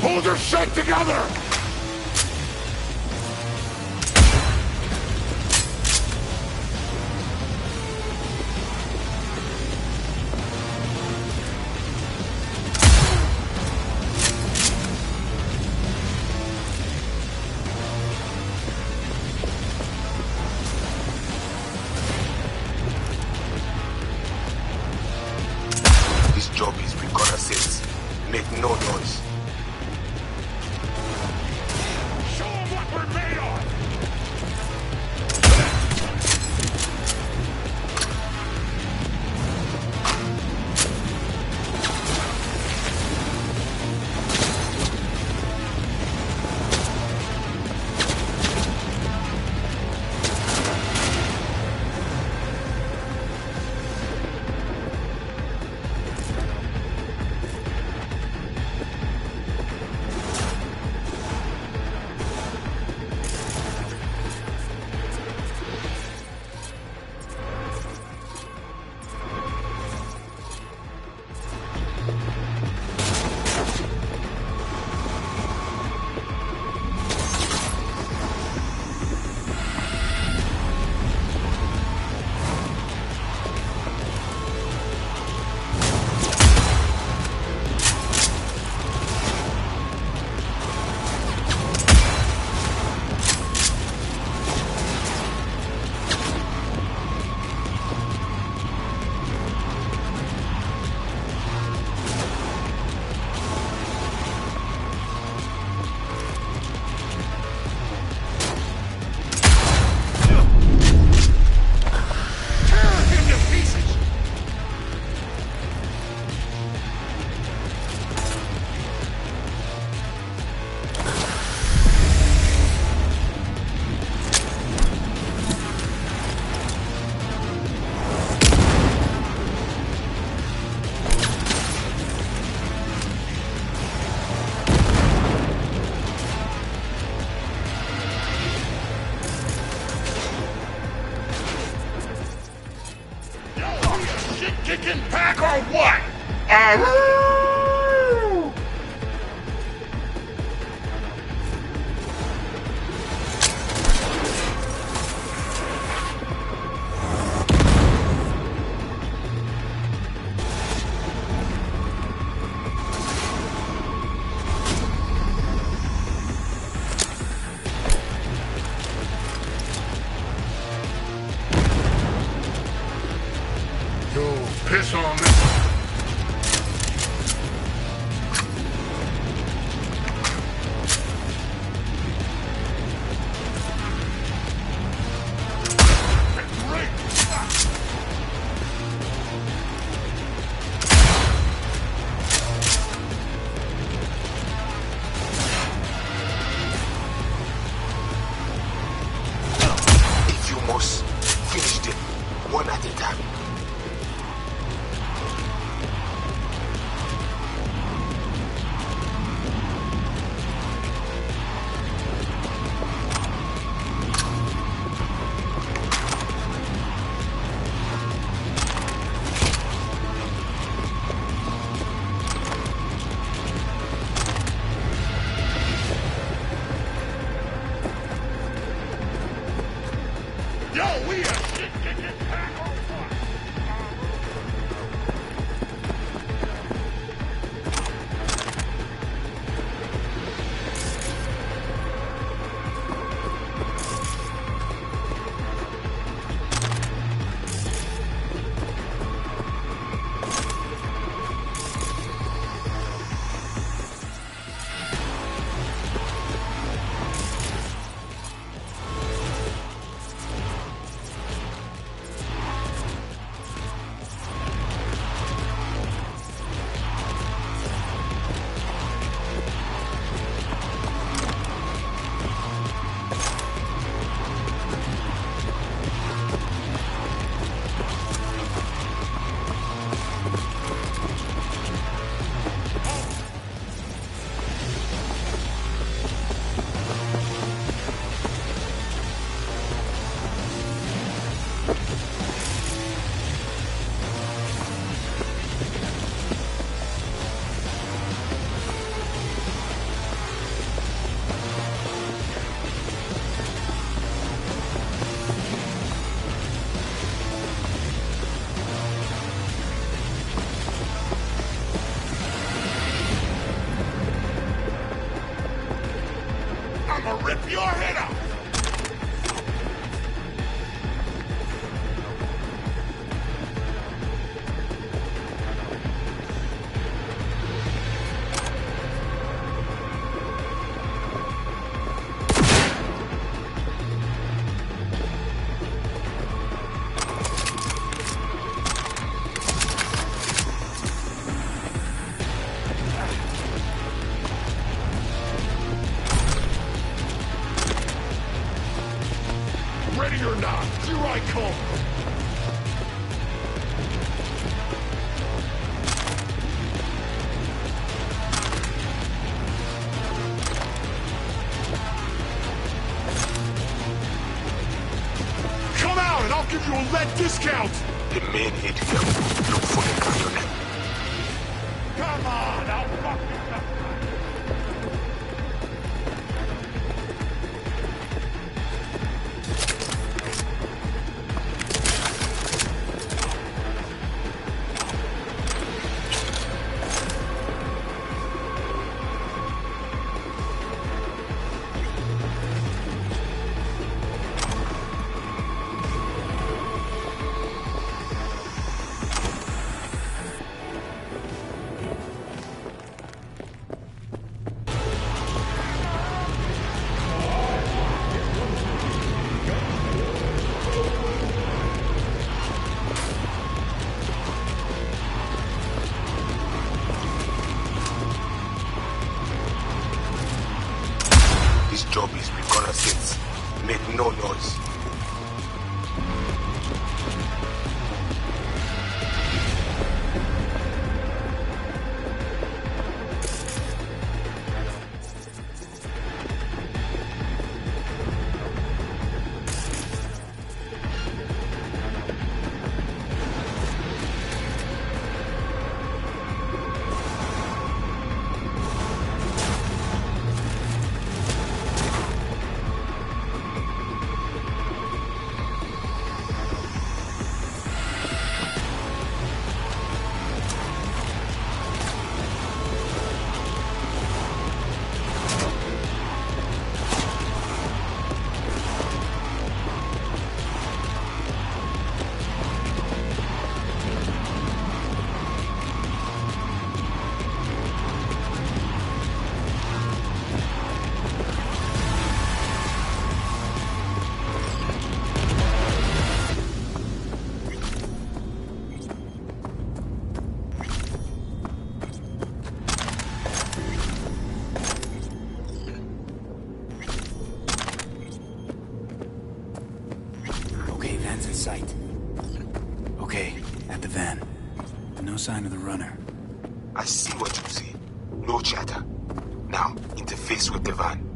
Hold your shit together! This job is reconnaissance. Make no noise. Kicking pack or what? Piss on this. You must finish them one at a time. Rip your head off! Ready or not, here I come! Come out and I'll give you a lead discount! The main ATM. Look for the cabinet. Come on, I'll fuck you up! targets in sight. Okay, at the van. No sign of the runner. I see what you see. No chatter. Now, interface with the van.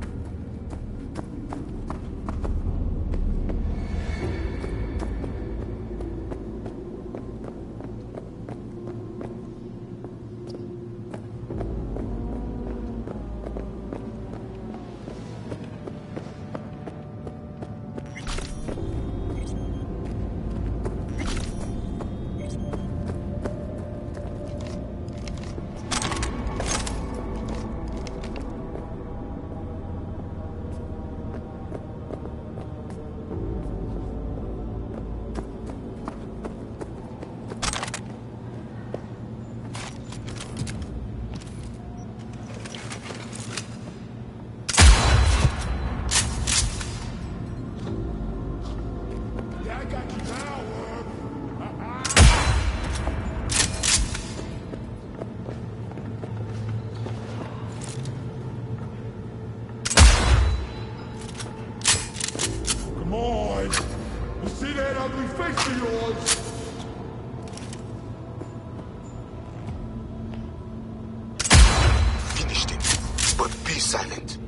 Come on! You see that ugly face of yours? Finished him, but be silent.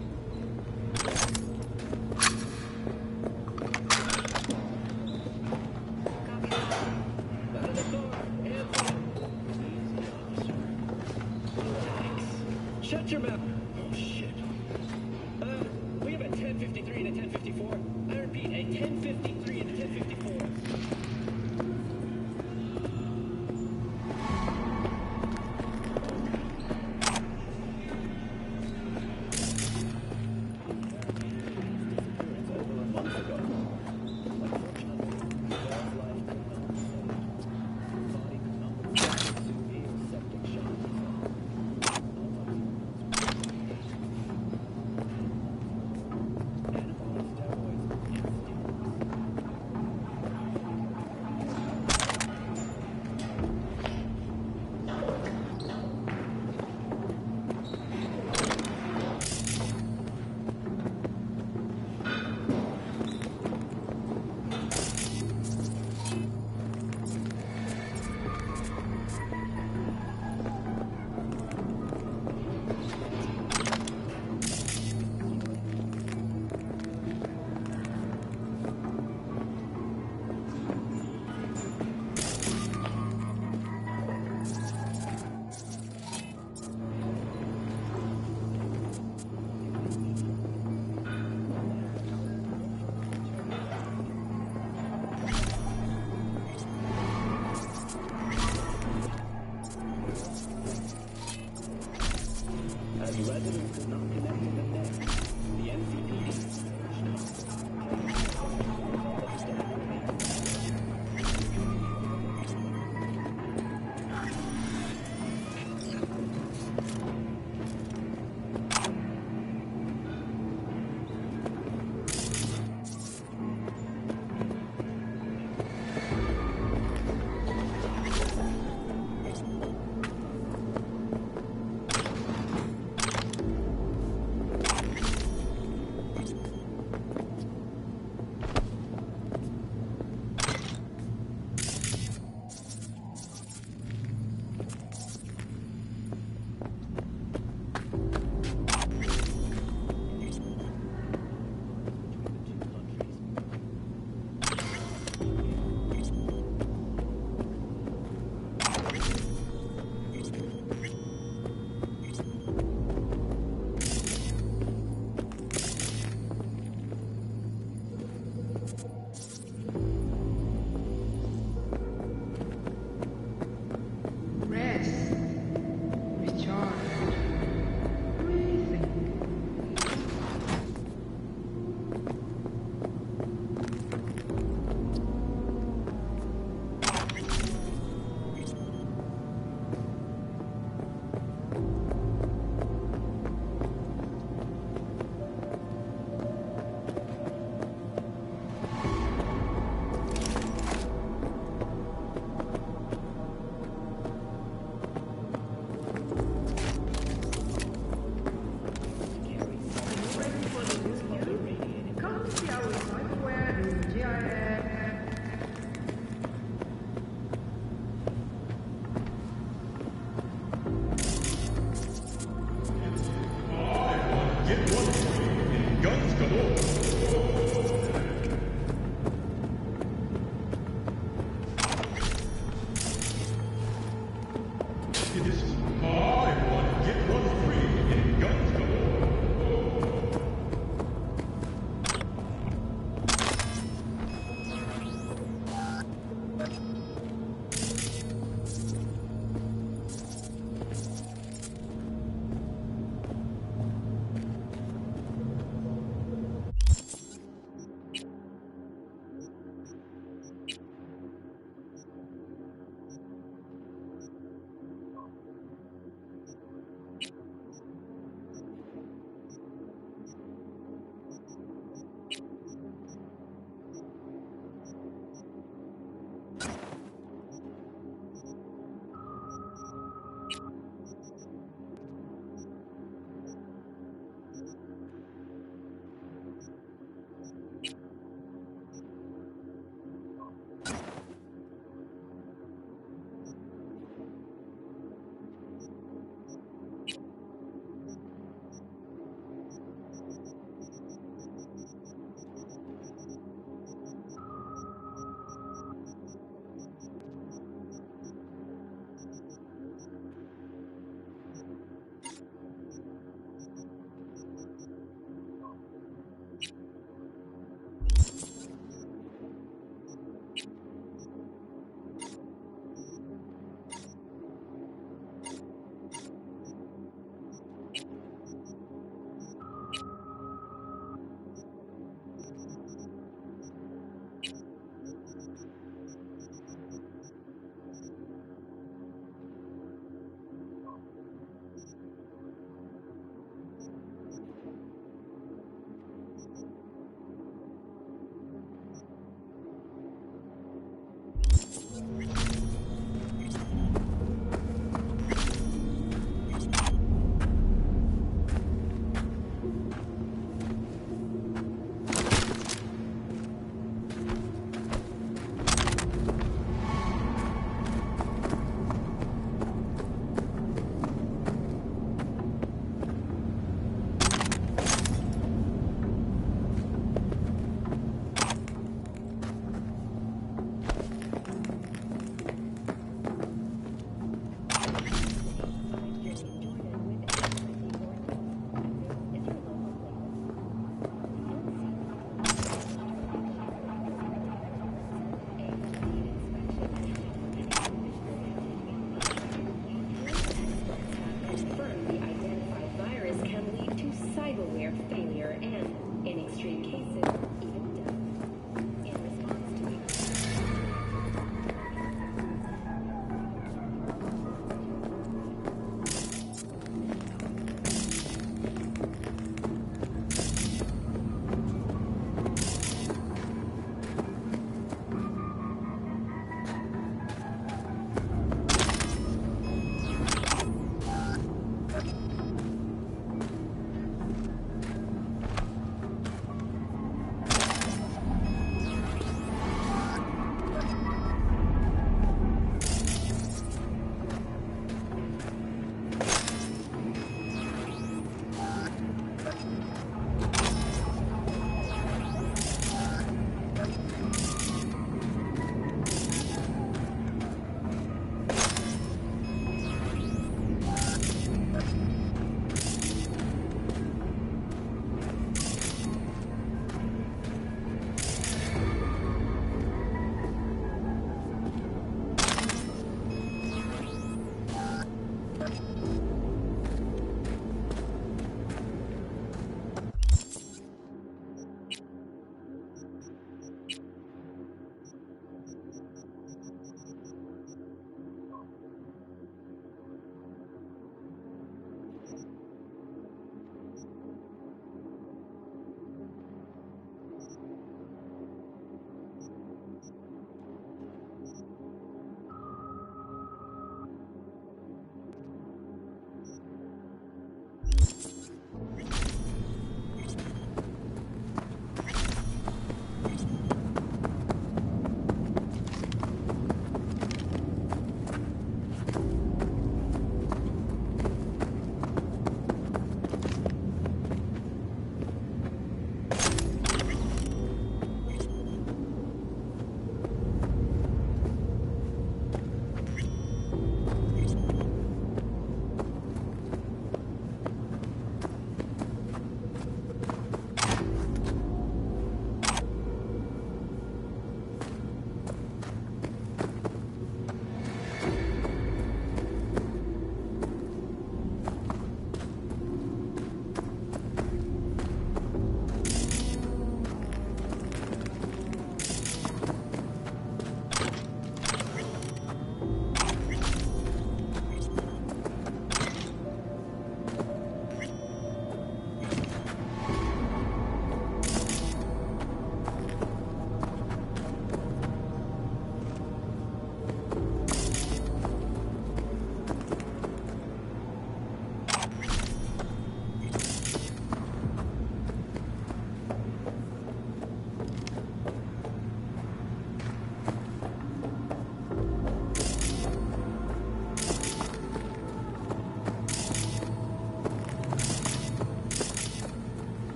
Shut your mouth. Oh, shit. We have a 1053 and a 1054. I repeat, a 1053 and a 1054.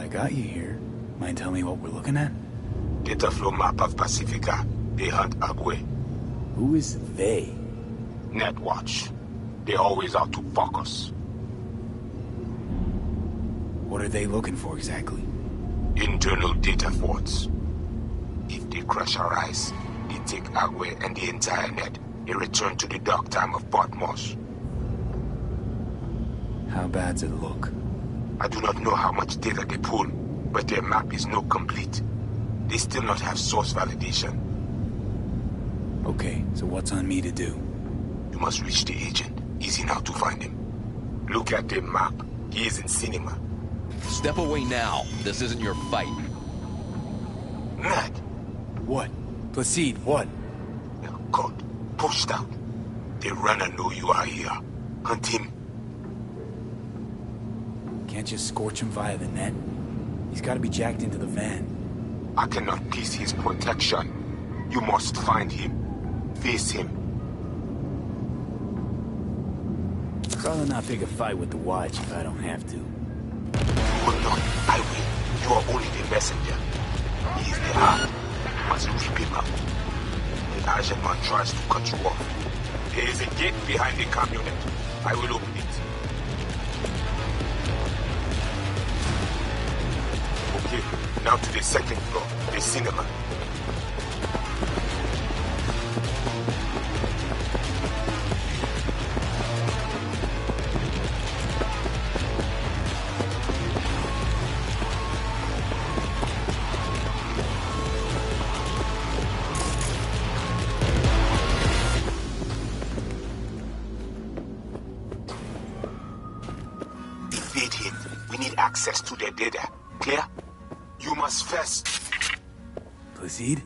I got you here, mind telling me what we're looking at? Data flow map of Pacifica. They hunt Agwe. Who is they? Netwatch. They always out to fuck us. What are they looking for exactly? Internal data forts. If they crush our eyes, they take Agwe and the entire net. They return to the dark time of Potmos. How bad's it look? I do not know how much data they pull, but their map is not complete. They still not have source validation. Okay, so what's on me to do? You must reach the agent. Easy now to find him. Look at the map. He is in cinema. Step away now. This isn't your fight. Matt. What? Placide, what? Oh God. Pushed out. The runner know you are here. Hunt him. Can't just scorch him via the net. He's gotta be jacked into the van. I cannot piece his protection. You must find him. Face him. I'd rather not pick a fight with the Watch if I don't have to. You will not. I will. You are only the messenger. He is the arm. You must rip him out. The Asian man tries to cut you off. There is a gate behind the camionet. I will open it. Okay, now to the second floor, the cinema. Evade him. We need access to their data. Clear? You must first... Placide?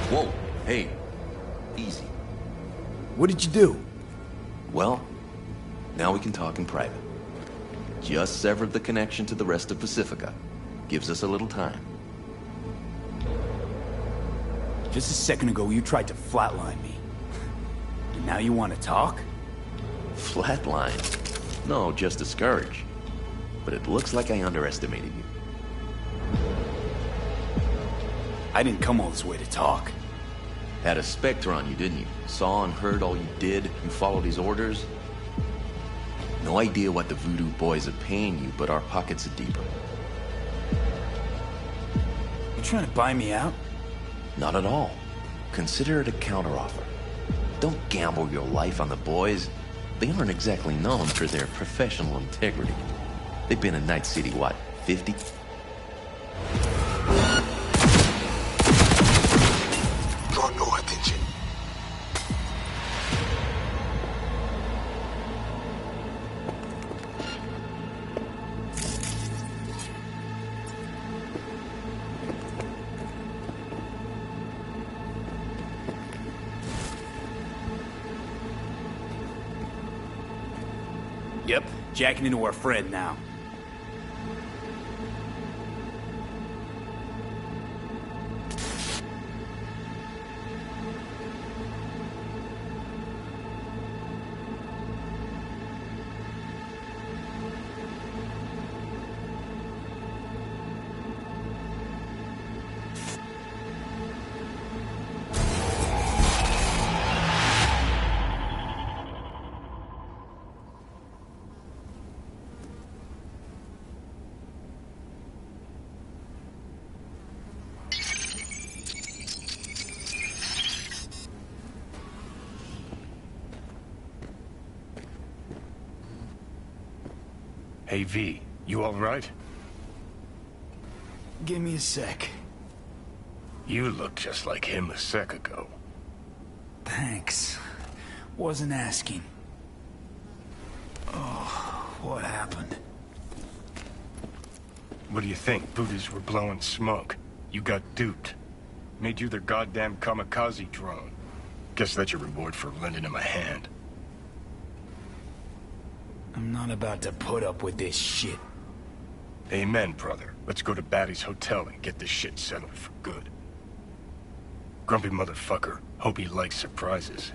Whoa, hey, easy. What did you do? Well, now we can talk in private. Just severed the connection to the rest of Pacifica. Gives us a little time. Just a second ago, you tried to flatline me. And now you want to talk? Flatline? No, just discouraged. But it looks like I underestimated you. I didn't come all this way to talk. Had a Spectre on you, didn't you? Saw and heard all you did. You followed his orders. No idea what the voodoo boys are paying you, but our pockets are deeper. You trying to buy me out? Not at all. Consider it a counteroffer. Don't gamble your life on the boys. They aren't exactly known for their professional integrity. They've been in Night City, what, 50? Draw no attention. Yep, jacking into our friend now. Hey, V, you all right? Give me a sec. You look just like him a sec ago. Thanks. Wasn't asking. Oh, what happened? What do you think? Voodoo's were blowing smoke. You got duped. Made you their goddamn kamikaze drone. Guess that's your reward for lending him a hand. I'm not about to put up with this shit. Amen, brother. Let's go to Batty's hotel and get this shit settled for good. Grumpy motherfucker. Hope he likes surprises.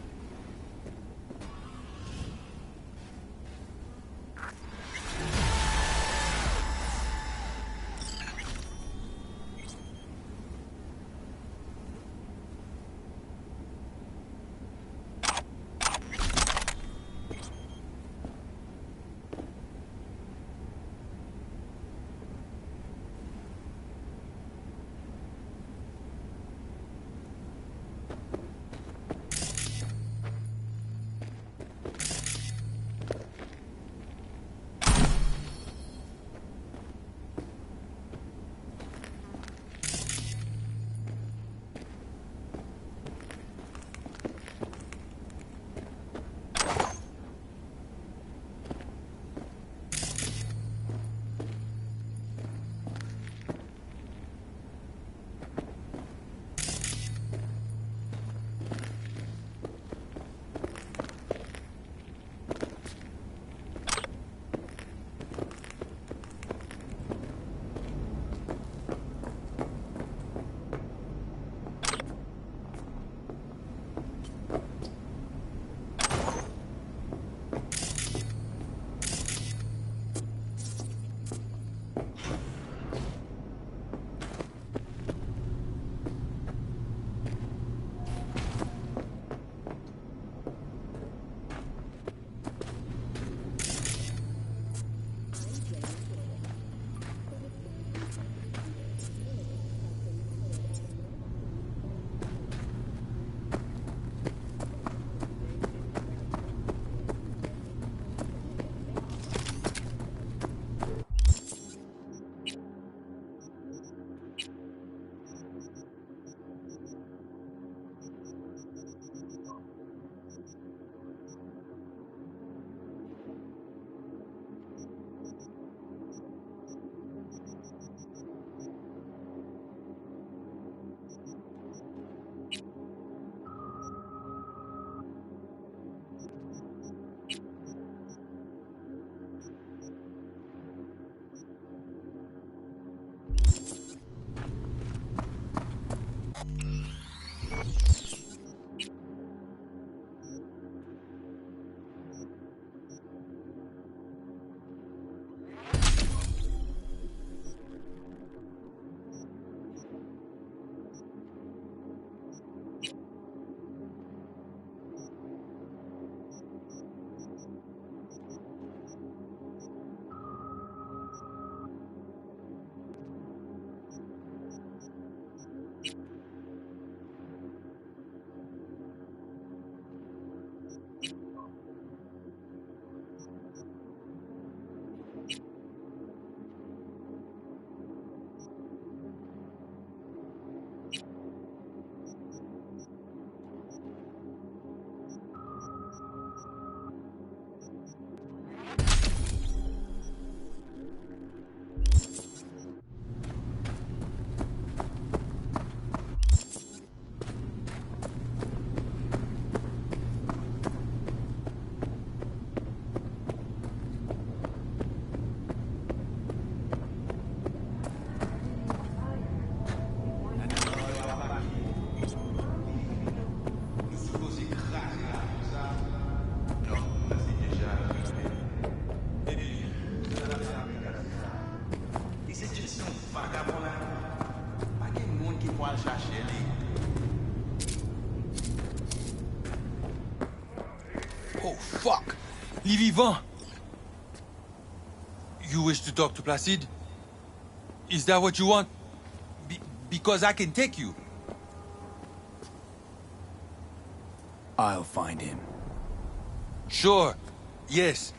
Oh, fuck! Les vivants! You wish to talk to Placide? Is that what you want? Because I can take you. I'll find him. Sure. Yes.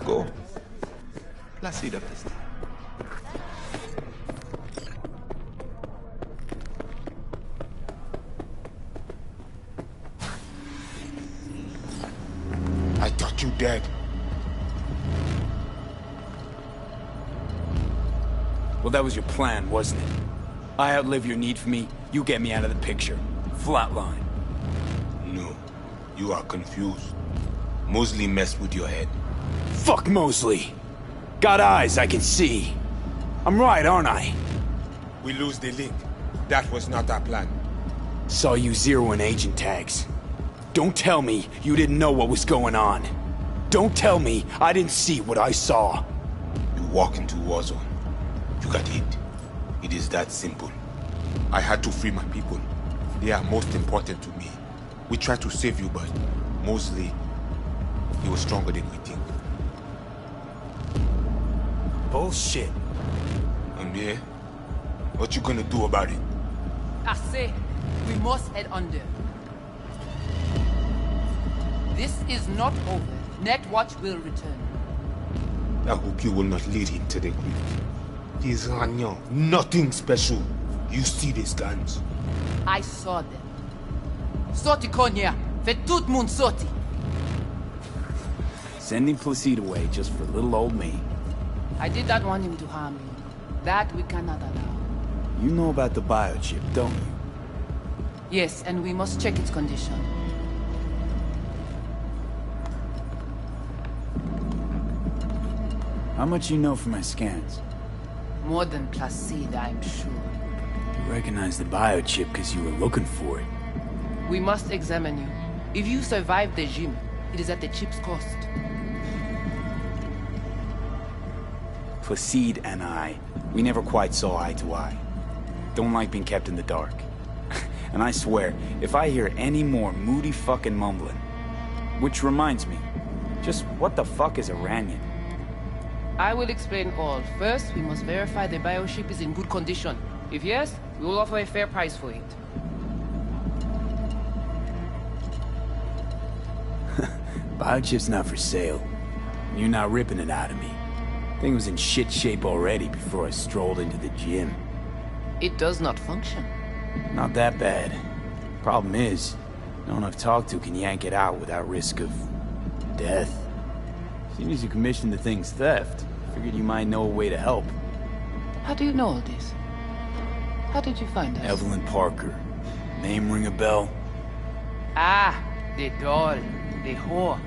Go. Placide up this. I thought you dead. Well, that was your plan, wasn't it? I outlive your need for me, you get me out of the picture. Flatline. No, you are confused. Mosley messed with your head. Fuck Mosley! Got eyes, I can see. I'm right, aren't I? We lose the link. That was not our plan. Saw you zeroing agent tags. Don't tell me you didn't know what was going on. Don't tell me I didn't see what I saw. You walk into war zone. You got hit. It is that simple. I had to free my people. They are most important to me. We tried to save you, but mostly, he was stronger than we think. Bullshit. And yeah, what you gonna do about it? I say, we must head under. This is not over. Netwatch will return. I hope you will not lead him to the grave. He is Ragnan. Nothing special. You see these guns. I saw them. Sorti Konya. Fait tout moun sorti. Sending Placide away just for little old me. I did not want him to harm you. That we cannot allow. You know about the biochip, don't you? Yes, and we must check its condition. How much you know from my scans? More than Placide, I'm sure. You recognize the biochip because you were looking for it. We must examine you. If you survive the gym, it is at the chip's cost. Placide and I, we never quite saw eye to eye. Don't like being kept in the dark. And I swear, if I hear any more moody fucking mumbling... Which reminds me, just what the fuck is Iranian? I will explain all. First, we must verify the biochip is in good condition. If yes, we will offer a fair price for it. Biochip's not for sale. You're not ripping it out of me. Thing was in shit shape already before I strolled into the gym. It does not function. Not that bad. Problem is, no one I've talked to can yank it out without risk of... death. Seeing as you commissioned the thing's theft, figured you might know a way to help. How do you know all this? How did you find us? Evelyn Parker. Name ring a bell? Ah, the doll. The whore.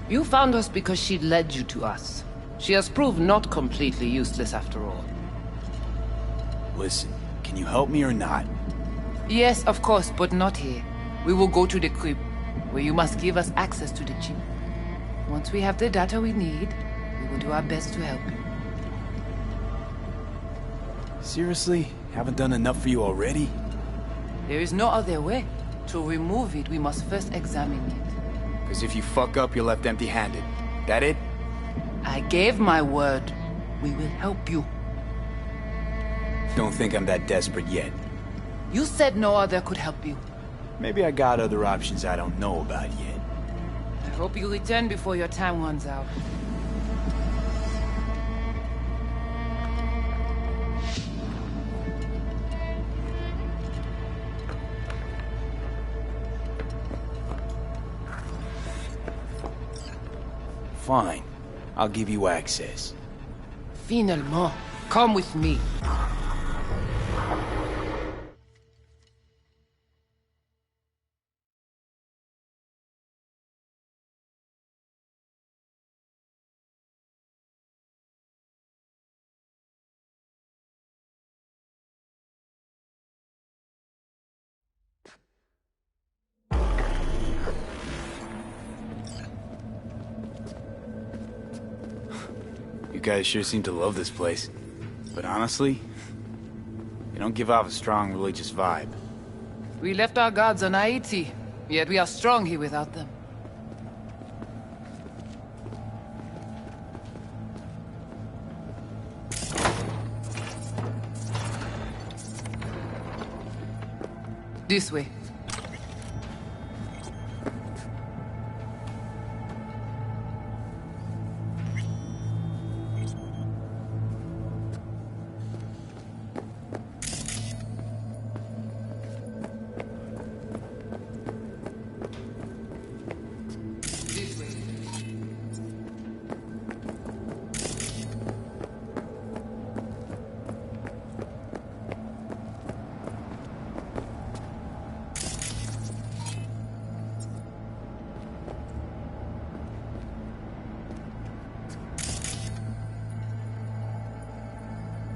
You found us because she led you to us. She has proved not completely useless after all. Listen, can you help me or not? Yes, of course, but not here. We will go to the crib, where you must give us access to the chip. Once we have the data we need, we will do our best to help you. Seriously? Haven't done enough for you already? There is no other way. To remove it, we must first examine it. Because if you fuck up, you're left empty-handed. That it? I gave my word. We will help you. Don't think I'm that desperate yet. You said no other could help you. Maybe I got other options I don't know about yet. I hope you return before your time runs out. Fine. I'll give you access. Finalement. Come with me. You guys sure seem to love this place. But honestly, you don't give off a strong religious vibe. We left our gods on Haiti, yet we are strong here without them. This way.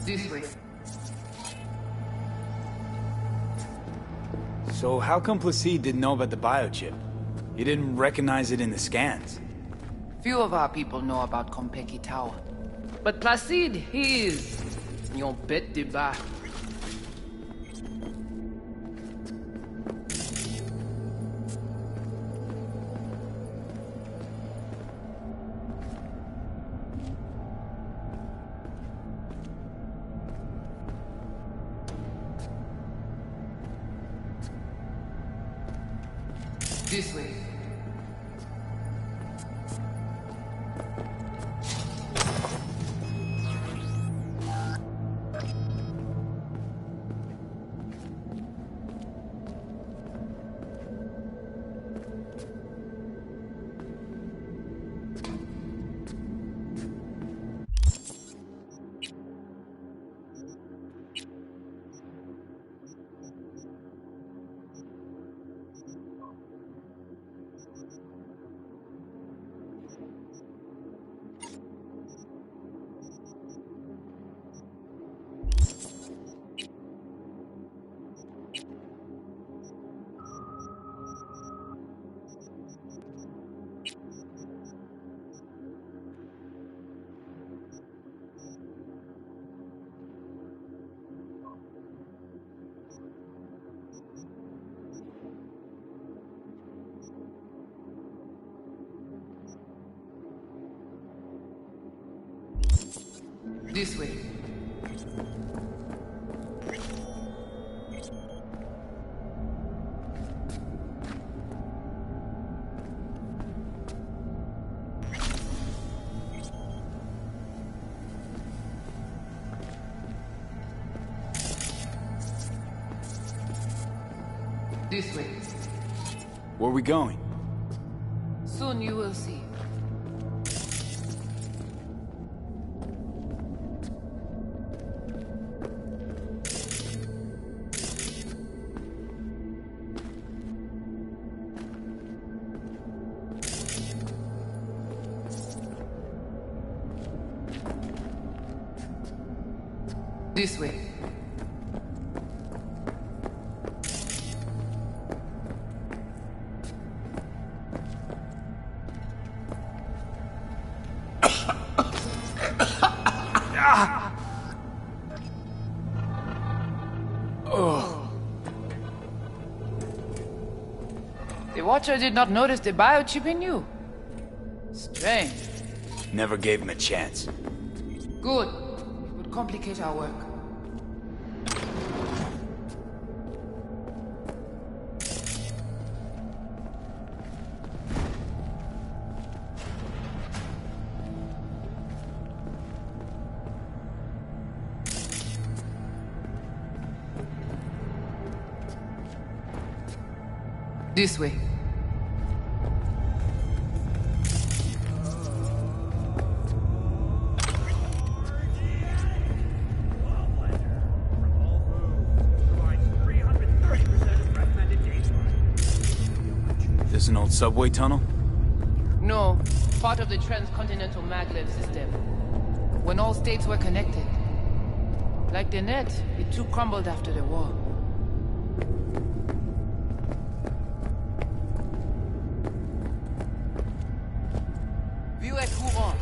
This way. So how come Placide didn't know about the biochip? He didn't recognize it in the scans. Few of our people know about Kompeki Tower. But Placide, he is... Yon bête de bas. This way. This way. This way. Where are we going? Soon you will see. This way. The Watcher did not notice the biochip in you. Strange. Never gave him a chance. Good. It would complicate our work. This way. This an old subway tunnel? No, part of the transcontinental maglev system. When all states were connected. Like the net, it too crumbled after the war. View at Huron.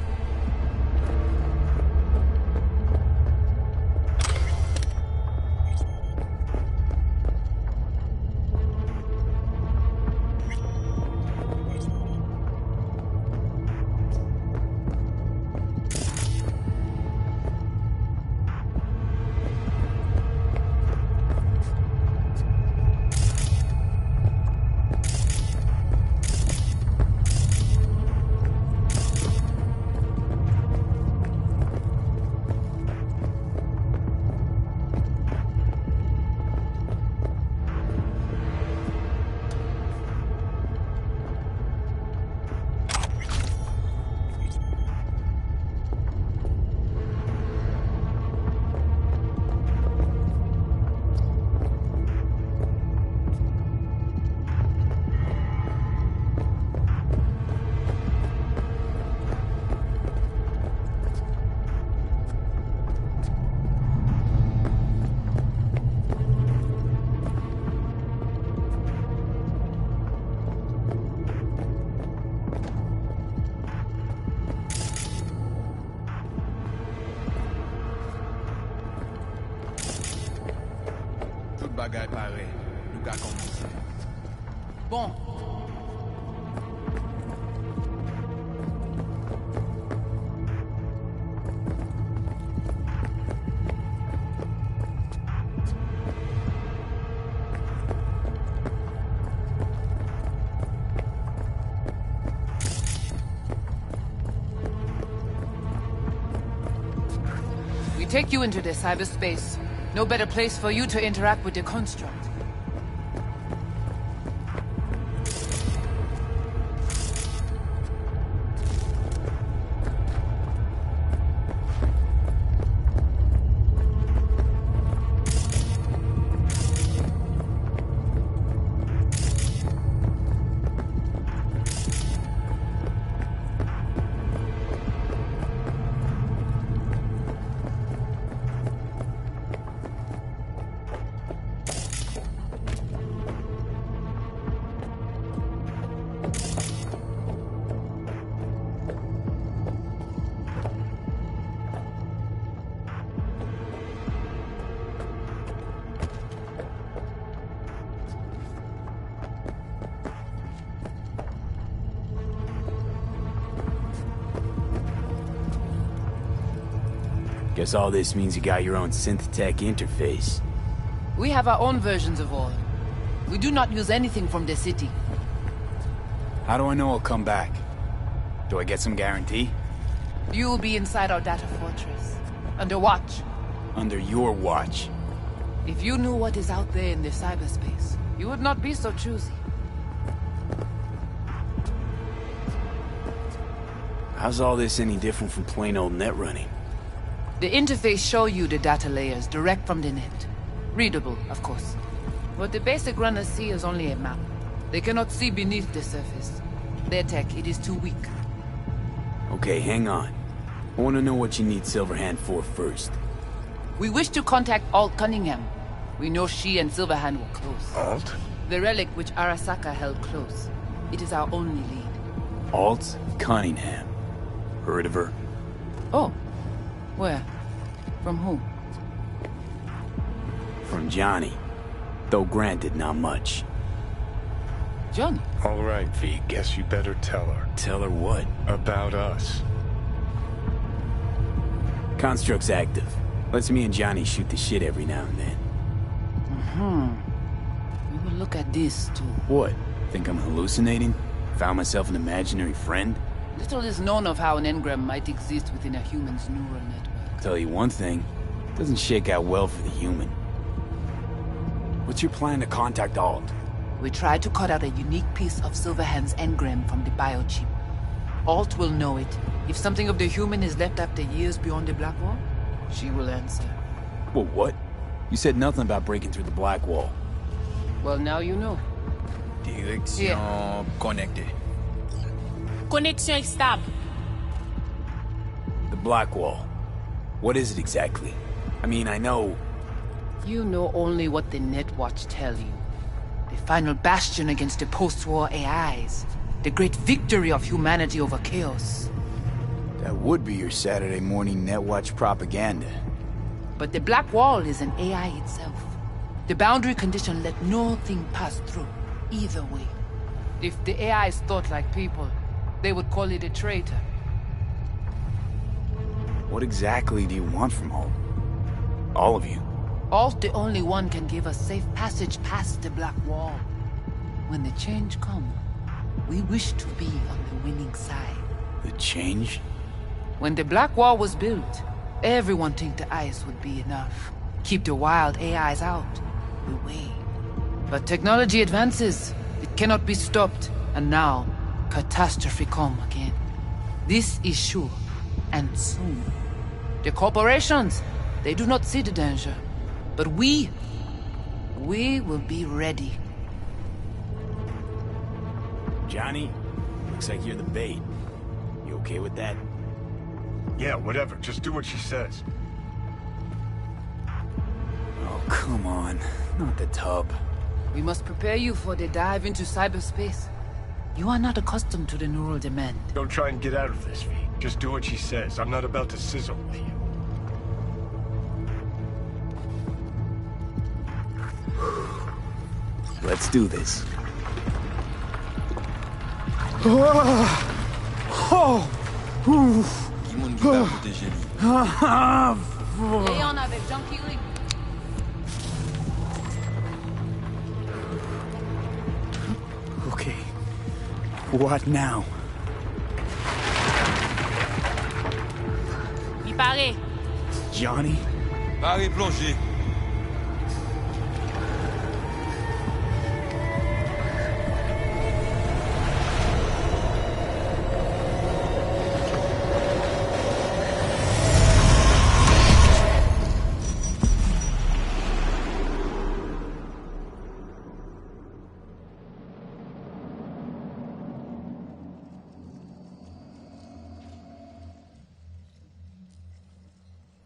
Tout bagay pare. Nou ka komanse. Bon. We take you into the cyberspace. No better place for you to interact with the construct. Guess all this means you got your own synth-tech interface. We have our own versions of all. We do not use anything from the city. How do I know I'll come back? Do I get some guarantee? You will be inside our data fortress. Under watch. Under your watch. If you knew what is out there in the cyberspace, you would not be so choosy. How's all this any different from plain old net running? The interface shows you the data layers direct from the net. Readable, of course. What the basic runners see is only a map. They cannot see beneath the surface. Their tech, it is too weak. Okay, hang on. I want to know what you need Silverhand for first. We wish to contact Alt Cunningham. We know she and Silverhand were close. Alt? The relic which Arasaka held close. It is our only lead. Alt Cunningham. Heard of her? Oh. Where? From who? From Johnny. Though granted, not much. Johnny? All right, V. Guess you better tell her. Tell her what? About us. Construct's active. Lets me and Johnny shoot the shit every now and then. We will look at this, too. What? Think I'm hallucinating? Found myself an imaginary friend? Little is known of how an engram might exist within a human's neural network. Tell you one thing, doesn't shake out well for the human. What's your plan to contact Alt? We try to cut out a unique piece of Silverhand's engram from the biochip. Alt will know it. If something of the human is left after years beyond the Black Wall, she will answer. Well, what? You said nothing about breaking through the Black Wall. Well, now you know. Direction connectée. Connexion stable. The Black Wall. What is it exactly? I mean, I know... You know only what the Netwatch tell you. The final bastion against the post-war AIs. The great victory of humanity over chaos. That would be your Saturday morning Netwatch propaganda. But the Black Wall is an AI itself. The boundary condition let nothing pass through, either way. If the AIs thought like people, they would call it a traitor. What exactly do you want from Alt? All of you? Alt, the only one, can give us safe passage past the Black Wall. When the change comes, we wish to be on the winning side. The change? When the Black Wall was built, everyone think the ice would be enough. Keep the wild AIs out. We wait. But technology advances. It cannot be stopped. And now, catastrophe come again. This is sure, and soon. The corporations, they do not see the danger. But we will be ready. Johnny, looks like you're the bait. You okay with that? Yeah, whatever. Just do what she says. Oh, come on. Not the tub. We must prepare you for the dive into cyberspace. You are not accustomed to the neural demand. Don't try and get out of this, V. Just do what she says. I'm not about to sizzle with you. Let's do this. Léon avec Junkie Lee. Okay. What now? Il paraît. Johnny? Barry plongé.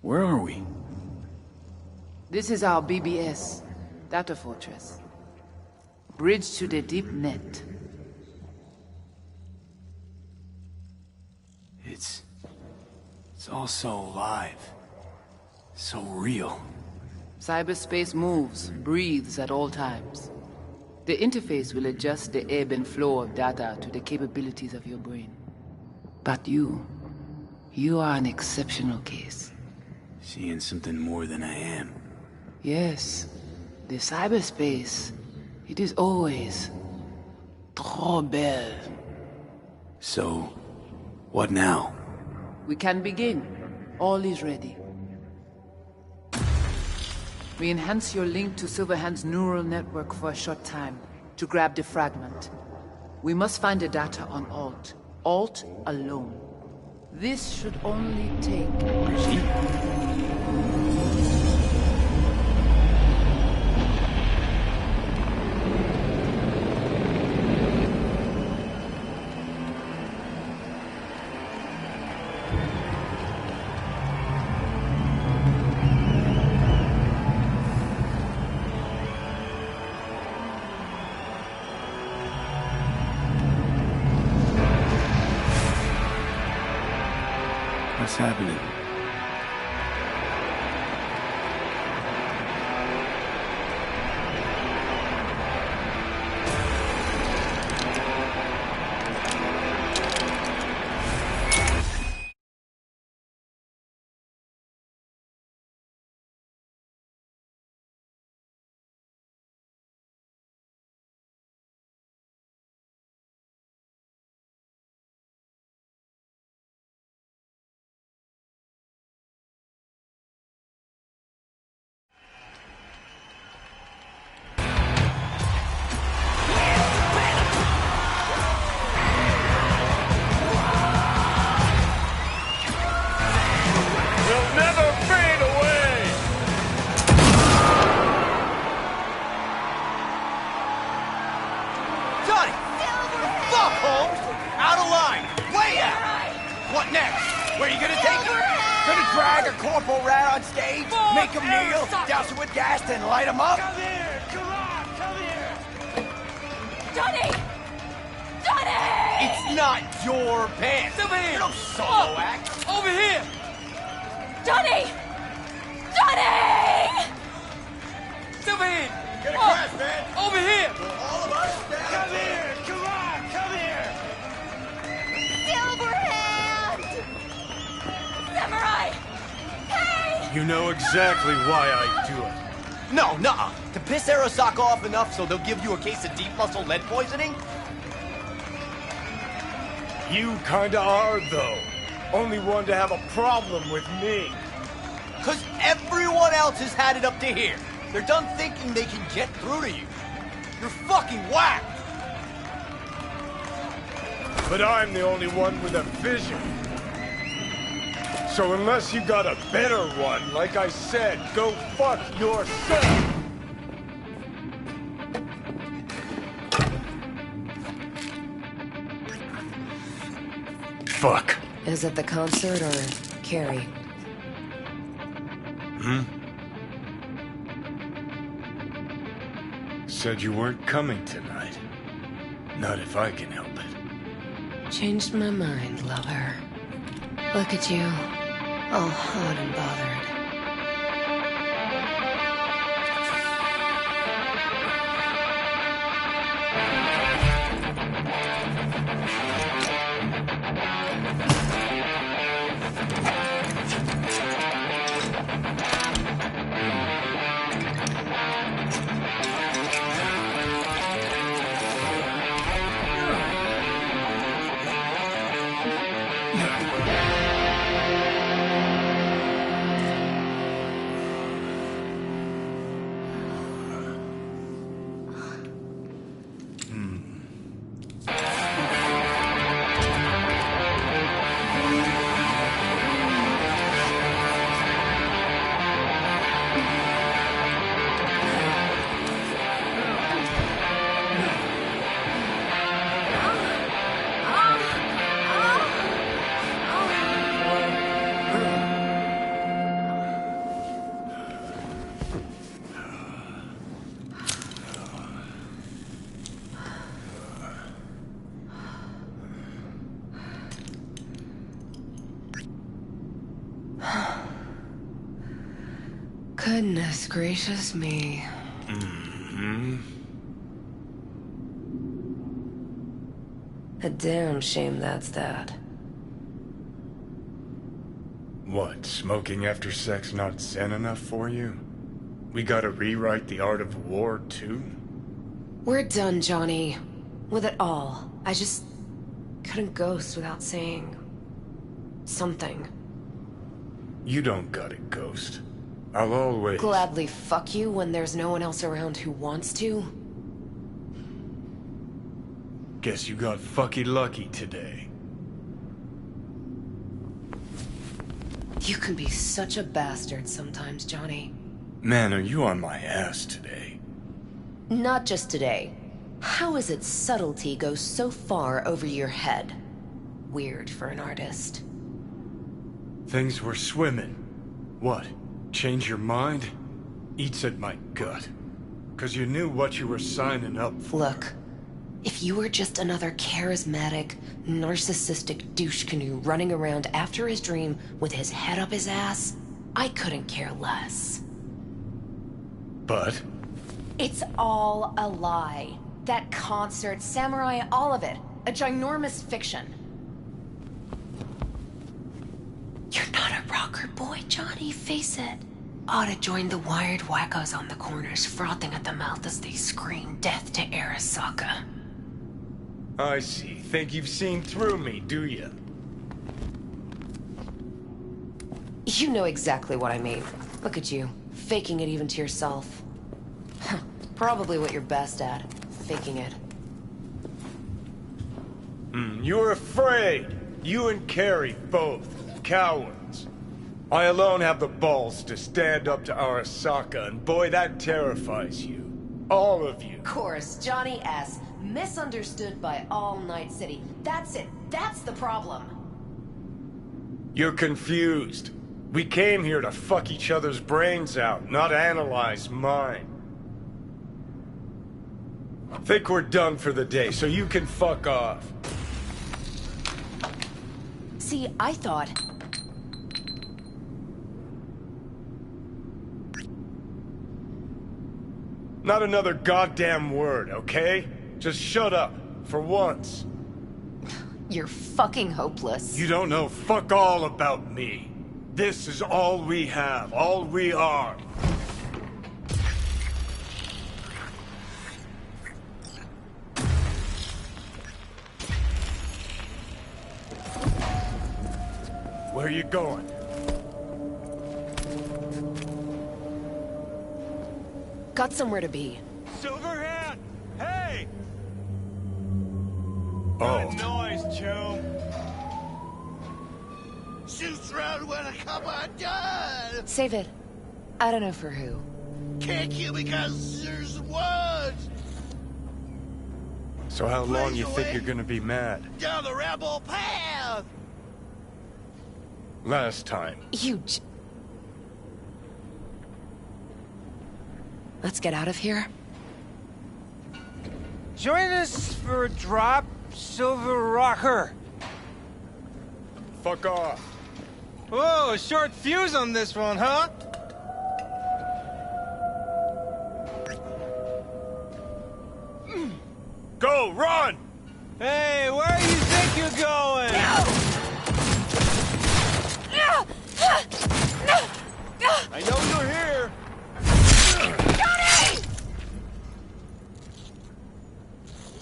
Where are we? This is our BBS, data fortress. Bridge to the deep net. It's all so alive. So real. Cyberspace moves, breathes at all times. The interface will adjust the ebb and flow of data to the capabilities of your brain. But you are an exceptional case. Seeing something more than I am. Yes, the cyberspace, it is always trop belle. So, what now? We can begin. All is ready. We enhance your link to Silverhand's neural network for a short time to grab the fragment. We must find the data on Alt. Alt alone. This should only take... What's happening? Corporal rat on stage, make him kneel, douse him with gas, then light him up? Come here! Come on! Come here! Johnny! Johnny! It's not your band. Over here! You don't solo act. Over here! Johnny! Johnny! Over here! Get a crash, man. Over here! All of us down. Come here! Come on! Come here! Silverhand! Samurai! You know exactly why I do it. No, nuh-uh. To piss Arasaka off enough so they'll give you a case of deep muscle lead poisoning? You kinda are, though. Only one to have a problem with me. 'Cause everyone else has had it up to here. They're done thinking they can get through to you. You're fucking whacked. But I'm the only one with a vision. So unless you got a better one, like I said, go fuck yourself! Fuck. Is it the concert or Carrie? Said you weren't coming tonight. Not if I can help it. Changed my mind, lover. Look at you, all hot and bothered. Goodness gracious me. A damn shame that's that. What, smoking after sex not zen enough for you? We gotta rewrite the art of war, too? We're done, Johnny. With it all. I just couldn't ghost without saying something. You don't gotta ghost. I'll always... Gladly fuck you when there's no one else around who wants to. Guess you got fucky lucky today. You can be such a bastard sometimes, Johnny. Man, are you on my ass today? Not just today. How is it subtlety goes so far over your head? Weird for an artist. Things were swimming. What? Change your mind? Eats at my gut. 'Cause you knew what you were signing up for. Look, if you were just another charismatic, narcissistic douche canoe running around after his dream with his head up his ass, I couldn't care less. But? It's all a lie. That concert, Samurai, all of it. A ginormous fiction. You're not a rocker boy, Johnny, face it. Ought to join the wired wackos on the corners, frothing at the mouth as they scream death to Arasaka. I see. Think you've seen through me, do you? You know exactly what I mean. Look at you, faking it even to yourself. Probably what you're best at, faking it. You're afraid. You and Carrie both. Cowards. I alone have the balls to stand up to Arasaka, and boy, that terrifies you. All of you. Of course, Johnny S. Misunderstood by all Night City. That's it. That's the problem. You're confused. We came here to fuck each other's brains out, not analyze mine. Think we're done for the day, so you can fuck off. See, I thought... Not another goddamn word, okay? Just shut up, for once. You're fucking hopeless. You don't know fuck all about me. This is all we have, all we are. Where are you going? Got somewhere to be. Silverhand! Hey! Oh. Good noise, chum. Shoots round when I come undone! Save it. I don't know for who. Can't kill me because there's one! So how long you think you're gonna be mad? Down the ramble path! Last time. Let's get out of here. Join us for a drop, Silver Rocker. Fuck off. Whoa, short fuse on this one, huh? Go, run! Hey, where do you think you're going? I know you're here. Johnny!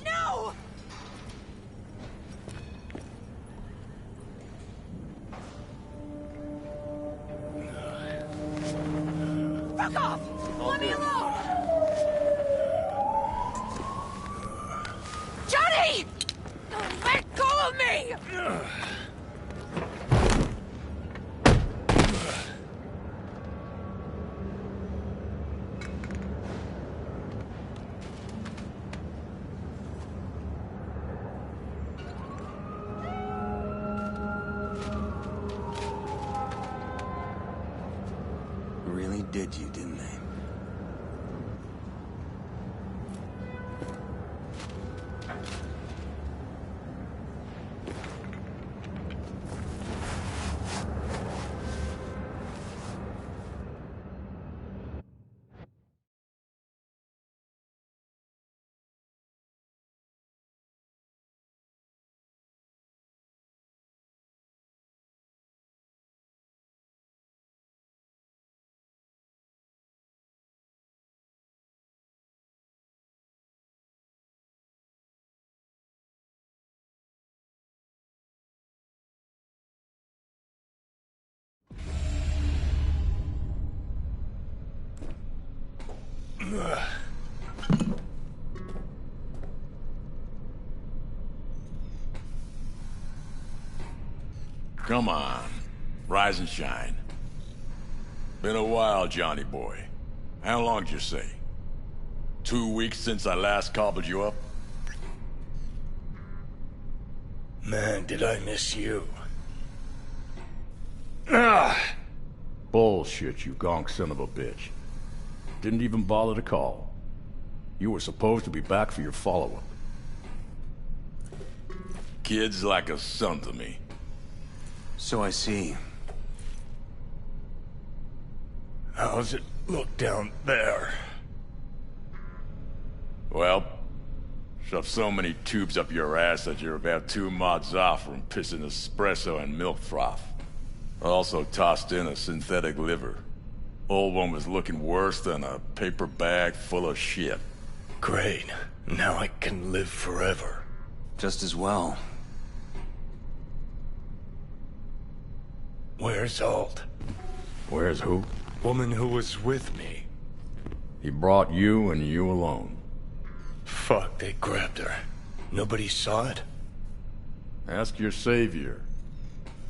No! Fuck off! Let me alone! Johnny! Let go of me! Really did you, didn't they? Come on. Rise and shine. Been a while, Johnny boy. How long did you say? 2 weeks since I last cobbled you up? Man, did I miss you. Bullshit, you gonk son of a bitch. Didn't even bother to call. You were supposed to be back for your follow-up. Kid's like a son to me. So I see. How's it look down there? Well, shoved so many tubes up your ass that you're about 2 mods off from pissing espresso and milk froth. Also tossed in a synthetic liver. Old one was looking worse than a paper bag full of shit. Great. Now I can live forever. Just as well. Where's Alt? Where's who? Woman who was with me. He brought you and you alone. Fuck, they grabbed her. Nobody saw it? Ask your savior.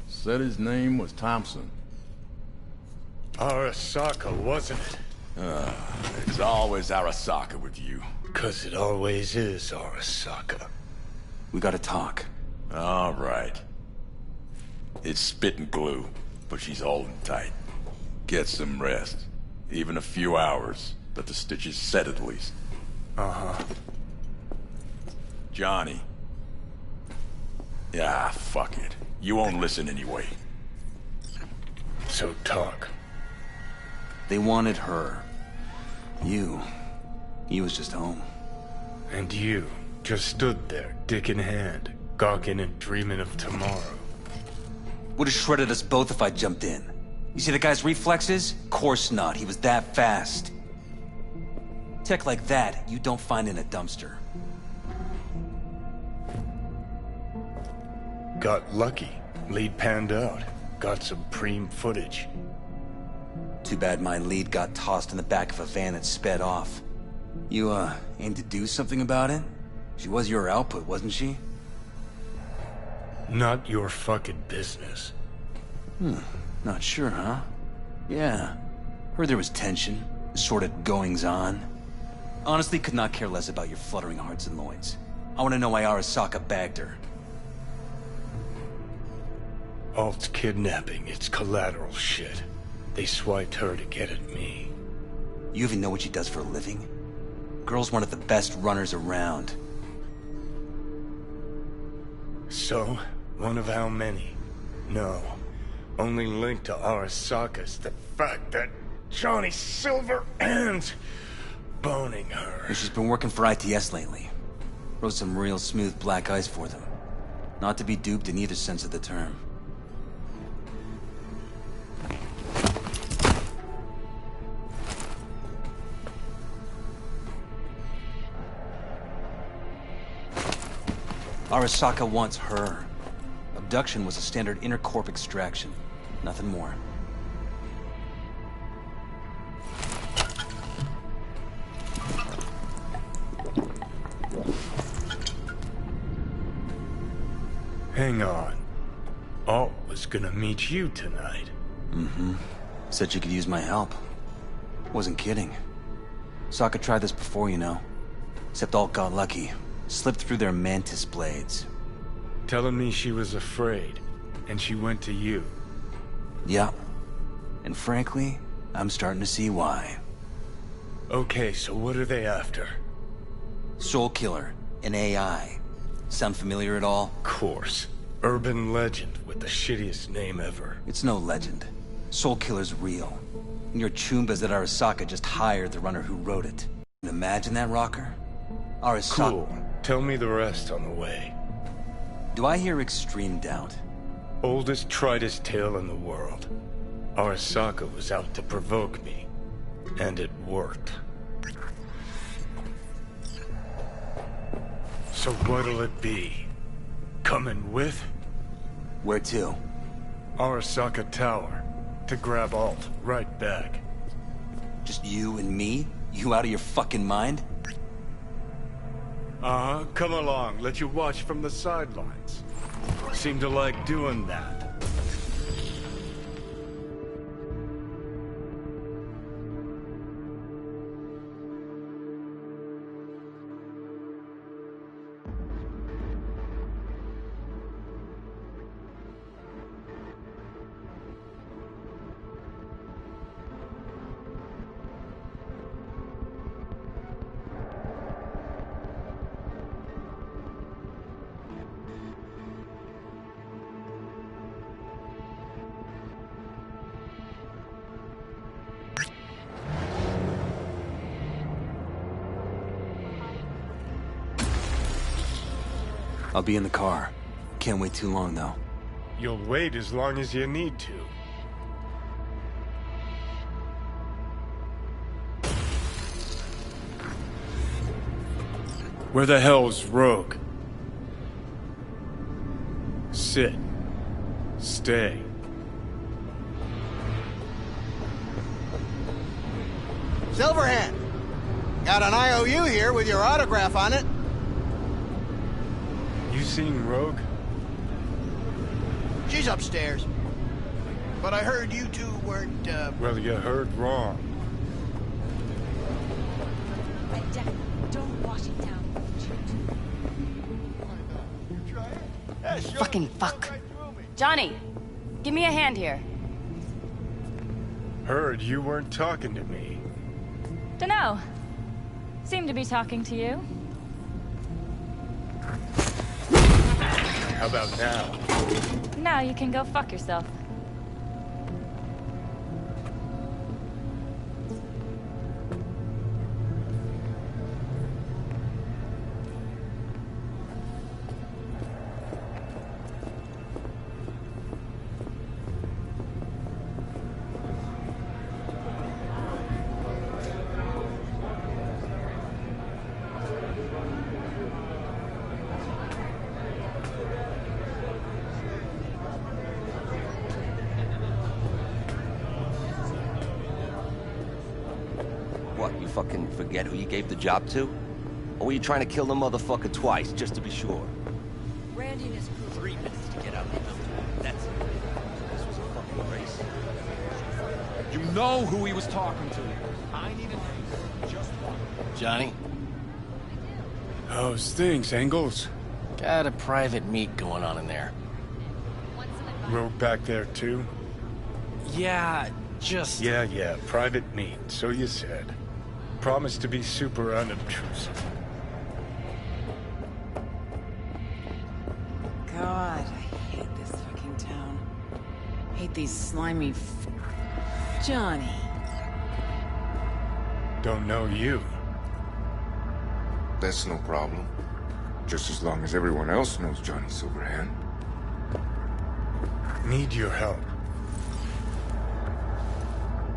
Said his name was Thompson. Arasaka, wasn't it? It's always Arasaka with you. 'Cause it always is Arasaka. We gotta talk. All right. It's spit and glue, but she's holding tight. Get some rest. Even a few hours, let the stitches set at least. Uh-huh. Johnny. Yeah, fuck it. You won't listen anyway. So talk. They wanted her. You. He was just home. And you just stood there, dick in hand, gawking and dreaming of tomorrow. Would have shredded us both if I jumped in. You see the guy's reflexes? Course not. He was that fast. Tech like that, you don't find in a dumpster. Got lucky. Lead panned out. Got some preem footage. Too bad my lead got tossed in the back of a van and sped off. You, aim to do something about it? She was your output, wasn't she? Not your fucking business. Not sure, huh? Yeah. Heard there was tension, assorted goings-on. Honestly, could not care less about your fluttering hearts and loins. I want to know why Arasaka bagged her. Alt's kidnapping, it's collateral shit. They swiped her to get at me. You even know what she does for a living? Girl's one of the best runners around. So, one of how many? No. Only link to Arasaka's the fact that Johnny Silver and boning her. She's been working for ITS lately. Wrote some real smooth black ice for them. Not to be duped in either sense of the term. Arasaka wants her. Abduction was a standard intercorp extraction. Nothing more. Hang on. Alt was gonna meet you tonight. Mm-hmm. Said she could use my help. Wasn't kidding. Sokka tried this before, you know. Except Alt got lucky. Slipped through their mantis blades. Telling me she was afraid, and she went to you. Yeah. And frankly, I'm starting to see why. Okay, so what are they after? Soul Killer, an AI. Sound familiar at all? Course. Urban legend with the shittiest name ever. It's no legend. Soul Killer's real. And your Chumbas at Arasaka just hired the runner who wrote it. Imagine that, Rocker? Arasaka... Cool. Tell me the rest on the way. Do I hear extreme doubt? Oldest tritest tale in the world. Arasaka was out to provoke me. And it worked. So what'll it be? Coming with? Where to? Arasaka Tower. To grab Alt right back. Just you and me? You out of your fucking mind? Uh-huh, come along. Let you watch from the sidelines. Seem to like doing that. I'll be in the car. Can't wait too long, though. You'll wait as long as you need to. Where the hell's Rogue? Sit. Stay. Silverhand! Got an IOU here with your autograph on it. You seen Rogue? She's upstairs. But I heard you two weren't, Well, you heard wrong. Don't wash it down. Fucking fuck. Johnny, give me a hand here. Heard you weren't talking to me. Dunno. Seem to be talking to you. How about now? Now you can go fuck yourself. What, you fucking forget who you gave the job to? Or were you trying to kill the motherfucker twice, just to be sure? Randy and his crew 3 minutes to get out the mountain. That's it. This was a fucking race. You know who he was talking to. I need a name. Just one. Johnny? How's things, Engels? Got a private meet going on in there. Rogue back there, too? Yeah, just... Yeah, private meet, so you said. Promise to be super unobtrusive. God, I hate this fucking town. Hate these slimy Johnny. Don't know you. That's no problem. Just as long as everyone else knows Johnny Silverhand. Need your help.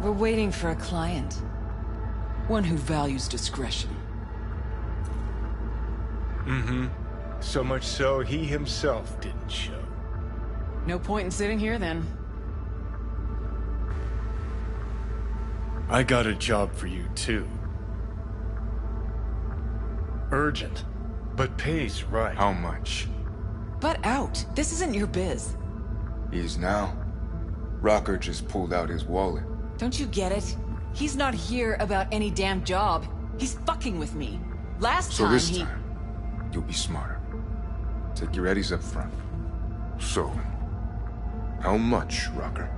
We're waiting for a client. One who values discretion. Mm-hmm. So much so, he himself didn't show. No point in sitting here, then. I got a job for you, too. Urgent, but pays right. How much? Butt out. This isn't your biz. Is now. Rocker just pulled out his wallet. Don't you get it? He's not here about any damn job. He's fucking with me. Last So time this time, you'll be smarter. Take your eddies up front. So, how much, Rocker?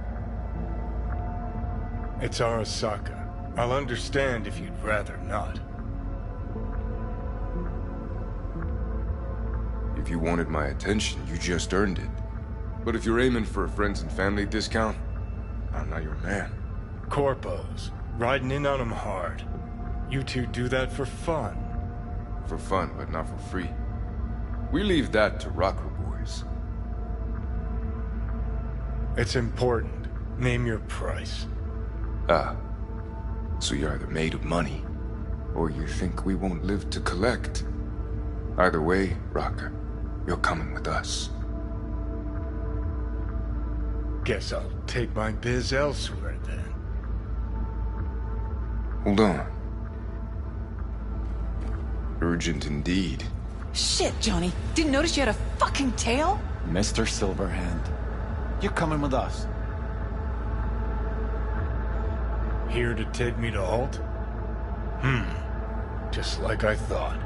It's Arasaka. I'll understand if you'd rather not. If you wanted my attention, you just earned it. But if you're aiming for a friends and family discount, I'm not your man. Corpos. Riding in on them hard. You two do that for fun. For fun, but not for free. We leave that to Rocker boys. It's important. Name your price. Ah. So you're either made of money, or you think we won't live to collect. Either way, Rocker, you're coming with us. Guess I'll take my biz elsewhere, then. Hold on. Urgent indeed. Shit, Johnny. Didn't notice you had a fucking tail? Mr. Silverhand, you're coming with us. Here to take me to Holt? Just like I thought.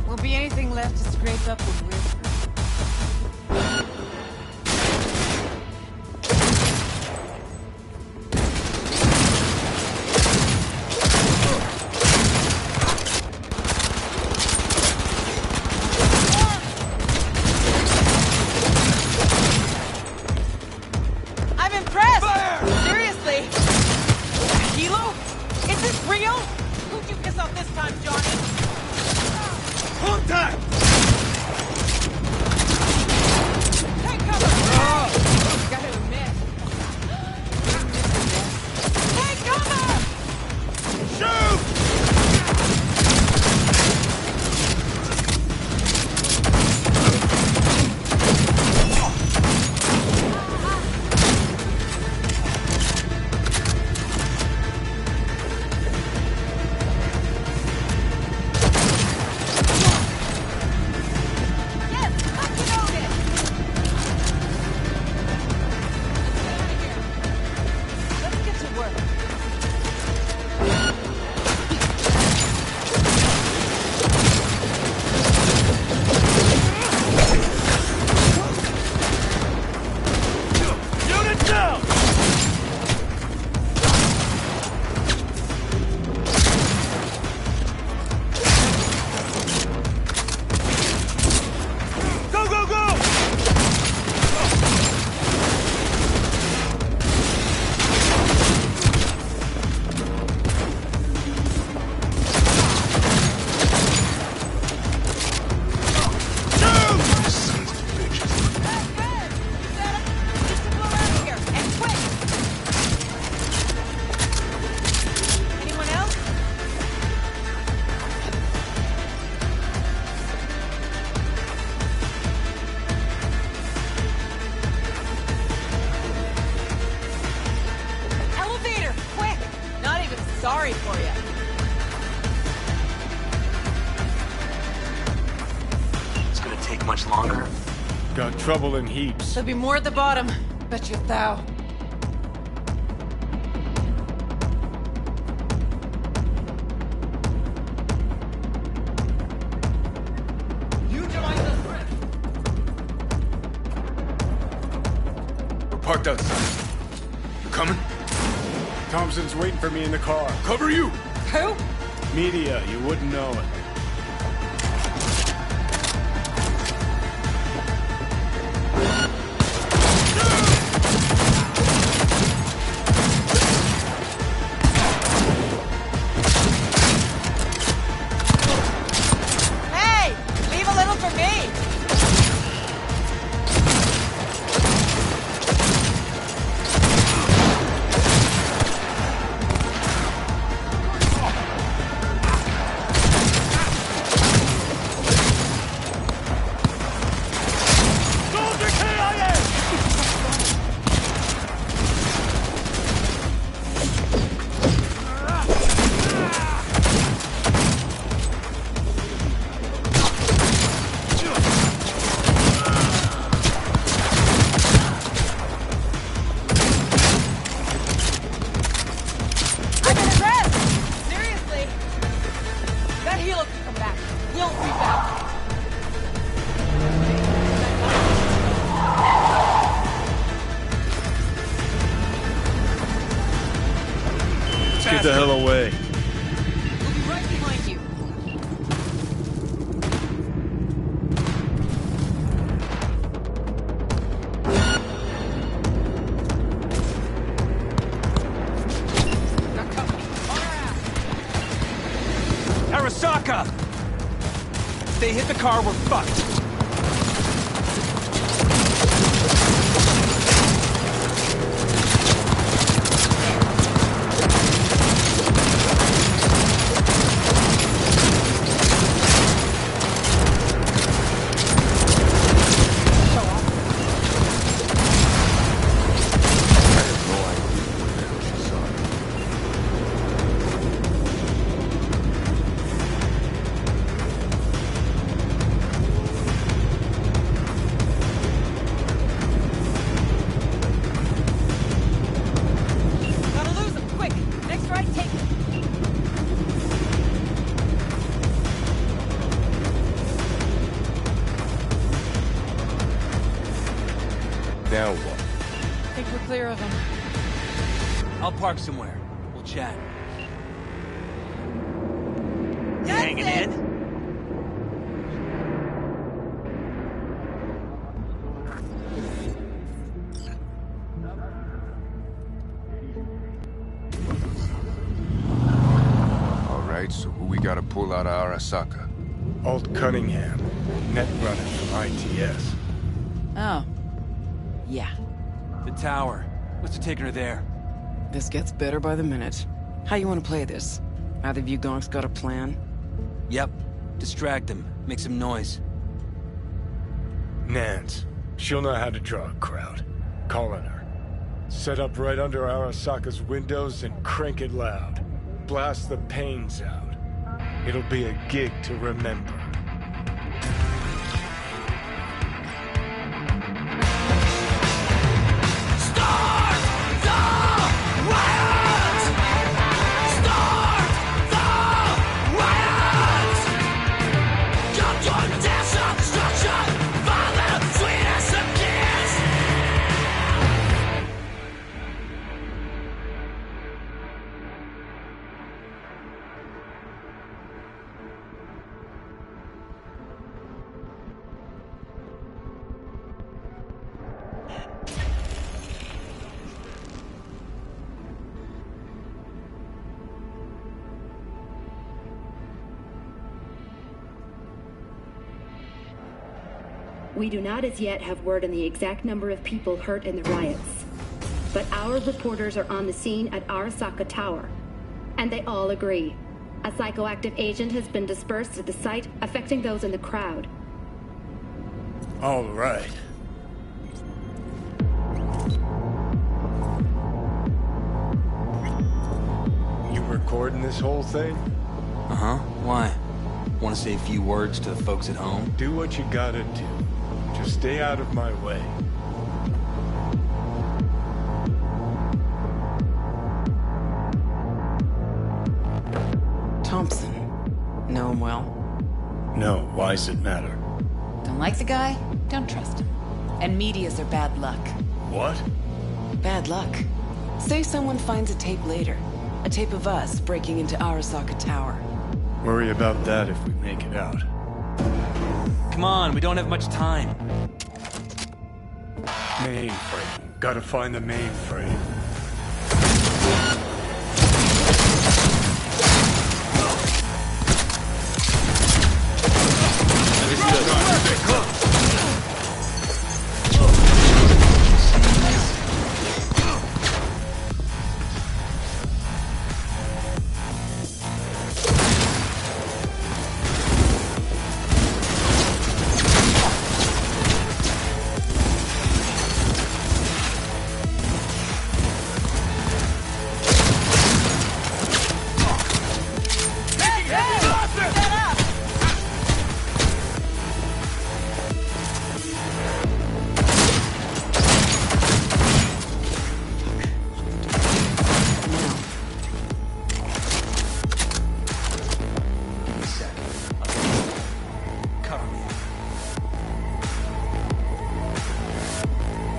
Won't be anything left to scrape up when we're through. I'm impressed! Seriously! Hilo? Is this real? Who'd you piss off this time, Johnny? Contact! Take cover! Gotta admit. Take cover! Shoot! Sorry for you. It's gonna take much longer. Got trouble in heaps. There'll be more at the bottom. Bet you thou. We're parked outside. You coming? Thompson's waiting for me in the car. Cover you! Who? Media, you wouldn't know it. Hey! Leave a little for me! Get the hell away. We'll be right behind you. Arasaka! If they hit the car, we're fucked. Now what? I think we're clear of them. I'll park somewhere. We'll chat. Hanging in? Alright, so who we gotta pull out of Arasaka? Alt Cunningham, net runner from ITS. Oh. Yeah. The tower. What's taking her there? This gets better by the minute. How you want to play this? Either of you gonks got a plan? Yep. Distract him. Make some noise. Nance. She'll know how to draw a crowd. Calling her. Set up right under Arasaka's windows and crank it loud. Blast the panes out. It'll be a gig to remember. We do not as yet have word on the exact number of people hurt in the riots. But our reporters are on the scene at Arasaka Tower. And they all agree. A psychoactive agent has been dispersed at the site, affecting those in the crowd. All right. You recording this whole thing? Uh-huh. Why? Want to say a few words to the folks at home? Do what you gotta do. Just stay out of my way. Thompson. Know him well? No, why's it matter? Don't like the guy? Don't trust him. And medias are bad luck. What? Bad luck. Say someone finds a tape later. A tape of us breaking into Arasaka Tower. Worry about that if we make it out. Come on, we don't have much time. Mainframe. Gotta find the mainframe.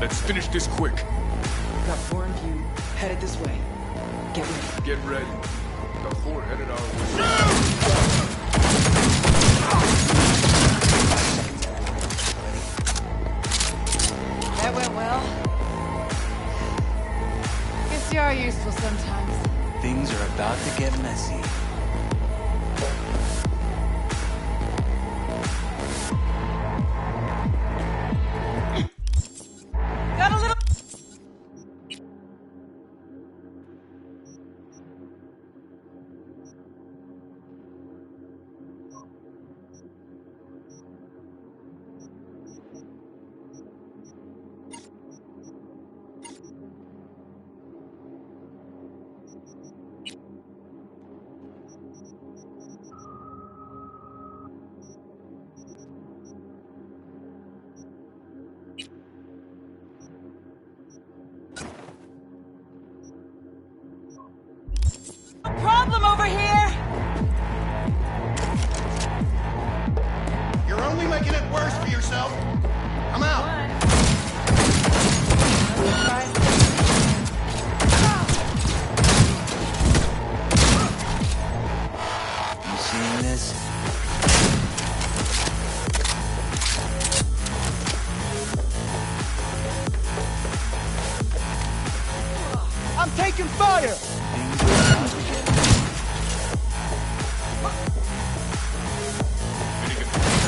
Let's finish this quick. Got four in view. Headed this way. Get ready. Get ready. The four headed our way. That went well. Guess you are useful sometimes. Things are about to get messy. Got a little... problem over here! You're only making it worse for yourself. Come out. I'm taking fire!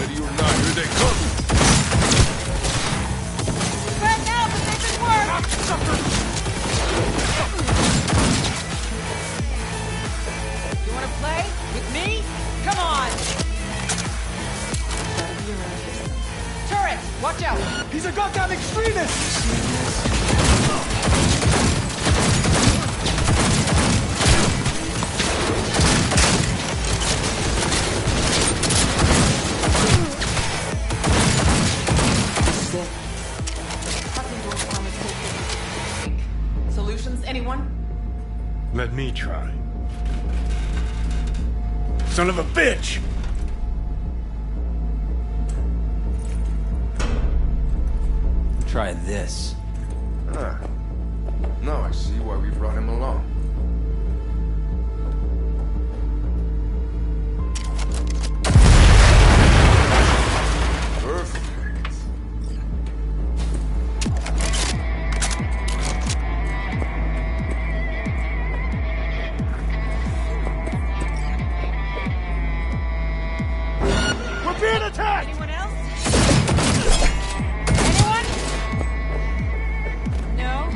Ready or not, here they come! Back now, but they can work! You wanna play? With me? Come on! Turret! Watch out! He's a goddamn extremist! Solutions, anyone? Let me try. Son of a bitch! Try this. Ah. Now I see why we brought him along. Perfect. We're being attacked! Anyone else? No?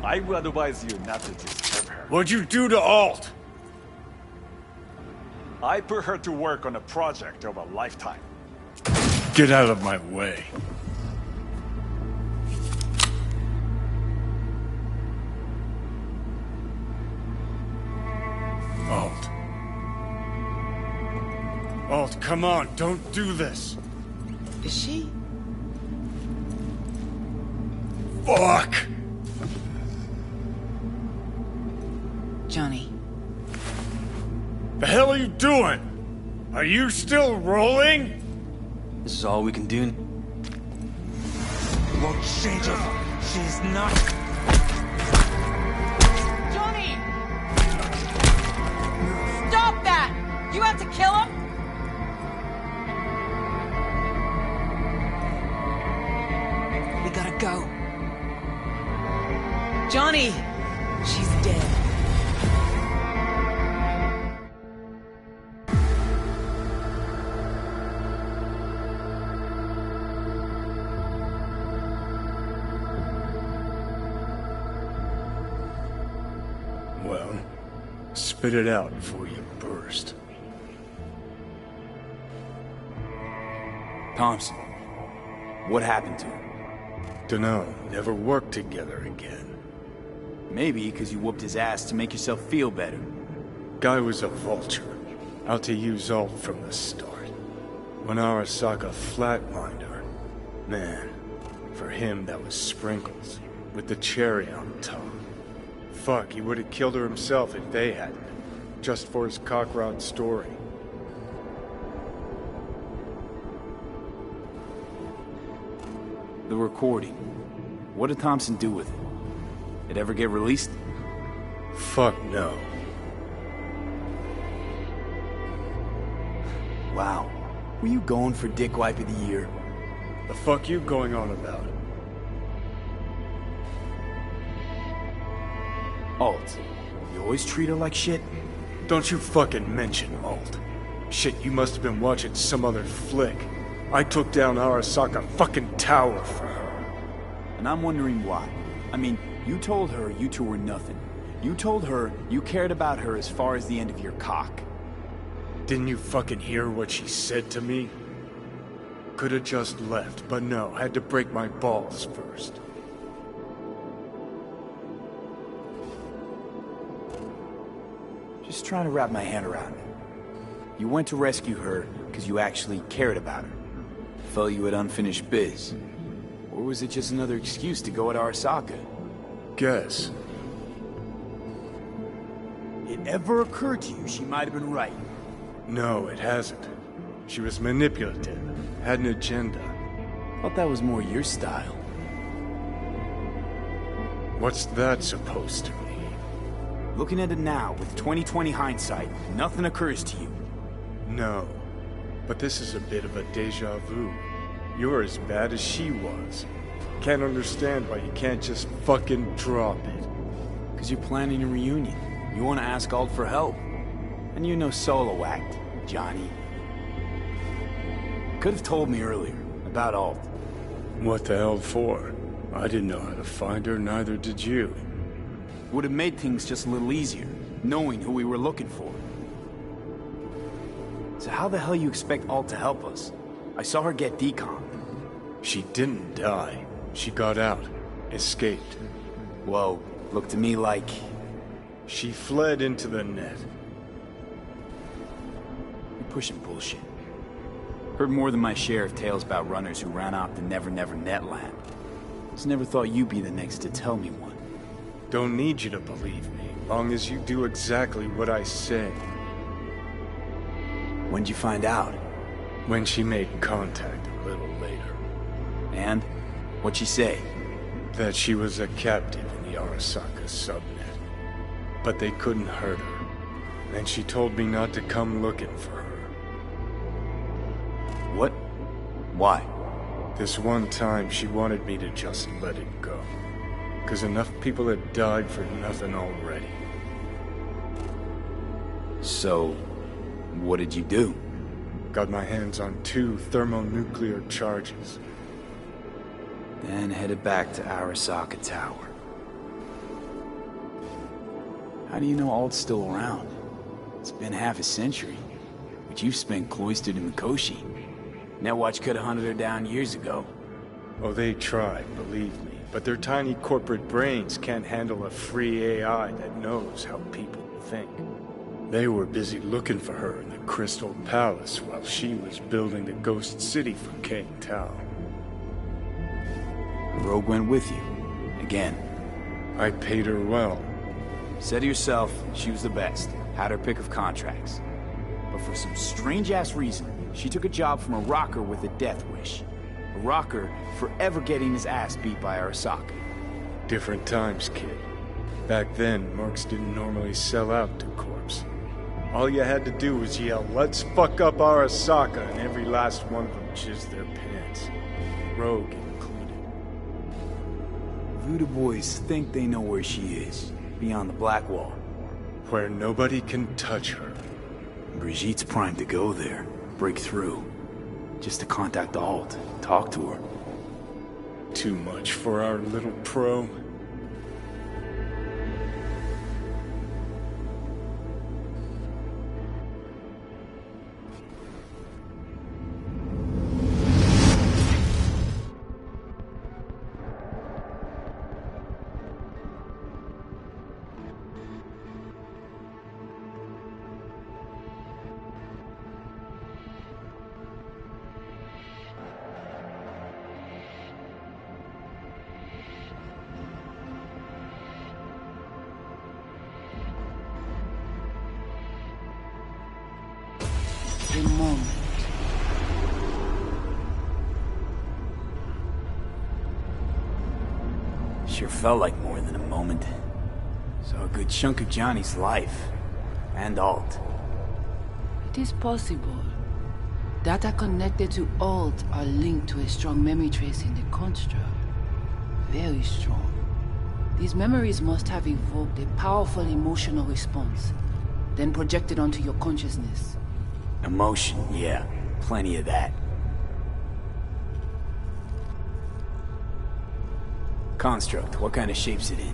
I would advise you not to disturb her. What'd you do to Alt? I put her to work on a project of a lifetime. Get out of my way. Alt. Alt, come on, don't do this. Is she? Fuck! Johnny. The hell are you doing? Are you still rolling? This is all we can do. Won't change her. She's not. Johnny! Stop that! You have to kill him? We gotta go. Johnny! She's dead. Well, spit it out before you burst. Thompson, what happened to him? Dunno, never worked together again. Maybe because you whooped his ass to make yourself feel better. Guy was a vulture, out to use Alt from the start. When Arasaka flatlined her, man, for him that was sprinkles, with the cherry on top. Fuck, he would have killed her himself if they hadn't, just for his cockrod story. The recording. What did Thompson do with it? It ever get released? Fuck no. Wow. Were you going for Dick Wipe of the Year? The fuck you going on about? Alt, you always treat her like shit? Don't you fucking mention Alt. Shit, you must have been watching some other flick. I took down Arasaka fucking tower for her. And I'm wondering why. I mean, you told her you two were nothing. You told her you cared about her as far as the end of your cock. Didn't you fucking hear what she said to me? Could've just left, but no, had to break my balls first. Just trying to wrap my hand around it. You went to rescue her because you actually cared about her. Felt you had unfinished biz. Or was it just another excuse to go at Arasaka? Guess. It ever occurred to you she might have been right? No, it hasn't. She was manipulative. Had an agenda. Thought that was more your style. What's that supposed to mean? Looking at it now, with 20/20 hindsight, nothing occurs to you. No. But this is a bit of a deja vu. You're as bad as she was. Can't understand why you can't just fucking drop it. Because you're planning a reunion. You want to ask Alt for help. And you're no solo act, Johnny. Could have told me earlier, about Alt. What the hell for? I didn't know how to find her, neither did you. Would have made things just a little easier, knowing who we were looking for. So how the hell you expect Alt to help us? I saw her get decom. She didn't die. She got out. Escaped. Whoa, looked to me like... She fled into the net. You're pushing bullshit. Heard more than my share of tales about runners who ran off the Never Never Net land. Just never thought you'd be the next to tell me one. Don't need you to believe me, long as you do exactly what I say. When'd you find out? When she made contact a little later. And? What'd she say? That she was a captive in the Arasaka subnet. But they couldn't hurt her. Then she told me not to come looking for her. What? Why? This one time she wanted me to just let it go. 'Cause enough people had died for nothing already. So, what did you do? Got my hands on 2 thermonuclear charges. Then headed back to Arasaka Tower. How do you know Alt's still around? It's been half a century, but you've spent cloistered in Mikoshi. Netwatch could have hunted her down years ago. Oh, they tried, believe me, but their tiny corporate brains can't handle a free AI that knows how people think. They were busy looking for her in the Crystal Palace while she was building the Ghost City for King Tao. Rogue went with you. Again. I paid her well. Said to yourself, she was the best. Had her pick of contracts. But for some strange-ass reason, she took a job from a rocker with a death wish. A rocker forever getting his ass beat by Arasaka. Different times, kid. Back then, mercs didn't normally sell out to corpse. All you had to do was yell, "Let's fuck up Arasaka," and every last one of them jizzed their pants. Rogue included. Voodoo boys think they know where she is. Beyond the Black Wall. Where nobody can touch her. Brigitte's primed to go there. Break through. Just to contact Alt. Talk to her. Too much for our little pro. A moment. Sure felt like more than a moment. Saw a good chunk of Johnny's life. And Alt. It is possible. Data connected to Alt are linked to a strong memory trace in the construct. Very strong. These memories must have evoked a powerful emotional response, then projected onto your consciousness. Emotion, yeah. Plenty of that. Construct, what kind of shape's it in?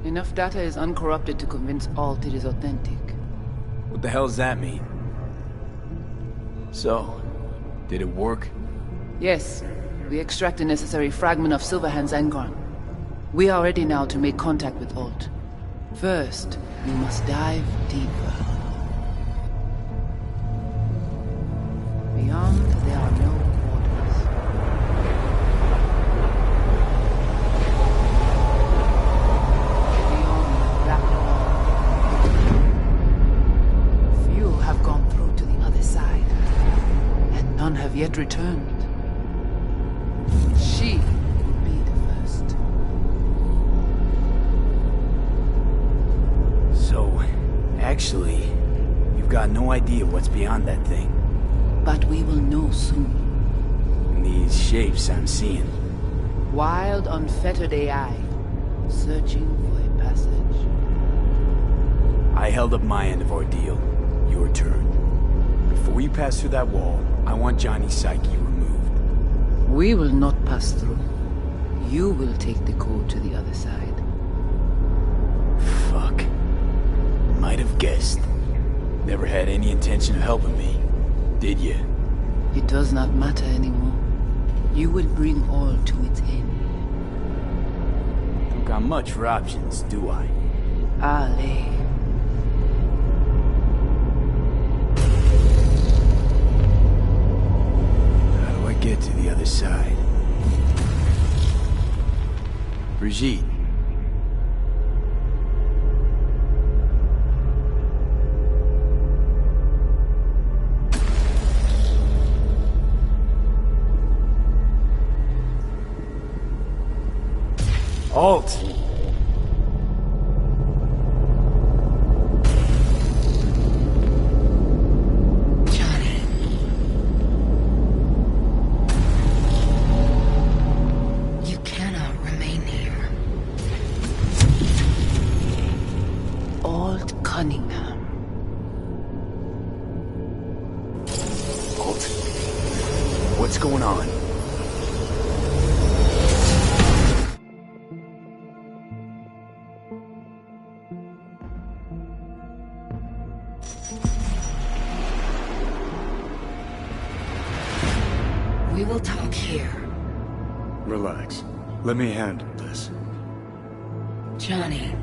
Enough data is uncorrupted to convince Alt it is authentic. What the hell does that mean? So, did it work? Yes. We extract the necessary fragment of Silverhand's engram. We are ready now to make contact with Alt. First, we must dive deeper. Beyond, there are no borders. Beyond the Black Wall. Few have gone through to the other side, and none none have yet returned. She will be the first. So, actually, you've got no idea what's beyond that thing. But we will know soon. And these shapes I'm seeing. Wild, unfettered AI, searching for a passage. I held up my end of our deal. Your turn. Before you pass through that wall, I want Johnny's psyche removed. We will not pass through. You will take the code to the other side. Fuck. Might have guessed. Never had any intention of helping me, did you? It does not matter anymore. You will bring all to its end. Don't got much for options, do I? Ale. How do I get to the other side? Brigitte. Alt! Johnny. You cannot remain here. Alt Cunningham. Alt? What's going on? We will talk here. Relax. Let me handle this. Johnny.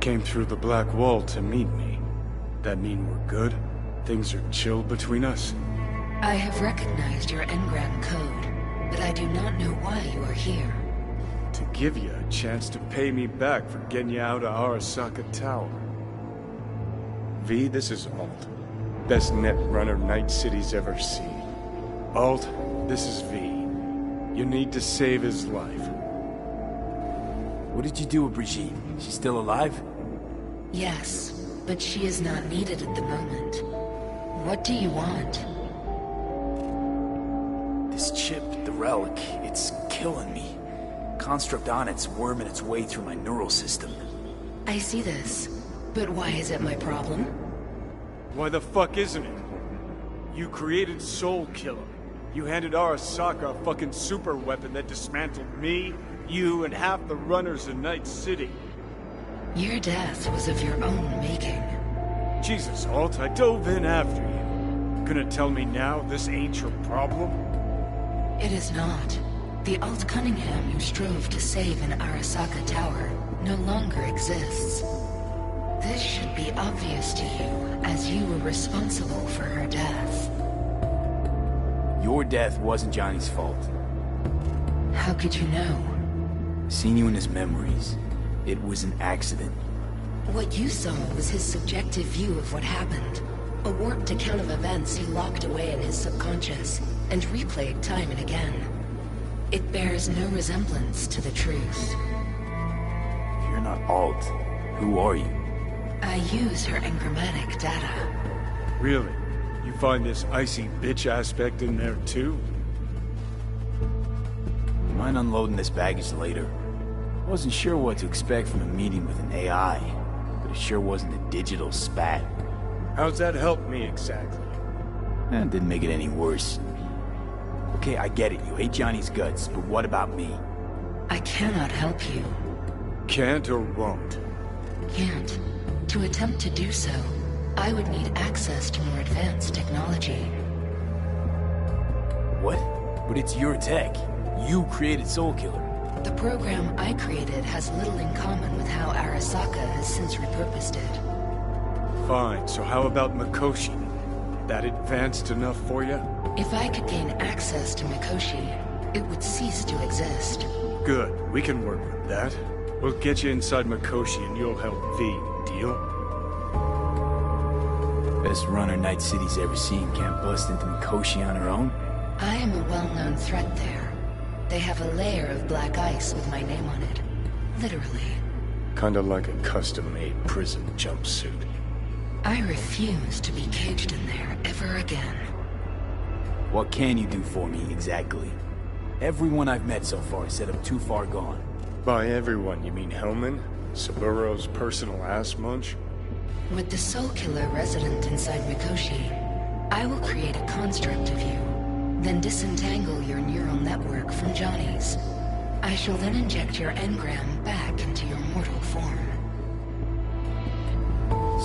Came through the black wall to meet me. That mean we're good? Things are chill between us? I have recognized your engram code, but I do not know why you are here. To give you a chance to pay me back for getting you out of Arasaka Tower. V, this is Alt. Best net runner Night City's ever seen. Alt, this is V. You need to save his life. What did you do with Brigitte? She's still alive? Yes, but she is not needed at the moment. What do you want? This chip, the relic, it's killing me. Construct on it's worming its way through my neural system. I see this, but why is it my problem? Why the fuck isn't it? You created Soul Killer. You handed Arasaka a fucking super weapon that dismantled me, you, and half the runners in Night City. Your death was of your own making. Jesus, Alt, I dove in after you. Gonna tell me now this ain't your problem? It is not. The Alt Cunningham you strove to save in Arasaka Tower no longer exists. This should be obvious to you, as you were responsible for her death. Your death wasn't Johnny's fault. How could you know? Seen you in his memories. It was an accident. What you saw was his subjective view of what happened. A warped account of events he locked away in his subconscious and replayed time and again. It bears no resemblance to the truth. If you're not Alt, who are you? I use her engrammatic data. Really? You find this icy bitch aspect in there too? Mind unloading this baggage later? Wasn't sure what to expect from a meeting with an AI, but it sure wasn't a digital spat. How's that help me exactly? It didn't make it any worse. Okay, I get it. You hate Johnny's guts, but what about me? I cannot help you. Can't or won't? Can't. To attempt to do so, I would need access to more advanced technology. What? But it's your tech. You created Soul Killer. The program I created has little in common with how Arasaka has since repurposed it. Fine, so how about Mikoshi? That advanced enough for you? If I could gain access to Mikoshi, it would cease to exist. Good, we can work with that. We'll get you inside Mikoshi and you'll help V, deal? Best runner Night City's ever seen can't bust into Mikoshi on her own? I am a well-known threat there. They have a layer of black ice with my name on it. Literally. Kinda like a custom-made prison jumpsuit. I refuse to be caged in there ever again. What can you do for me, exactly? Everyone I've met so far said I'm too far gone. By everyone, you mean Hellman? Saburo's personal ass munch? With the Soul Killer resident inside Mikoshi, I will create a construct of you, then disentangle your neural network from Johnny's. I shall then inject your engram back into your mortal form.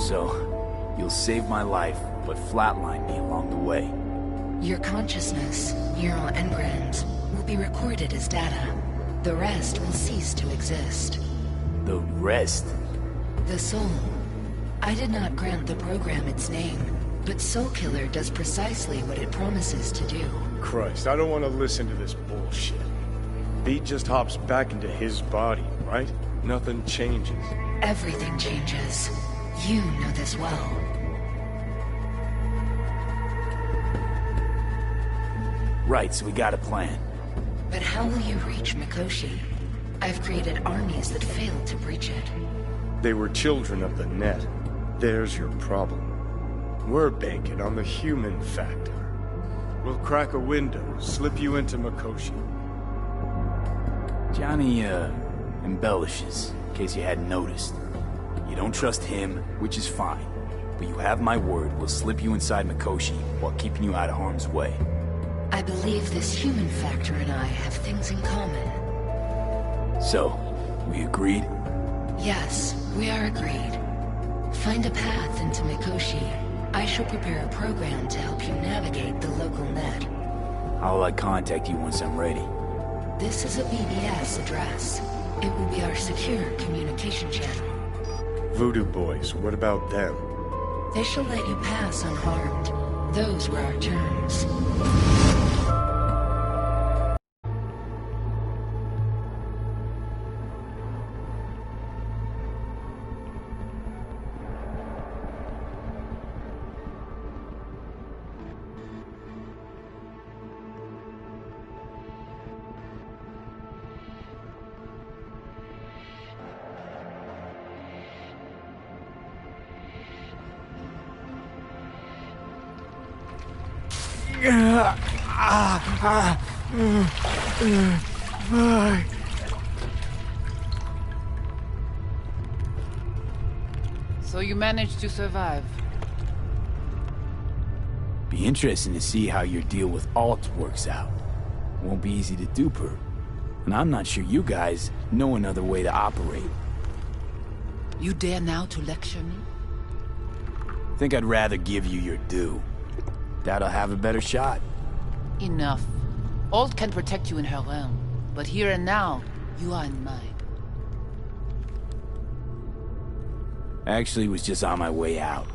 So, you'll save my life, but flatline me along the way. Your consciousness, neural engrams, will be recorded as data. The rest will cease to exist. The rest? The soul. I did not grant the program its name, but Soul Killer does precisely what it promises to do. Christ, I don't want to listen to this bullshit. Beat just hops back into his body, right? Nothing changes. Everything changes. You know this well. Right, so we got a plan. But how will you reach Mikoshi? I've created armies that failed to breach it. They were children of the net. There's your problem. We're banking on the human factor. We'll crack a window, slip you into Mikoshi. Johnny, embellishes, in case you hadn't noticed. You don't trust him, which is fine. But you have my word, we'll slip you inside Mikoshi while keeping you out of harm's way. I believe this human factor and I have things in common. So, we agreed? Yes, we are agreed. Find a path into Mikoshi. I shall prepare a program to help you navigate the local net. How will I contact you once I'm ready? This is a BBS address. It will be our secure communication channel. Voodoo Boys, what about them? They shall let you pass unharmed. Those were our terms. So you managed to survive. Be interesting to see how your deal with Alt works out. Won't be easy to dupe her. And I'm not sure you guys know another way to operate. You dare now to lecture me? Think I'd rather give you your due. Doubt I'll have a better shot. Enough. Alt can protect you in her realm, but here and now, you are in mine. Actually, was just on my way out.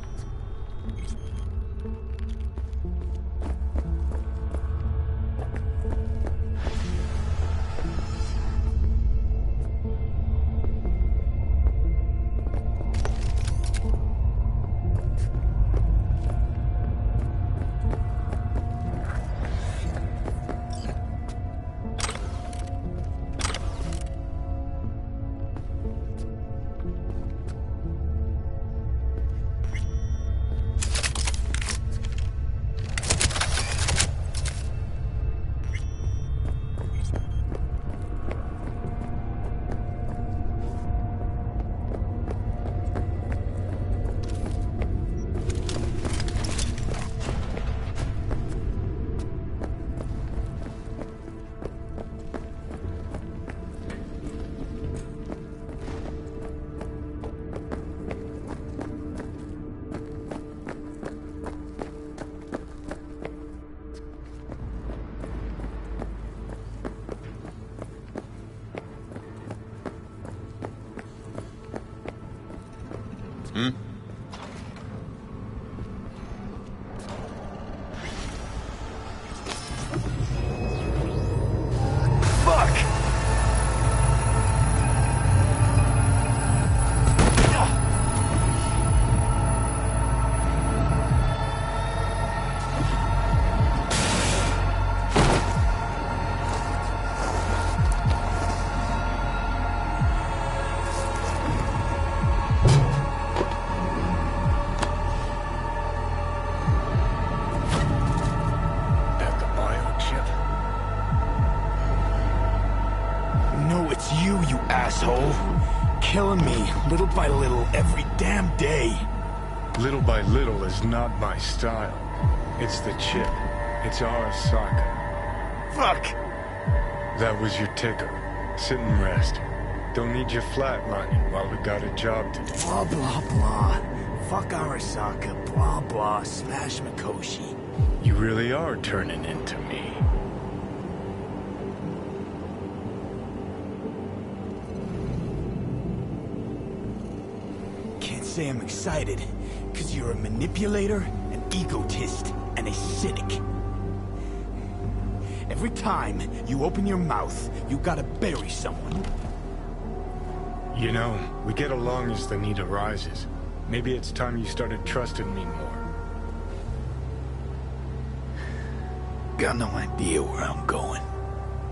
asshole. Killing me, little by little, every damn day. Little by little is not my style. It's the chip. It's Arasaka. Fuck! That was your ticker. Sit and rest. Don't need you flatlining while we got a job to do. Blah, blah, blah. Fuck Arasaka, blah, blah, smash Mikoshi. You really are turning into me. Can't say I'm excited, because you're a manipulator, an egotist, and a cynic. Every time you open your mouth, you gotta bury someone. You know, we get along as the need arises. Maybe it's time you started trusting me more. Got no idea where I'm going.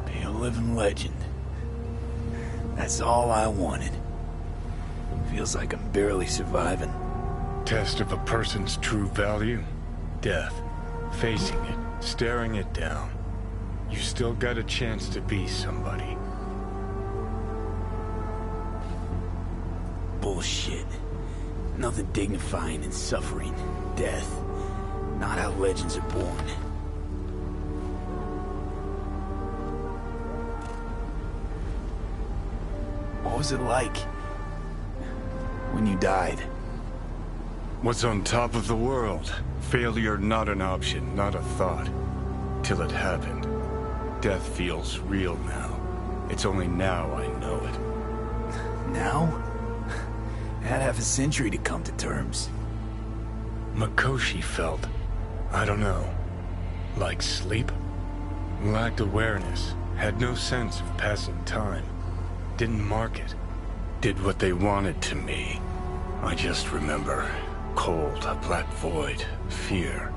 Be a living legend. That's all I wanted. Feels like I'm barely surviving. Test of a person's true value? Death. Facing it. Staring it down. You still got a chance to be somebody. Bullshit. Nothing dignifying in suffering. Death. Not how legends are born. What was it like when you died? What's on top of the world? Failure not an option, not a thought. Till it happened. Death feels real now. It's only now I know it. Now? I had half a century to come to terms. Mikoshi felt, I don't know, like sleep? Lacked awareness, had no sense of passing time. Didn't mark it. Did what they wanted to me. I just remember cold, a black void, fear.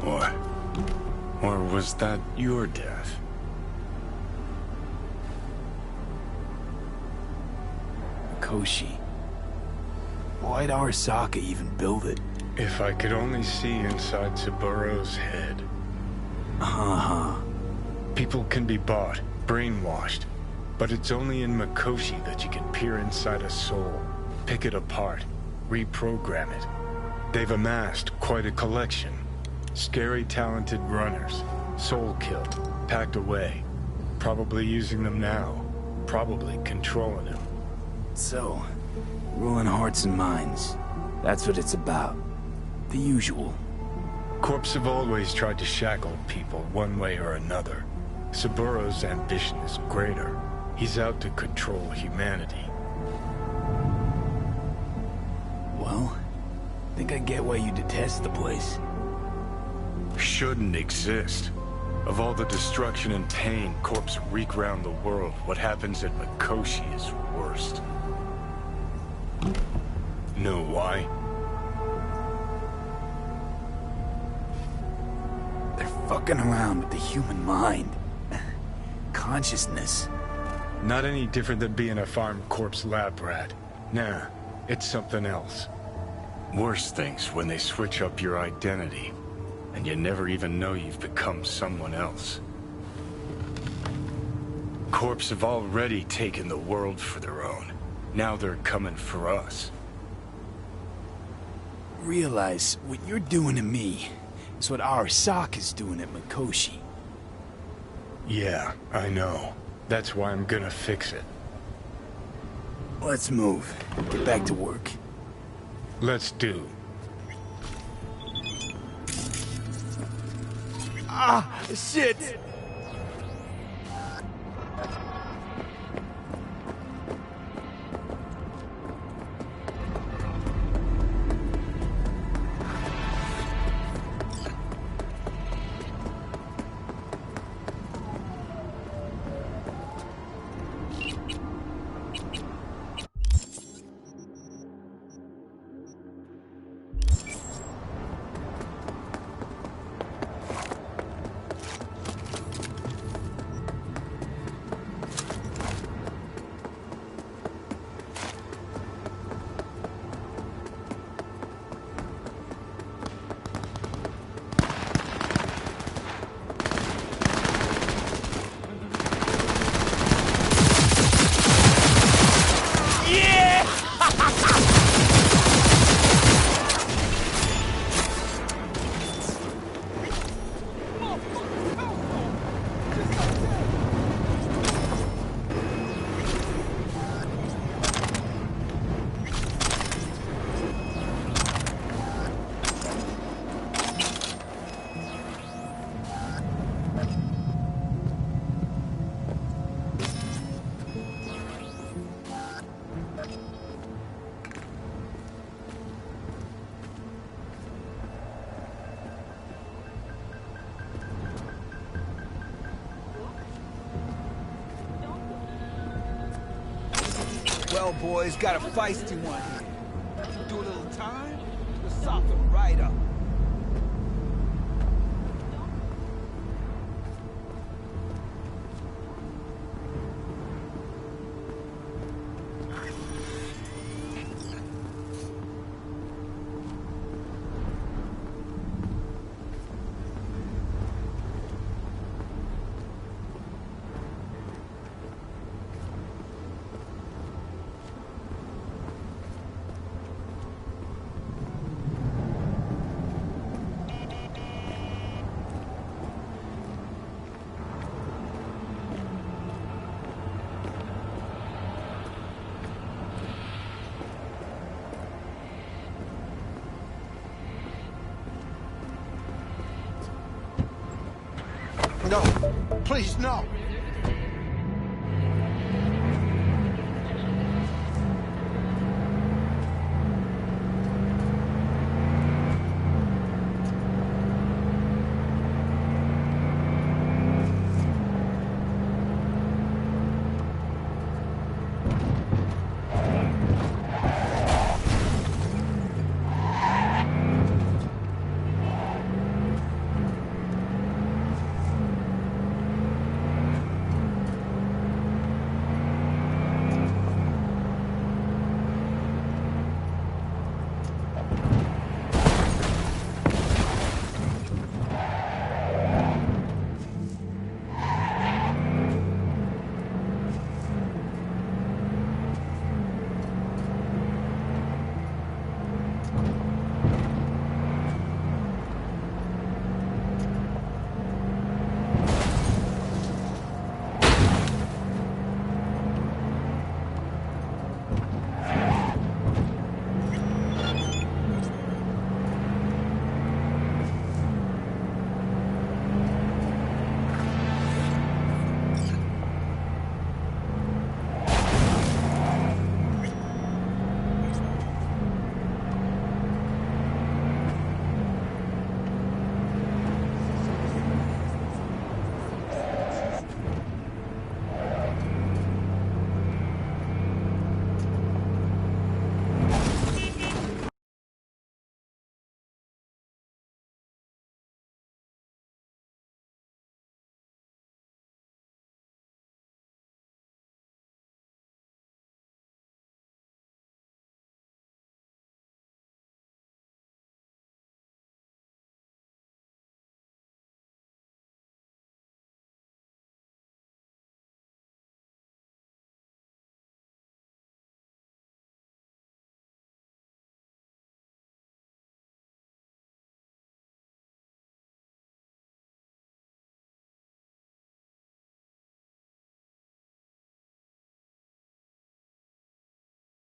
Or was that your death? Mikoshi. Why'd Arasaka even build it? If I could only see inside Saburo's head. People can be bought, brainwashed. But it's only in Mikoshi that you can peer inside a soul, pick it apart, reprogram it. They've amassed quite a collection. Scary, talented runners, soul-killed, packed away. Probably using them now, probably controlling them. So, ruling hearts and minds. That's what it's about. The usual. Corps have always tried to shackle people one way or another. Saburo's ambition is greater. He's out to control humanity. Well, I think I get why you detest the place. Shouldn't exist. Of all the destruction and pain Corps wreak round the world, what happens at Mikoshi is worst. Know why? They're fucking around with the human mind. Consciousness. Not any different than being a farm corpse lab rat. Nah, it's something else. Worse things when they switch up your identity, and you never even know you've become someone else. Corps have already taken the world for their own. Now they're coming for us. Realize what you're doing to me is what Arasaka's doing at Mikoshi. Yeah, I know. That's why I'm gonna fix it. Let's move. Get back to work. Let's do. Ah, shit! bellboy's got a feisty one here. Do a little time, to soften right up. No, please, no.